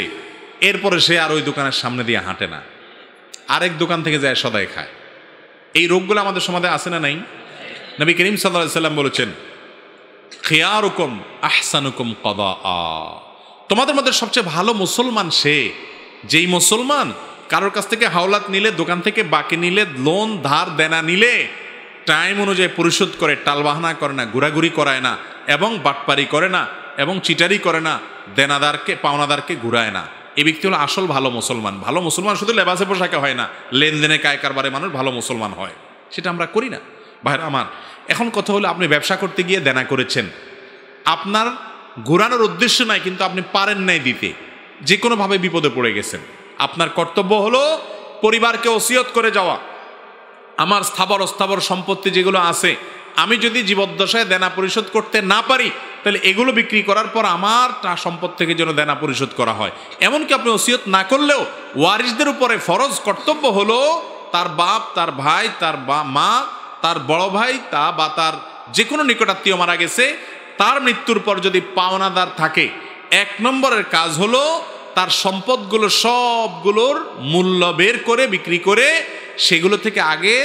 A: এরপরে সে আর ওই দোকানের সামনে দিয়ে হাঁটে না, আরেক দোকান থেকে যায় সদাই খায়। এই রোগগুলো আমাদের সমাজে আছে না নাই? নবী করিম সাল্লাল্লাহু আলাইহি সাল্লাম বলেছেন, খিয়ারুকুম আহসানুকুম কাদাআ, তোমাদের মধ্যে সবচেয়ে ভালো মুসলমান সে যেই মুসলমান কারোর কাছ থেকে হাওলাত নিলে, দোকান থেকে বাকি নিলে, লোন ধার দেনা নিলে টাইম অনুযায়ী পরিশোধ করে, টালবাহানা করে না, ঘোরাঘুরি করায় না, এবং বাটপারি করে না, এবং চিটারি করে না, দেনাদারকে পাওনাদারকে ঘুরায় না। এই ব্যক্তি হলো আসল ভালো মুসলমান। ভালো মুসলমান শুধু লেবাসে পোশাকে হয় না, লেনদেনে কায় কারবারে মানুষ ভালো মুসলমান হয়। সেটা আমরা করি না। ভাইরা আমার, এখন কথা হলো আপনি ব্যবসা করতে গিয়ে দেনা করেছেন, আপনার ঘোরানোর উদ্দেশ্য নাই, কিন্তু আপনি পারেন নাই দিতে, যে কোনোভাবে বিপদে পড়ে গেছেন। আপনার কর্তব্য হলো পরিবারকে ওসিয়ত করে যাওয়া, আমার স্থাবর অস্থাবর সম্পত্তি যেগুলো আছে, আমি যদি জীবদ্দশায় দেনা পরিশোধ করতে না পারি, তাহলে এগুলো বিক্রি করার পর আমার সম্পদ থেকে যেন দেনা পরিশোধ করা হয়। এমনকি আপনি ওসিয়ত না করলেও ওয়ারিসদের উপরে ফরজ কর্তব্য হলো তার বাপ, তার ভাই, তার মা, তার বড় ভাই বা তার যে কোনো নিকটাত্মীয় মারা গেছে, তার মৃত্যুর পর যদি পাওনাদার থাকে, 1 নম্বরের কাজ হলো তার সম্পদগুলো সবগুলোর মূল্য বের করে বিক্রি করে সেগুলো থেকে আগে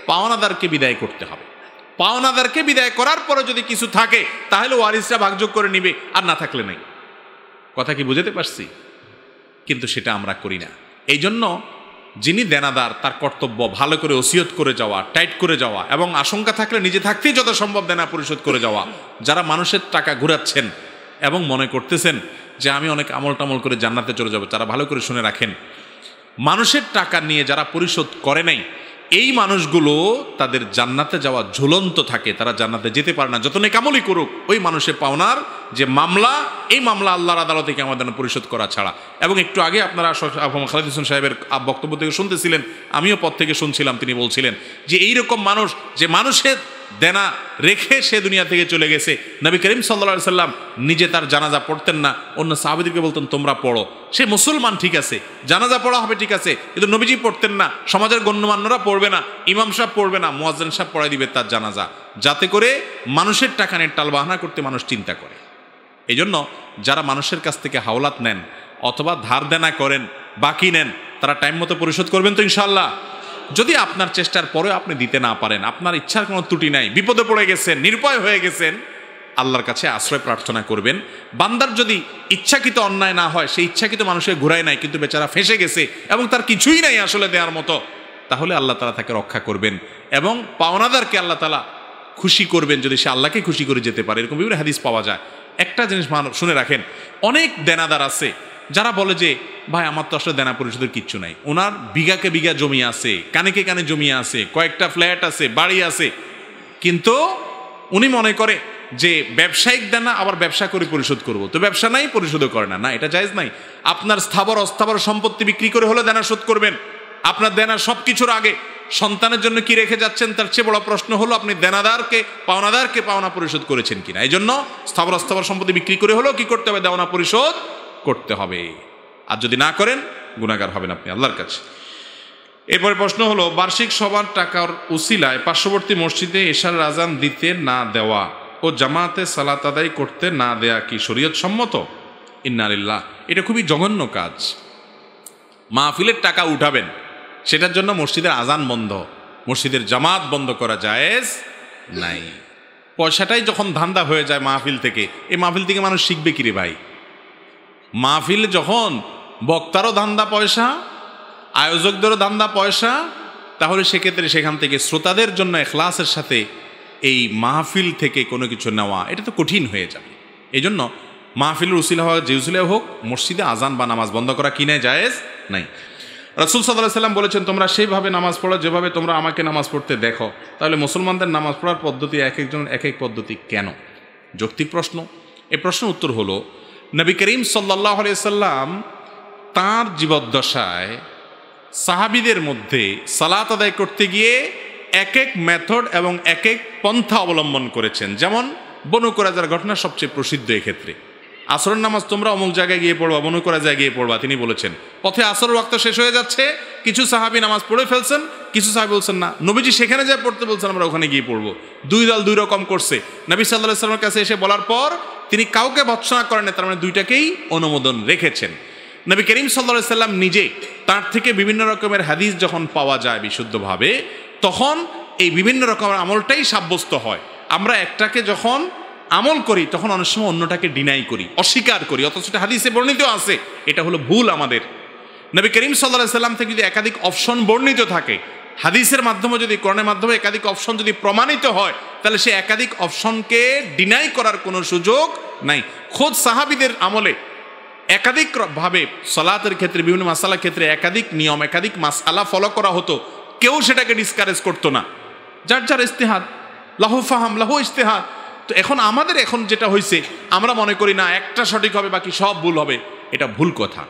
A: পাওনাদারকে বিদায় করতে হবে। পাওনাদারকে বিদায় করার পরে যদি কিছু থাকে তাহলে ওয়ারিসরা ভাগযোগ করে নিবে, আর না থাকলে নেই। কথা কি বুঝতে পারছি? কিন্তু সেটা আমরা করি না। এই জন্য যিনি দেনাদার তার কর্তব্য ভালো করে ওসিয়ত করে যাওয়া, টাইট করে যাওয়া, এবং আশঙ্কা থাকলে নিজে থাকতেই যত সম্ভব দেনা পরিশোধ করে যাওয়া। যারা মানুষের টাকা ঘুরাচ্ছেন এবং মনে করতেছেন যে আমি অনেক আমল টামল করে জান্নাতে চলে যাব, তারা ভালো করে শুনে রাখেন, মানুষের টাকা নিয়ে যারা পরিশোধ করে নাই, এই মানুষগুলো তাদের জান্নাতে যাওয়া ঝুলন্ত থাকে, তারা জান্নাতে যেতে পারে না যত নেকামলই করুক। ওই মানুষের পাওনার যে মামলা, এই মামলা আল্লাহর আদালতে কি আমাদের পরিশোধ করা ছাড়া। এবং একটু আগে আপনারা খালেদ হোসেন সাহেবের বক্তব্য থেকে শুনতেছিলেন, আমিও পথ থেকে শুনছিলাম, তিনি বলছিলেন যে এইরকম মানুষ যে মানুষের দেনা রেখে সে দুনিয়া থেকে চলে গেছে, নবী করিম সাল্লাল্লাহু আলাইহি সাল্লাম নিজে তার জানাজা পড়তেন না, অন্য সাহাবীদেরকে বলতেন তোমরা পড়ো। সে মুসলমান, ঠিক আছে, জানাজা পড়া হবে, ঠিক আছে, কিন্তু নবীজি পড়তেন না, সমাজের গণ্যমান্যরা পড়বে না, ইমাম সাহেব পড়বে না, মুয়াজ্জিন সাহেব পড়াই দিবে তার জানাজা, যাতে করে মানুষের টাকা নিয়ে টালবাহানা করতে মানুষ চিন্তা করে। এই জন্য যারা মানুষের কাছ থেকে হাওলাত নেন অথবা ধার দেনা করেন, বাকি নেন, তারা টাইম মতো পরিশোধ করবেন তো ইনশাআল্লাহ? যদি আপনার চেষ্টার পরেও আপনি দিতে না পারেন, আপনার ইচ্ছার কোনো ত্রুটি নাই, বিপদে পড়ে গেছেন, নিরুপায় হয়ে গেছেন, আল্লাহর কাছে আশ্রয় প্রার্থনা করবেন। বান্দার যদি ইচ্ছাকৃত অন্যায় না হয়, সেই ইচ্ছাকৃত মানুষের ঘুরায় নাই, কিন্তু বেচারা ফেঁসে গেছে এবং তার কিছুই নাই আসলে দেওয়ার মতো, তাহলে আল্লাহ তাআলা তাকে রক্ষা করবেন এবং পাওনাদারকে আল্লাহ তাআলা খুশি করবেন যদি সে আল্লাহকে খুশি করে যেতে পারে। এরকম বিভিন্ন হাদিস পাওয়া যায়। একটা জিনিস শুনে রাখেন, অনেক দেনাদার আছে যারা বলে যে ভাই আমার তো আসলে দেনা পরিশোধের কিচ্ছু নাই, ওনার বিঘাকে বিঘা জমি আছে, কানেকে কানে জমি আছে, কয়েকটা ফ্ল্যাট আছে, বাড়ি আছে, কিন্তু উনি মনে করে যে ব্যবসায়িক দেনা আবার ব্যবসা করে পরিশোধ করব, তো ব্যবসা নাই, পরিশোধও করে না। না, এটা জায়েজ নাই। আপনার স্থাবর অস্থাবর সম্পত্তি বিক্রি করে হলে দেনা শোধ করবেন। আপনার দেনা সব কিছুর আগে সন্তানের জন্য কি রেখে যাচ্ছেন, তার চেয়ে বড় প্রশ্ন হলো আপনি দেনাদারকে পাওনা পরিশোধ করেছেন কিনা। এই জন্য স্থাবর অস্থাবর সম্পত্তি বিক্রি করে হলো কি করতে হবে, দেওয়ানা পরিশোধ করতে হবে। আর যদি না করেন গুনাহগার হবেন আপনি আল্লাহর কাছে। এরপরে প্রশ্ন হলো, বার্ষিক সবার টাকার উসিলায় পার্শ্ববর্তী মসজিদে এশার আযান দিতে না দেওয়া ও জামাতে সালাত আদায় করতে না দেয়া কি শরীয়ত সম্মত? ইন্না লিল্লাহ, এটা খুবই জঘন্য কাজ। মাহফিলের টাকা উঠাবেন, সেটার জন্য মসজিদের আজান বন্ধ, মসজিদের জামাত বন্ধ করা জায়েজ নাই। পয়সাটাই যখন ধান্দা হয়ে যায় মাহফিল থেকে, এই মাহফিল থেকে মানুষ শিখবে কিরে ভাই? মাহফিল যখন বক্তারও ধান্দা পয়সা, আয়োজকদেরও ধান্দা পয়সা, তাহলে সেক্ষেত্রে সেখান থেকে শ্রোতাদের জন্য ইখলাসের সাথে এই মাহফিল থেকে কোনো কিছু নেওয়া এটা তো কঠিন হয়ে যাবে। এই জন্য মাহফিলের উসিলা হওয়া যে উসিলা হোক, মসজিদে আজান বা নামাজ বন্ধ করা কি নাই, জায়েজ নাই। রাসূল সাল্লাল্লাহু আলাইহি ওয়াসাল্লাম বলেছেন, তোমরা সেইভাবে নামাজ পড়ো যেভাবে তোমরা আমাকে নামাজ পড়তে দেখো। তাহলে মুসলমানদের নামাজ পড়ার পদ্ধতি এক একজনের এক এক পদ্ধতি কেন? যৌক্তিক প্রশ্ন। এই প্রশ্নের উত্তর হলো, নবী করিম সাল্লাল্লাহু আলাইহি ওয়াসাল্লাম তাঁর জীবদ্দশায় সাহাবীদের মধ্যে সালাত আদায় করতে গিয়ে এক এক মেথড এবং এক এক পন্থা অবলম্বন করেছেন। যেমন বনু কুরাইজার ঘটনা সবচেয়ে প্রসিদ্ধ। এক্ষেত্রে আসরের নামাজ তোমরা অমুক জায়গায় গিয়ে পড়বা, বনু কুরাইজায় গিয়ে পড়বা, তিনি বলেছেন। পথে আসর ওয়াক্ত শেষ হয়ে যাচ্ছে, কিছু সাহাবী নামাজ পড়ে ফেলছেন, কিছু সাহাবী বলছেন না, নবীজি সেখানে যা পড়তে বলছেন আমরা ওখানে গিয়ে পড়বো। দুই দল দুই রকম করছে। নবী সাল্লাল্লাহু আলাইহি ওয়াসাল্লামের কাছে এসে বলার পর তিনি কাউকে ভৎসনা করেন, তার মানে দুইটাকেই অনুমোদন রেখেছেন। নবী করিম সাল্লাল্লাহু আলাইহি ওয়াসাল্লাম নিজে তার থেকে বিভিন্ন রকমের হাদিস যখন পাওয়া যায় বিশুদ্ধভাবে, তখন এই বিভিন্ন রকমের আমলটাই সাব্যস্ত হয়। আমরা একটাকে যখন আমল করি তখন অনেক সময় অন্যটাকে ডিনাই করি, অস্বীকার করি, অথচ এটা হাদিসে বর্ণিত আছে। এটা হলো ভুল আমাদের। নবী করিম সাল্লাল্লাহু আলাইহি ওয়াসাল্লাম থেকে যদি একাধিক অপশন বর্ণিত থাকে, হাদিসের মাধ্যমে যদি কোরআনের মাধ্যমে একাধিক অপশন যদি প্রমাণিত হয়, তাহলে সে একাধিক অপশনকে ডিনাই করার কোনো সুযোগ নাই। খোদ সাহাবীদের আমলে একাধিক ভাবে সালাতের ক্ষেত্রে, বিভিন্ন মাসালার ক্ষেত্রে একাধিক নিয়ম, একাধিক মাসআলা ফলো করা হতো, কেউ সেটাকে ডিসকারেজ করতো না। যার যার ইজতিহাদ, লাহু ফাহাম লাহু ইজতিহাদ। তো এখন আমাদের যেটা হয়েছে, আমরা মনে করি না একটা সঠিক হবে বাকি সব ভুল হবে। এটা ভুল কথা।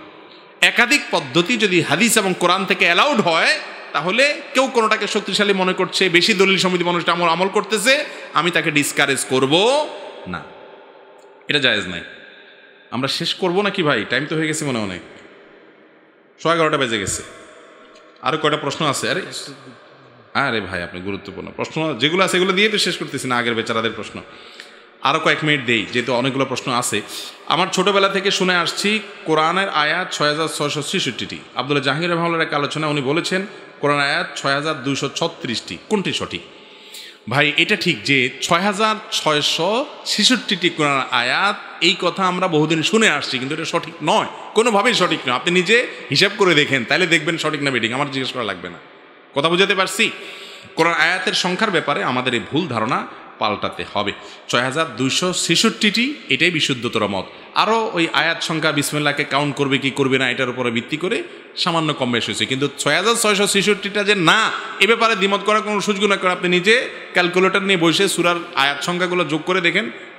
A: একাধিক পদ্ধতি যদি হাদিস এবং কোরআন থেকে অ্যালাউড হয়, তাহলে কেউ কোনোটাকে শক্তিশালী মনে করছে, বেশি দলিল সমিতি মানুষটা আমল করতেছে, আমি তাকে ডিসকারেজ করব না, এটা জায়েজ নাই। আমরা শেষ করব নাকি ভাই? টাইম তো হয়ে গেছে মনে অনেক, 11:30 বেজে গেছে। আরো কয়টা প্রশ্ন আছে? আরে ভাই, আপনি গুরুত্বপূর্ণ প্রশ্ন যেগুলো আছে এগুলো দিয়ে তো শেষ করতেছি না, আগের বেচারাদের প্রশ্ন। আরও কয়েক মিনিট দেই, যেহেতু অনেকগুলো প্রশ্ন আছে। আমার ছোটবেলা থেকে শুনে আসছি কোরআনের আয়াত 6666টি। আব্দুল্লাহ জাহাঙ্গীর রহমানুল্লাহর এক আলোচনা উনি বলেছেন কোরআন আয়াত 6236টি। কোনটি সঠিক? ভাই এটা ঠিক যে 6666টি কোরআন আয়াত, এই কথা আমরা বহুদিন শুনে আসছি, কিন্তু এটা সঠিক নয়, কোনোভাবেই সঠিক নয়। আপনি নিজে হিসাব করে দেখেন, তাহলে দেখবেন সঠিক না বেঠিক, আমার জিজ্ঞেস করা লাগবে না। কথা বুঝাতে পারছি? কোরআন আয়াতের সংখ্যার ব্যাপারে আমাদের এই ভুল ধারণা পাল্টাতে হবে। 6266টি, এটাই বিশুদ্ধতর মত। আরও ওই আয়াত সংখ্যা বিসমিল্লাহকে কাউন্ট করবে কি করবে না, এটার উপরে ভিত্তি করে সামান্য কম বেশি হয়েছে, কিন্তু 6666টা যে না, এ ব্যাপারে দ্বিমত করার কোনো সুযোগ না। করে আপনি নিজে ক্যালকুলেটর নিয়ে বসে সূরার আয়াত সংখ্যাগুলো যোগ করে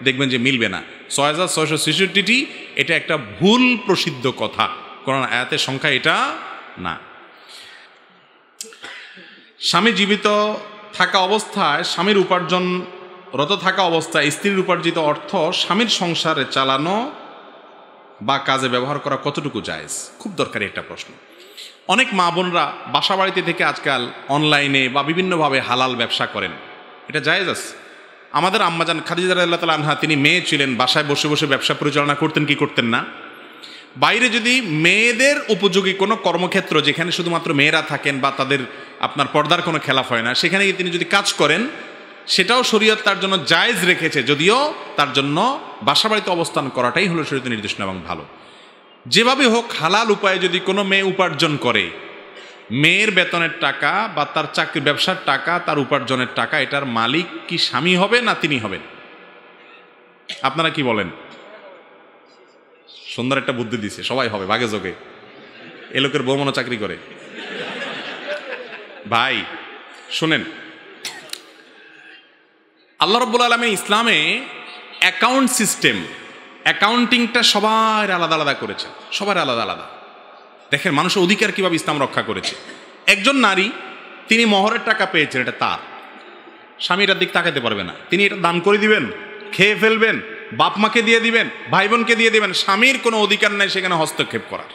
A: দেখবেন যে মিলবে না। 6666টি এটা একটা ভুল প্রসিদ্ধ কথা, কোরআন আয়াতের সংখ্যা এটা না। স্বামী জীবিত থাকা অবস্থায়, স্বামীর উপার্জনরত থাকা অবস্থায় স্ত্রীর উপার্জিত অর্থ স্বামীর সংসারে চালানো বা কাজে ব্যবহার করা কতটুকু জায়েজ? খুব দরকারি একটা প্রশ্ন। অনেক মা বোনরা বাসা বাড়িতে থেকে আজকাল অনলাইনে বা বিভিন্নভাবে হালাল ব্যবসা করেন, এটা জায়েজ আছে। আমাদের আম্মাজান খাদিজা রাদিয়াল্লাহু তাআলা আনহা, তিনি মেয়ে ছিলেন, বাসায় বসে বসে ব্যবসা পরিচালনা করতেন কি করতেন না? বাইরে যদি মেয়েদের উপযোগী কোনো কর্মক্ষেত্র, যেখানে শুধুমাত্র মেয়েরা থাকেন বা তাদের আপনার পর্দার কোনো খেলাফ হয় না, সেখানে গিয়ে তিনি যদি কাজ করেন, সেটাও শরীয়ত তার জন্য জায়েজ রেখেছে, যদিও তার জন্য বাসা বাড়িতে অবস্থান করাটাই হলো শরীয়তের নির্দেশনা এবং ভালো। যেভাবে হোক হালাল উপায়ে যদি কোনো মেয়ে উপার্জন করে, মেয়ের বেতনের টাকা বা তার চাকরি ব্যবসার টাকা, তার উপার্জনের টাকা, এটার মালিক কি স্বামী হবে না তিনি হবেন? আপনারা কি বলেন? সুন্দর একটা বুদ্ধি দিছে, সবাই হবে ভাগে যোগে। এ লোকের বউ মনে চাকরি করে। ভাই শুনেন, আল্লাহ রাব্বুল আলামিন ইসলামে অ্যাকাউন্ট সিস্টেম, অ্যাকাউন্টিংটা সবার আলাদা আলাদা করেছে, সবার আলাদা আলাদা। দেখেন মানুষের অধিকার কিভাবে ইসলাম রক্ষা করেছে। একজন নারী তিনি মহরের টাকা পেয়েছেন, এটা তার, স্বামী এটার দিক তাকাতে পারবে না। তিনি এটা দান করে দিবেন, খেয়ে ফেলবেন, বাপ মাকে দিয়ে দিবেন, ভাই বোনকে দিয়ে দিবেন, স্বামীর কোনো অধিকার নাই সেখানে হস্তক্ষেপ করার।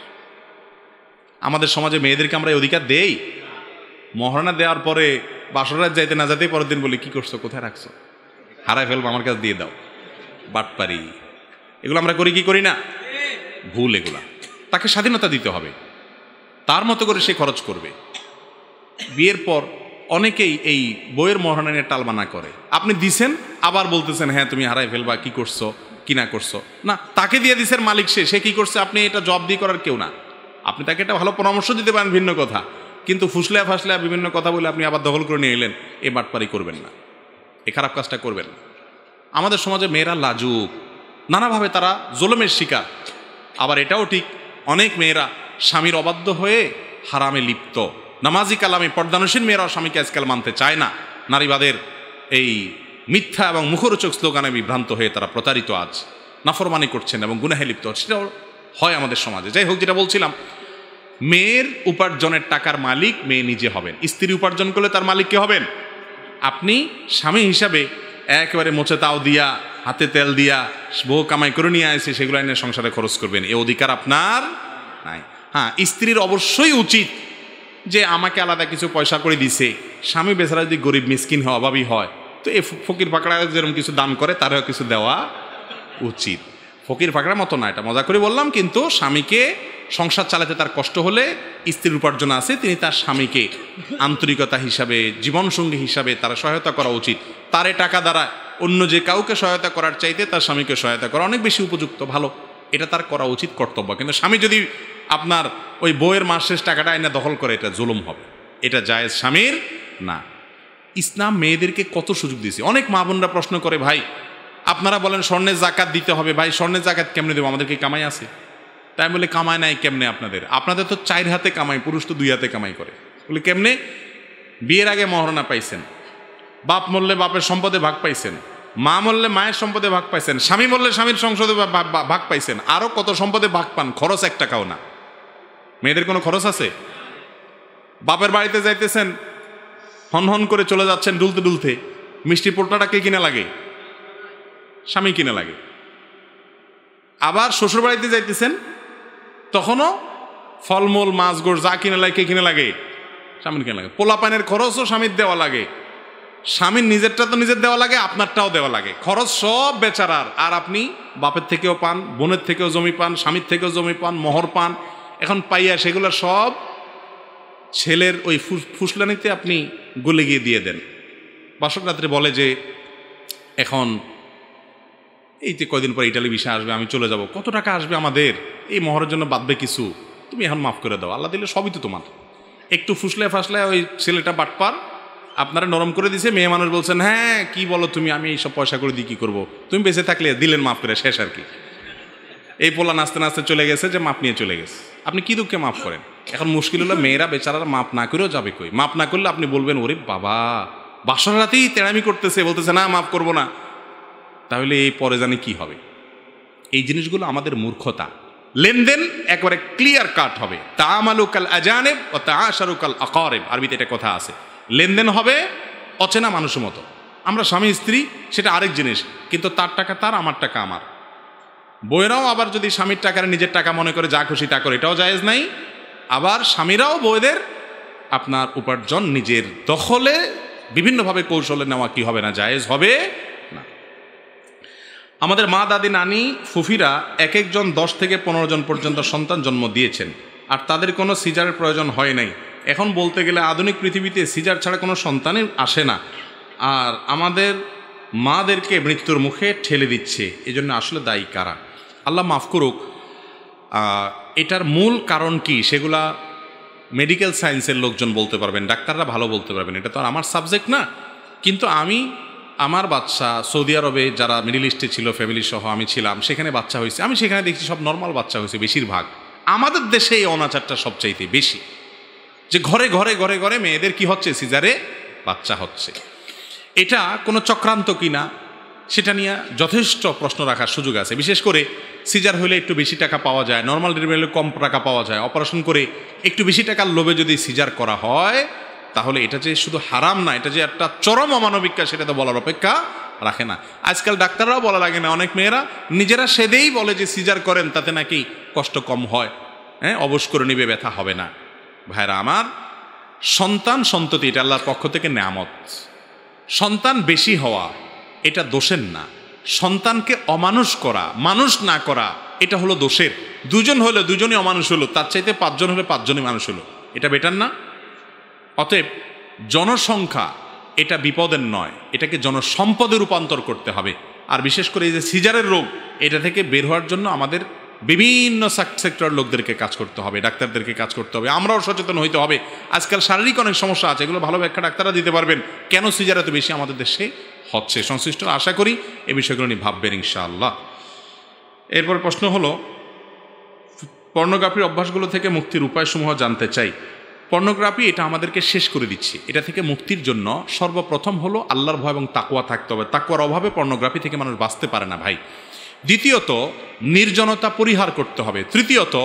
A: আমাদের সমাজে মেয়েদেরকে আমরা এই অধিকার দেই? মহারণা দেওয়ার পরে বাসরাত যাইতে না যাইতেই পরের দিন বলি, কি করছো, কোথায় রাখছো, হারায় ফেলবো, আমার কাছে দিয়ে দাও, বাটপারি। এগুলো আমরা করি কি করি না? ভুল এগুলা। তাকে স্বাধীনতা দিতে হবে, তার মতো করে সে খরচ করবে। বিয়ের পর অনেকেই এই বইয়ের মহারণা নিয়ে টালবানা করে। আপনি দিছেন, আবার বলতেছেন হ্যাঁ তুমি হারায় ফেলবা, কি করছো কি না করছো। না, তাকে দিয়ে দিছেন, মালিক সে কি করছে আপনি এটা জব দিয়ে করার কেউ না। আপনি তাকে একটা ভালো পরামর্শ দিতে পারেন, ভিন্ন কথা, কিন্তু ফুসলা ফাসলা বিভিন্ন কথা বলে আপনি আবার দখল করে নিয়ে এলেন, এ বাটপারি করবেন না, এ খারাপ কাজটা করবেন না। আমাদের সমাজে মেয়েরা লাজুক, নানাভাবে তারা জুলুমের শিকার। আবার এটাও ঠিক, অনেক মেয়েরা স্বামীর অবাধ্য হয়ে হারামে লিপ্ত। নামাজি কালামে পর্দানুসীন মেয়েরাও স্বামীকে আজকাল মানতে চায় না। নারীবাদের এই মিথ্যা এবং মুখরোচক স্লোগানে বিভ্রান্ত হয়ে তারা প্রতারিত, আজ নাফরমানি করছেন এবং গুনাহে লিপ্ত হচ্ছে। সেটাও হয় আমাদের সমাজে। যাই হোক, যেটা বলছিলাম, মেয়ের উপার্জনের টাকার মালিক মেয়ে নিজে হবেন। স্ত্রী উপার্জন করলে তার মালিক কে হবেন? আপনি স্বামী হিসাবে একেবারে মোচে তাও দিয়া, হাতে তেল দিয়া বউ কামাই করে নিয়ে আসে, সেগুলো এনে সংসারে খরচ করবেন, এ অধিকার আপনার নাই। হ্যাঁ, স্ত্রীর অবশ্যই উচিত যে আমাকে আলাদা কিছু পয়সা করে দিছে, স্বামী বেচারা যদি গরিব মিসকিন হয়, অভাবী হয়, তো এই ফকির ফাঁকড়া যেরকম কিছু দান করে তারও কিছু দেওয়া উচিত। ফকির ফাঁকড়ার মতো না, এটা মজা করে বললাম, কিন্তু স্বামীকে সংসার চালাতে তার কষ্ট হলে স্ত্রীর উপার্জন আছে, তিনি তার স্বামীকে আন্তরিকতা হিসাবে, জীবনসঙ্গী হিসাবে তার সহায়তা করা উচিত। তার টাকা দ্বারা অন্য যে কাউকে সহায়তা করার চাইতে তার স্বামীকে সহায়তা করা অনেক বেশি উপযুক্ত, ভালো, এটা তার করা উচিত, কর্তব্য। কিন্তু স্বামী যদি আপনার ওই বইয়ের মাস শেষ টাকাটা এনে দখল করে, এটা জুলুম হবে, এটা জায়েজ স্বামীর না। ইসলাম মেয়েদেরকে কত সুযোগ দিয়েছে। অনেক মা বোনরা প্রশ্ন করে, ভাই আপনারা বলেন স্বর্ণের জাকাত দিতে হবে, ভাই স্বর্ণের জাকাত কেমনে দেবো, আমাদের কি কামাই আছে? তাই বলে কামাই নাই কেমনে আপনাদের তো 4 হাতে কামাই, পুরুষ তো 2 হাতে কামাই করে। বলে কেমনে? বিয়ের আগে মহারণা পাইছেন, বাপ মরলে বাপের সম্পদে ভাগ পাইছেন, মা মরলে মায়ের সম্পদে ভাগ পাইছেন, স্বামী মরলে স্বামীর সংসদে ভাগ পাইছেন, আরো কত সম্পদে ভাগ পান, খরচ 1 টাকাও না। মেয়েদের কোনো খরচ আছে? বাপের বাড়িতে যাইতেছেন, হন হন করে চলে যাচ্ছেন ডুলতে ডুলতে, মিষ্টি পোটলাটা কে কিনে লাগে? স্বামী কিনে লাগে। আবার শ্বশুর বাড়িতে যাইতেছেন, তখনও ফলমূল মাছ গোড় যা কিনে লাগে, কে কিনে লাগে? স্বামীর কিনে লাগে। পোলা পানের খরচও স্বামীর দেওয়া লাগে, স্বামীর নিজেরটা তো নিজের দেওয়া লাগে, আপনারটাও দেওয়া লাগে, খরচ সব বেচারার। আর আপনি বাপের থেকেও পান, বোনের থেকেও জমি পান, স্বামীর থেকেও জমি পান, মোহর পান, এখন পাইয়া সেগুলো সব ছেলের ওই ফুসলানিতে আপনি গলে গিয়ে দিয়ে দেন। বাসক রাত্রে বলে যে এখন এই যে কয়দিন পর ইটালি ভিসা আসবে, আমি চলে যাব, কত টাকা আসবে আমাদের, এই মোহরের জন্য বাঁধবে কিছু, তুমি এখন মাফ করে দাও, আল্লাহ দিলে সবই তো তোমার। একটু ফুসলে ফাসলে ওই ছেলেটা বাটপার আপনারা নরম করে দিছে, মেয়ে মানুষ বলছেন হ্যাঁ কি বলো তুমি, আমি এইসব পয়সা করে দিই কি করবো, তুমি বেঁচে থাকলে দিলেন মাফ করে, শেষ আর কি। এই পোলা নাচতে নাচতে চলে গেছে, যে মাপ নিয়ে চলে গেছে, আপনি কি দুঃখে মাফ করেন? এখন মুশকিল হলো মেয়েরা বেচারারা মাপ না করেও যাবে কই। মাপ না করলে আপনি বলবেন ওরে বাবা বাসর রাতেই তেড়ামি করতেছে, বলতেছে না মাফ করবো না, তাহলে এই পরে জানি কি হবে। এই জিনিসগুলো আমাদের মূর্খতা। লেনদেন একবারে ক্লিয়ার কাট হবে, তাআমালুকাল আজানিব ওয়া তাআশারুকাল আকারিব, আরবিতে এটা কথা আছে। লেনদেন হবে অচেনা মানুষের মতো। আমরা স্বামী স্ত্রী সেটা আরেক জিনিস, কিন্তু তার টাকা তার, আমার টাকা আমার। বউয়েরাও আবার যদি স্বামীর টাকার নিজের টাকা মনে করে যা খুশি তা করে, এটাও জায়েজ নাই। আবার স্বামীরাও বউদের আপনার উপার্জন নিজের দখলে বিভিন্নভাবে কৌশলে নেওয়া কি হবে না, জায়েজ হবে না। আমাদের মা, দাদি, নানি, ফুফিরা এক একজন 10 থেকে 15 জন পর্যন্ত সন্তান জন্ম দিয়েছেন, আর তাদের কোনো সিজারের প্রয়োজন হয় নাই। এখন বলতে গেলে আধুনিক পৃথিবীতে সিজার ছাড়া কোনো সন্তানই আসে না, আর আমাদের মাদেরকে মৃত্যুর মুখে ঠেলে দিচ্ছে। এজন্য আসলে দায়ী কারা? আল্লাহ মাফ করুক। এটার মূল কারণ কি সেগুলা মেডিকেল সায়েন্সের লোকজন বলতে পারবেন, ডাক্তাররা ভালো বলতে পারবেন, এটা তো আর আমার সাবজেক্ট না। কিন্তু আমার বাচ্চা সৌদি আরবে যারা মিডল ইস্টে ছিল, ফ্যামিলি সহ আমি ছিলাম, সেখানে বাচ্চা হয়েছে, আমি সেখানে দেখছি সব নর্মাল বাচ্চা হয়েছে বেশিরভাগ। আমাদের দেশে এই অনাচারটা সবচাইতে বেশি, যে ঘরে ঘরে ঘরে ঘরে মেয়েদের কি হচ্ছে, সিজারে বাচ্চা হচ্ছে। এটা কোনো চক্রান্ত কিনা সেটা নিয়ে যথেষ্ট প্রশ্ন রাখার সুযোগ আছে। বিশেষ করে সিজার হলে একটু বেশি টাকা পাওয়া যায়, নর্মাল ডেলিভারি হলে কম টাকা পাওয়া যায়। অপারেশন করে একটু বেশি টাকার লোভে যদি সিজার করা হয়, তাহলে এটা যে শুধু হারাম না, এটা যে একটা চরম অমানবিক কাজ, সেটা তো বলার অপেক্ষা রাখে না। আজকাল ডাক্তাররাও বলা লাগে না, অনেক মেয়েরা নিজেরা সেদেই বলে যে সিজার করেন, তাতে নাকি কষ্ট কম হয়, হ্যাঁ অবশ করে নিবে, ব্যথা হবে না। ভাইরা আমার, সন্তান সন্ততি এটা আল্লাহর পক্ষ থেকে নেয়ামত। সন্তান বেশি হওয়া এটা দোষের না, সন্তানকে অমানুষ করা, মানুষ না করা, এটা হলো দোষের। দুজন হলে দুজনই অমানুষ হলো, তার চাইতে 5 জন হলে 5 জনই মানুষ হলো, এটা বেটার না? অতএব জনসংখ্যা এটা বিপদের নয়, এটাকে জনসম্পদে রূপান্তর করতে হবে। আর বিশেষ করে এই যে সিজারের রোগ, এটা থেকে বের হওয়ার জন্য আমাদের বিভিন্ন সেক্টর লোকদেরকে কাজ করতে হবে, ডাক্তারদেরকে কাজ করতে হবে, আমরাও সচেতন হইতে হবে। আজকাল শারীরিক অনেক সমস্যা আছে, এগুলো ভালো ব্যাখ্যা ডাক্তাররা দিতে পারবেন, কেন সিজার এত বেশি আমাদের দেশে হচ্ছে। সংশ্লিষ্ট আশা করি এই বিষয়গুলো নিয়ে ভাববেন ইনশাআল্লাহ। এরপর প্রশ্ন হলো, পর্নোগ্রাফির অভ্যাসগুলো থেকে মুক্তির উপায়সমূহ জানতে চাই। পর্নোগ্রাফি এটা আমাদেরকে শেষ করে দিচ্ছে। এটা থেকে মুক্তির জন্য সর্বপ্রথম হলো আল্লাহর ভয় এবং তাকওয়া থাকতে হবে। তাকওয়ার অভাবে পর্নোগ্রাফি থেকে মানুষ বাঁচতে পারে না ভাই। দ্বিতীয়ত, নির্জনতা পরিহার করতে হবে। তৃতীয়ত,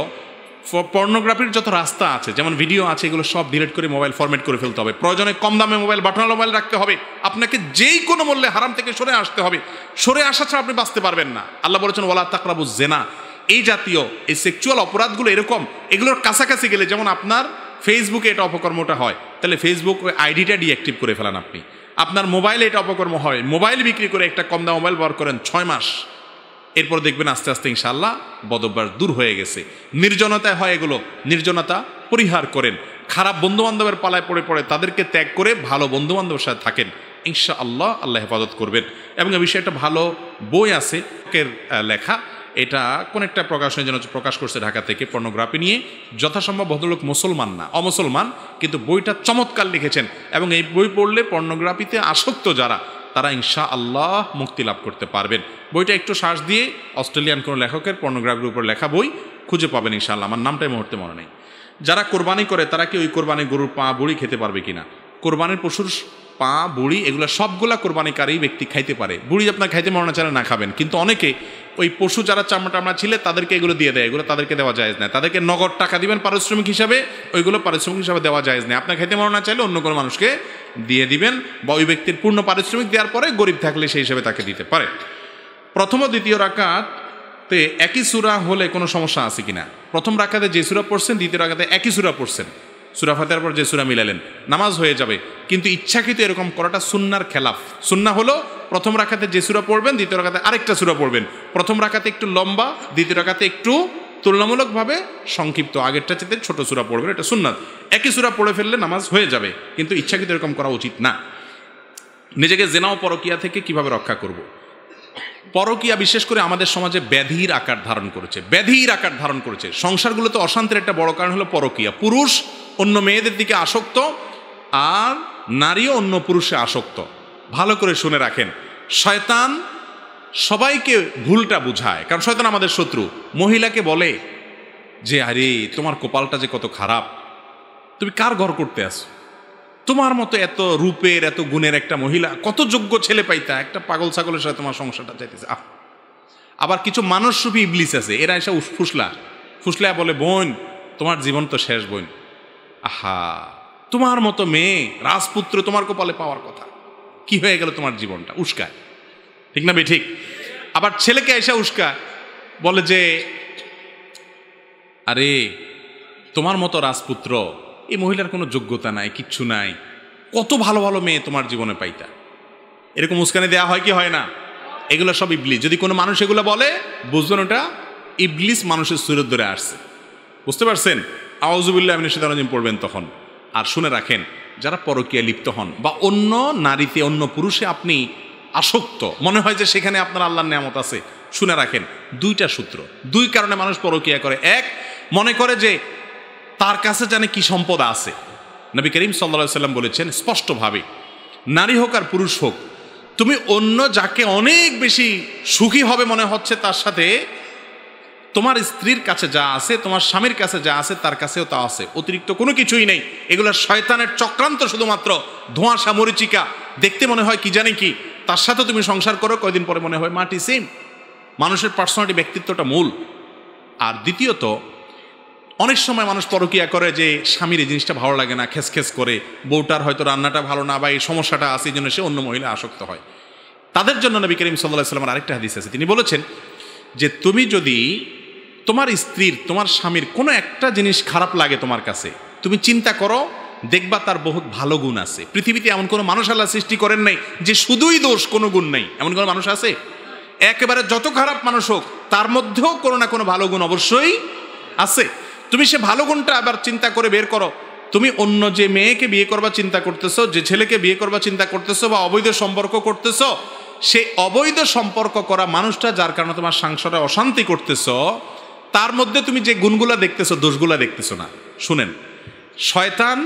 A: পর্নোগ্রাফির যত রাস্তা আছে, যেমন ভিডিও আছে, এগুলো সব ডিলিট করে মোবাইল ফরম্যাট করে ফেলতে হবে। প্রয়োজনে কম দামে মোবাইল, বাটনাল মোবাইল রাখতে হবে। আপনাকে যেই কোনো মূল্যে হারাম থেকে সরে আসতে হবে। সরে আসা ছাড়া আপনি বাঁচতে পারবেন না। আল্লাহ বলেছেন ওয়ালা তাকরাবুজ জিনা। এই জাতীয় এই সেক্সুয়াল অপরাধগুলো এরকম, এগুলোর কাছাকাছি গেলে, যেমন আপনার ফেসবুকে এটা অপকর্মটা হয়, তাহলে ফেসবুক ওই আইডিটা ডিঅ্যাক্টিভ করে ফেলান আপনি। আপনার মোবাইলে এটা অপকর্ম হয়, মোবাইল বিক্রি করে একটা কম দাম মোবাইল ব্যবহার করেন 6 মাস, এরপর দেখবেন আস্তে আস্তে ইনশাআল্লাহ বদঅভ্যাস দূর হয়ে গেছে। নির্জনতায় হয় এগুলো, নির্জনতা পরিহার করেন। খারাপ বন্ধুবান্ধবের পালায় পড়ে তাদেরকে ত্যাগ করে ভালো বন্ধুবান্ধবের সাথে থাকেন, ইনশাআল্লাহ আল্লাহ হেফাজত করবেন। এবং এ বিষয়ে একটা ভালো বই আছে লেখা, এটা কোন একটা প্রকাশনের জন্য প্রকাশ করছে ঢাকা থেকে, পর্নোগ্রাফি নিয়ে। যথাসম্ভব ভদ্রলোক মুসলমান না, অমুসলমান, কিন্তু বইটা চমৎকার লিখেছেন। এবং এই বই পড়লে পর্নোগ্রাফিতে আসক্ত যারা, তারা ইনশাআল্লাহ মুক্তি লাভ করতে পারবেন। বইটা একটু সার্চ দিয়ে অস্ট্রেলিয়ান কোনো লেখকের পর্নোগ্রাফির উপর লেখা বই খুঁজে পাবেন ইনশাআল্লাহ। আমার নামটাই মুহূর্তে মনে নেই। যারা কোরবানি করে তারা কি ওই কোরবানি গরুর পা বুড়ি খেতে পারবে কিনা? কোরবানির পশুর পা বুড়ি এগুলো সবগুলা কোরবানিকারী ব্যক্তি খাইতে পারে। বুড়ি আপনার খাইতে মনে চাইলে না খাবেন, কিন্তু অনেকে ওই পশু যারা চামড়া টামড়া ছিলে তাদেরকে এগুলো দিয়ে দেয়, এগুলো তাদেরকে দেওয়া যায় না। তাদেরকে নগদ টাকা দিবেন পারিশ্রমিক হিসাবে, ওইগুলো পারিশ্রমিক হিসাবে দেওয়া যায় না। আপনার খাইতে মনে না চাইলে অন্য কোনো মানুষকে দিয়ে দিবেন, বা ওই ব্যক্তির পূর্ণ পারিশ্রমিক দেওয়ার পরে গরিব থাকলে সেই হিসাবে তাকে দিতে পারে। প্রথম ও দ্বিতীয় রাকাতে একই সূরা হলে কোনো সমস্যা আছে কিনা? প্রথম রাকাতে যে সূরা পড়ছেন, দ্বিতীয় রাকাতে একই সূরা পড়ছেন, সূরা ফাতিহার পর যে সূরা মিলালেন, নামাজ হয়ে যাবে। কিন্তু ইচ্ছাকৃত এরকম করাটা সুন্নাহর খেলাফ। সুন্নাহ হলো প্রথম রাকাতে যে সূরা পড়বেন, দ্বিতীয় রাকাতে আরেকটা সূরা পড়বেন। প্রথম রাকাতে একটু লম্বা, দ্বিতীয় রাকাতে একটু তুলনামূলকভাবে সংক্ষিপ্ত, আগেরটা চেয়ে ছোট সূরা পড়বেন, এটা সুন্নাত। একই সূরা পড়ে ফেললে নামাজ হয়ে যাবে, কিন্তু ইচ্ছাকৃত এরকম করা উচিত না। নিজেকে জেনা ও পরকিয়া থেকে কিভাবে রক্ষা করব? পরকিয়া বিশেষ করে আমাদের সমাজে ব্যাধির আকার ধারণ করেছে, ব্যাধির আকার ধারণ করেছে। সংসারগুলোতে অশান্তির একটা বড় কারণ হলো পরকিয়া। পুরুষ অন্য মেয়েদের দিকে আসক্ত, আর নারীও অন্য পুরুষে আসক্ত। ভালো করে শুনে রাখেন, শয়তান সবাইকে ভুলটা বুঝায়, কারণ শয়তান আমাদের শত্রু। মহিলাকে বলে যে আরে তোমার কপালটা যে কত খারাপ, তুমি কার ঘর করতে আসো? তোমার মতো এত রূপের এত গুণের একটা মহিলা, কত যোগ্য ছেলে পাইতা, একটা পাগল ছাগলের সাথে তোমার সংসারটা চাইতেছে। আবার কিছু মানুষরূপী ইবলিস আছে, এরা এসে ফুসলা বলে বোন তোমার জীবন তো শেষ বোন, আহা তোমার মতো মেয়ে রাজপুত্র তোমার কপালে পাওয়ার কথা, কি হয়ে গেল তোমার জীবনটা, উস্কায়। ঠিক না ঠিক? আবার ছেলেকে এসে উস্কায়, বলে যে আরে তোমার মতো রাজপুত্র, এই মহিলার কোনো যোগ্যতা নাই, কিচ্ছু নাই, কত ভালো ভালো মেয়ে তোমার জীবনে পাইতা। এরকম উস্কানি দেওয়া হয় কি হয় না? এগুলো সব ইবলিস। যদি কোনো মানুষ এগুলো বলে, বুঝবেন ওটা ইবলিস মানুষের সুরত ধরে আসছে। বুঝতে পারছেন? আউযুবিল্লাহি মিনাশ শাইতানির রাজিম পড়বেন তখন। আর শুনে রাখেন, যারা পরকীয়া লিপ্ত হন বা অন্য নারীতে অন্য পুরুষে আপনি আসক্ত, মনে হয় যে সেখানে আপনার আল্লাহর নিয়ামত আছে, শুনে রাখেন দুইটা সূত্র, দুই কারণে মানুষ পরকীয়া করে। এক, মনে করে যে তার কাছে জানে কি সম্পদ আছে। নবী করিম সাল্লাল্লাহু আলাইহি ওয়াসাল্লাম বলেছেন স্পষ্টভাবে, নারী হোক আর পুরুষ হোক, তুমি অন্য যাকে অনেক বেশি সুখী হবে মনে হচ্ছে তার সাথে, তোমার স্ত্রীর কাছে যা আছে, তোমার স্বামীর কাছে যা আছে, তার কাছেও তা আছে, অতিরিক্ত কোনো কিছুই নেই। এগুলো শয়তানের চক্রান্ত, শুধুমাত্র ধোঁয়াশা মরিচিকা। দেখতে মনে হয় কি জানি কি, তার সাথে তুমি সংসার করো, কয়দিন পরে মনে হয় মাটি সেম। মানুষের পার্সোনালিটি, ব্যক্তিত্বটা মূল। আর দ্বিতীয়ত, অনেক সময় মানুষ পরকীয়া করে যে স্বামীর এই জিনিসটা ভালো লাগে না, খেস করে, বউটার হয়তো রান্নাটা ভালো না বা এই সমস্যাটা আছে, এই জন্য সে অন্য মহিলা আসক্ত হয়। তাদের জন্য নবী করিম সাল্লাল্লাহু আলাইহি ওয়াসাল্লামের আরেকটা হাদিস আছে, তিনি বলেছেন যে তুমি যদি তোমার স্ত্রীর, তোমার স্বামীর কোনো একটা জিনিস খারাপ লাগে তোমার কাছে, তুমি চিন্তা করো, দেখবা তার বহুত ভালো গুণ আছে। পৃথিবীতে এমন কোনো মানুষ আল্লাহ সৃষ্টি করেন নাই যে শুধুই দোষ, কোনো গুণ নাই, এমন কোনো মানুষ আছে? একেবারে যত খারাপ মানুষ হোক তার মধ্যেও কোনো না কোনো ভালো গুণ অবশ্যই আছে। তুমি সে ভালো গুণটা আবার চিন্তা করে বের করো। তুমি অন্য যে মেয়েকে বিয়ে করবা চিন্তা করতেছো, যে ছেলেকে বিয়ে করবা চিন্তা করতেছো, বা অবৈধ সম্পর্ক করতেছো, সেই অবৈধ সম্পর্ক করা মানুষটা যার কারণে তোমার সংসারে অশান্তি করতেছো, তার মধ্যে তুমি যে গুণগুলা দেখতেছো, দোষগুলা দেখতেছো না। শুনেন, শয়তান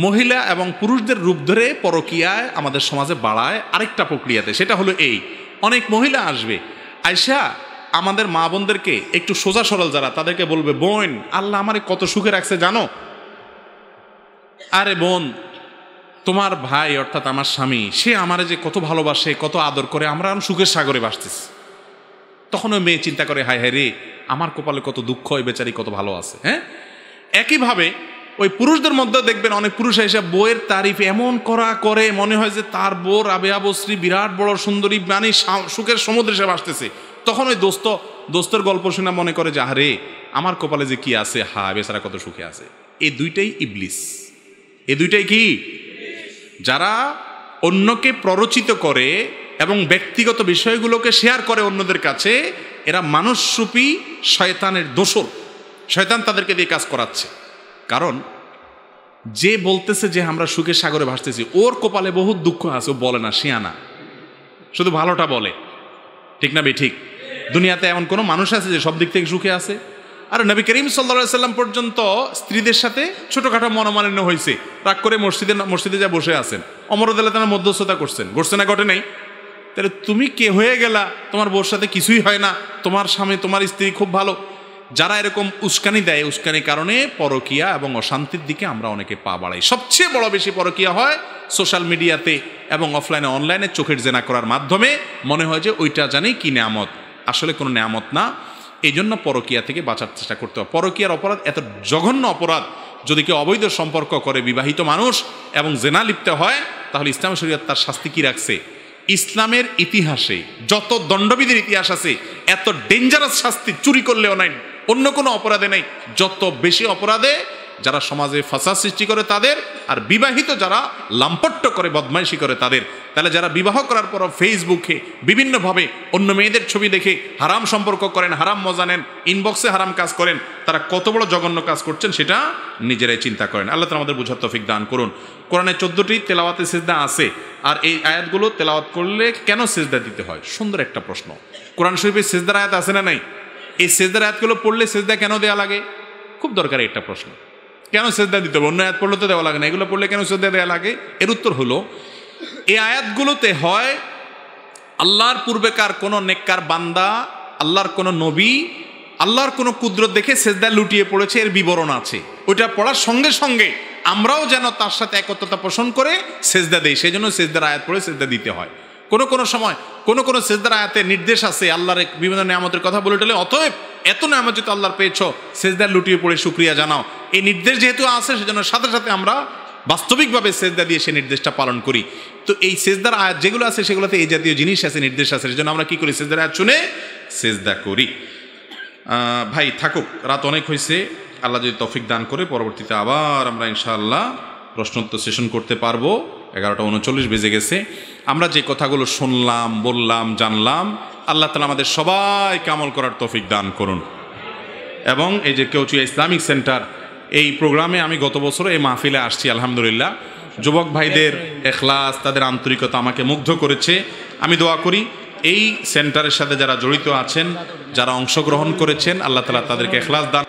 A: মহিলা এবং পুরুষদের রূপ ধরে পরকীয়ায় আমাদের সমাজে বাড়ায় আরেকটা প্রক্রিয়াতে। সেটা হলো এই, অনেক মহিলা আসবে, আয়সা আমাদের মা বোনদেরকে, একটু সোজা সরল যারা, তাদেরকে বলবে, বোন আল্লাহ আমারে কত সুখে রাখছে জানো? আরে বোন, তোমার ভাই অর্থাৎ আমার স্বামী, সে আমারে যে কত ভালোবাসে, কত আদর করে, আমরা সুখের সাগরে ভাসতেছি। তখন ওই মেয়ে চিন্তা করে, হায় হায় রে, আমার কপালে কত দুঃখ, ওই বেচারি কত ভালো আছে। হ্যাঁ, একইভাবে ওই পুরুষদের মধ্যে দেখবেন অনেক পুরুষ এসে বউয়ের তারিফ এমন করা করে, মনে হয় যে তার বউ রাবেয়া বসরি বিরাট বড় সুন্দরী, মানে সুখের সমুদ্রে সে ভাসতেছে। তখন ওই দোস্তের গল্প শুনে মনে করে যে আরে আমার কপালে যে কি আছে, হা বেচারা কত সুখে আছে। এই দুইটাই ইবলিস। এই দুইটাই কি? যারা অন্যকে প্ররোচিত করে এবং ব্যক্তিগত বিষয়গুলোকে শেয়ার করে অন্যদের কাছে, এরা মানুষরূপী শয়তানের দোসর। শয়তান তাদেরকে দিয়ে কাজ করাচ্ছে। কারণ যে বলতেছে যে আমরা সুখের সাগরে ভাসতেছি, ওর কপালে বহুত দুঃখ আছে, ও বলে না, শিয়ানা, শুধু ভালোটা বলে। ঠিক না ঠিক? দুনিয়াতে এমন কোনো মানুষ আছে যে সব দিক থেকে সুখে আছে? আর নবী করিম সাল্লাল্লাহু আলাইহি সাল্লাম পর্যন্ত স্ত্রীদের সাথে ছোটখাটো মনোমালিন্য হয়েছে, রাগ করে মসজিদে যা বসে আছেন, ওমর রাদিয়াল্লাহু আনহু মধ্যস্থতা করছেন, ঘটছে না ঘটে নাই? তাহলে তুমি কে হয়ে গেলা, তোমার বউর সাথে কিছুই হয় না, তোমার স্বামী তোমার স্ত্রী খুব ভালো। যারা এরকম উস্কানি দেয়, উস্কানির কারণে পরকীয়া এবং অশান্তির দিকে আমরা অনেকে পা বাড়াই। সবচেয়ে বড় বেশি পরকীয়া হয় সোশ্যাল মিডিয়াতে এবং অফলাইনে, অনলাইনে চোখের জেনা করার মাধ্যমে। মনে হয় যে ওইটা জানি কি নেয়ামত, আসলে কোনো নেয়ামত না। এই জন্য পরকীয়া থেকে বাঁচার চেষ্টা করতে হবে। পরকীয়ার অপরাধ এত জঘন্য অপরাধ, যদি কেউ অবৈধ সম্পর্ক করে বিবাহিত মানুষ এবং জেনা লিপ্ত হয়, তাহলে ইসলাম শরীয়ত তার শাস্তি কি রাখছে? ইসলামের ইতিহাসে যত দণ্ডবিধির ইতিহাস আছে, এত ডেঞ্জারাস শাস্তি চুরি করলেও নাই, অন্য কোনো অপরাধে নেই। যত বেশি অপরাধে যারা সমাজে ফাসাদ সৃষ্টি করে তাদের, আর বিবাহিত যারা লাম্পট্য করে বদমাইশি করে তাদের। তাহলে যারা বিবাহ করার পর ফেসবুকে বিভিন্নভাবে অন্য মেয়েদের ছবি দেখে হারাম সম্পর্ক করেন, হারাম মজা নেন, ইনবক্সে হারাম কাজ করেন, তারা কত বড় জঘন্য কাজ করছেন সেটা নিজেরাই চিন্তা করেন। আল্লাহ তাআলা আমাদের বুঝার তৌফিক দান করুন। কোরআনে 14টি তেলাওয়াতে সিজদা আছে, আর এই আয়াতগুলো তেলাওয়াত করলে কেন সিজদা দিতে হয়? সুন্দর একটা প্রশ্ন। কোরআন শরীফে সিজদার আয়াত আছে না নাই? এই সিজদার আয়াতগুলো পড়লে সিজদা কেন দেওয়া লাগে? খুব দরকারি একটা প্রশ্ন। কেন সিজদা দিতে হবে? অন্য আয়াত পড়লে তো দেওয়া লাগে না, এগুলো পড়লে কেন সিজদা দেওয়া লাগে? এর উত্তর হলো, এই আয়াতগুলোতে হয় আল্লাহর পূর্বেকার কোনো নেককার বান্দা, আল্লাহর কোনো নবী, আল্লাহর কোনো কুদরত দেখে সিজদা লুটিয়ে পড়েছে, এর বিবরণ আছে। ওইটা পড়ার সঙ্গে সঙ্গে আমরাও যেন তার সাথে একত্রতা পোষণ করে সিজদা দেই, সেই জন্য সিজদার আয়াত পড়ে সিজদা দিতে হয়। কোনো সময় কোনো সিজদার আয়াতে নির্দেশ আছে আল্লাহর বিভিন্ন নিয়ামতের কথা বলে টলে, অতএব এত নিয়ামত যেহেতু আল্লাহর পেয়েছো, সিজদা লুটিয়ে পড়ে শুকরিয়া জানাও। এই নির্দেশ যেহেতু আছে, সেজন্য সাথে সাথে আমরা বাস্তবিকভাবে সিজদা দিয়ে সেই নির্দেশটা পালন করি। তো এই সিজদার আয়াত যেগুলো আছে সেগুলোতে এই জাতীয় জিনিস আছে, নির্দেশ আছে, সেজন্য আমরা কি করি? সিজদার আয়াত শুনে সিজদা করি। ভাই থাকুক, রাত অনেক হয়েছে, আল্লাহ যদি তৌফিক দান করে পরবর্তীতে আবার আমরা ইনশাআল্লাহ প্রশ্নোত্তর সেশন করতে পারবো। 11:39 বেজে গেছে। আমরা যে কথাগুলো শুনলাম, বললাম, জানলাম, আল্লাহ তাআলা আমাদের সবাইকে আমল করার তৌফিক দান করুন। এবং এই যে কেউচিয়া ইসলামিক সেন্টার, এই প্রোগ্রামে আমি গত বছর এই মাহফিলে আসছি, আলহামদুলিল্লাহ। যুবক ভাইদের এখলাস, তাদের আন্তরিকতা আমাকে মুগ্ধ করেছে। আমি দোয়া করি এই সেন্টারের সাথে যারা জড়িত আছেন, যারা অংশগ্রহণ করেছেন, আল্লাহ তাআলা তাদেরকে এখলাস দান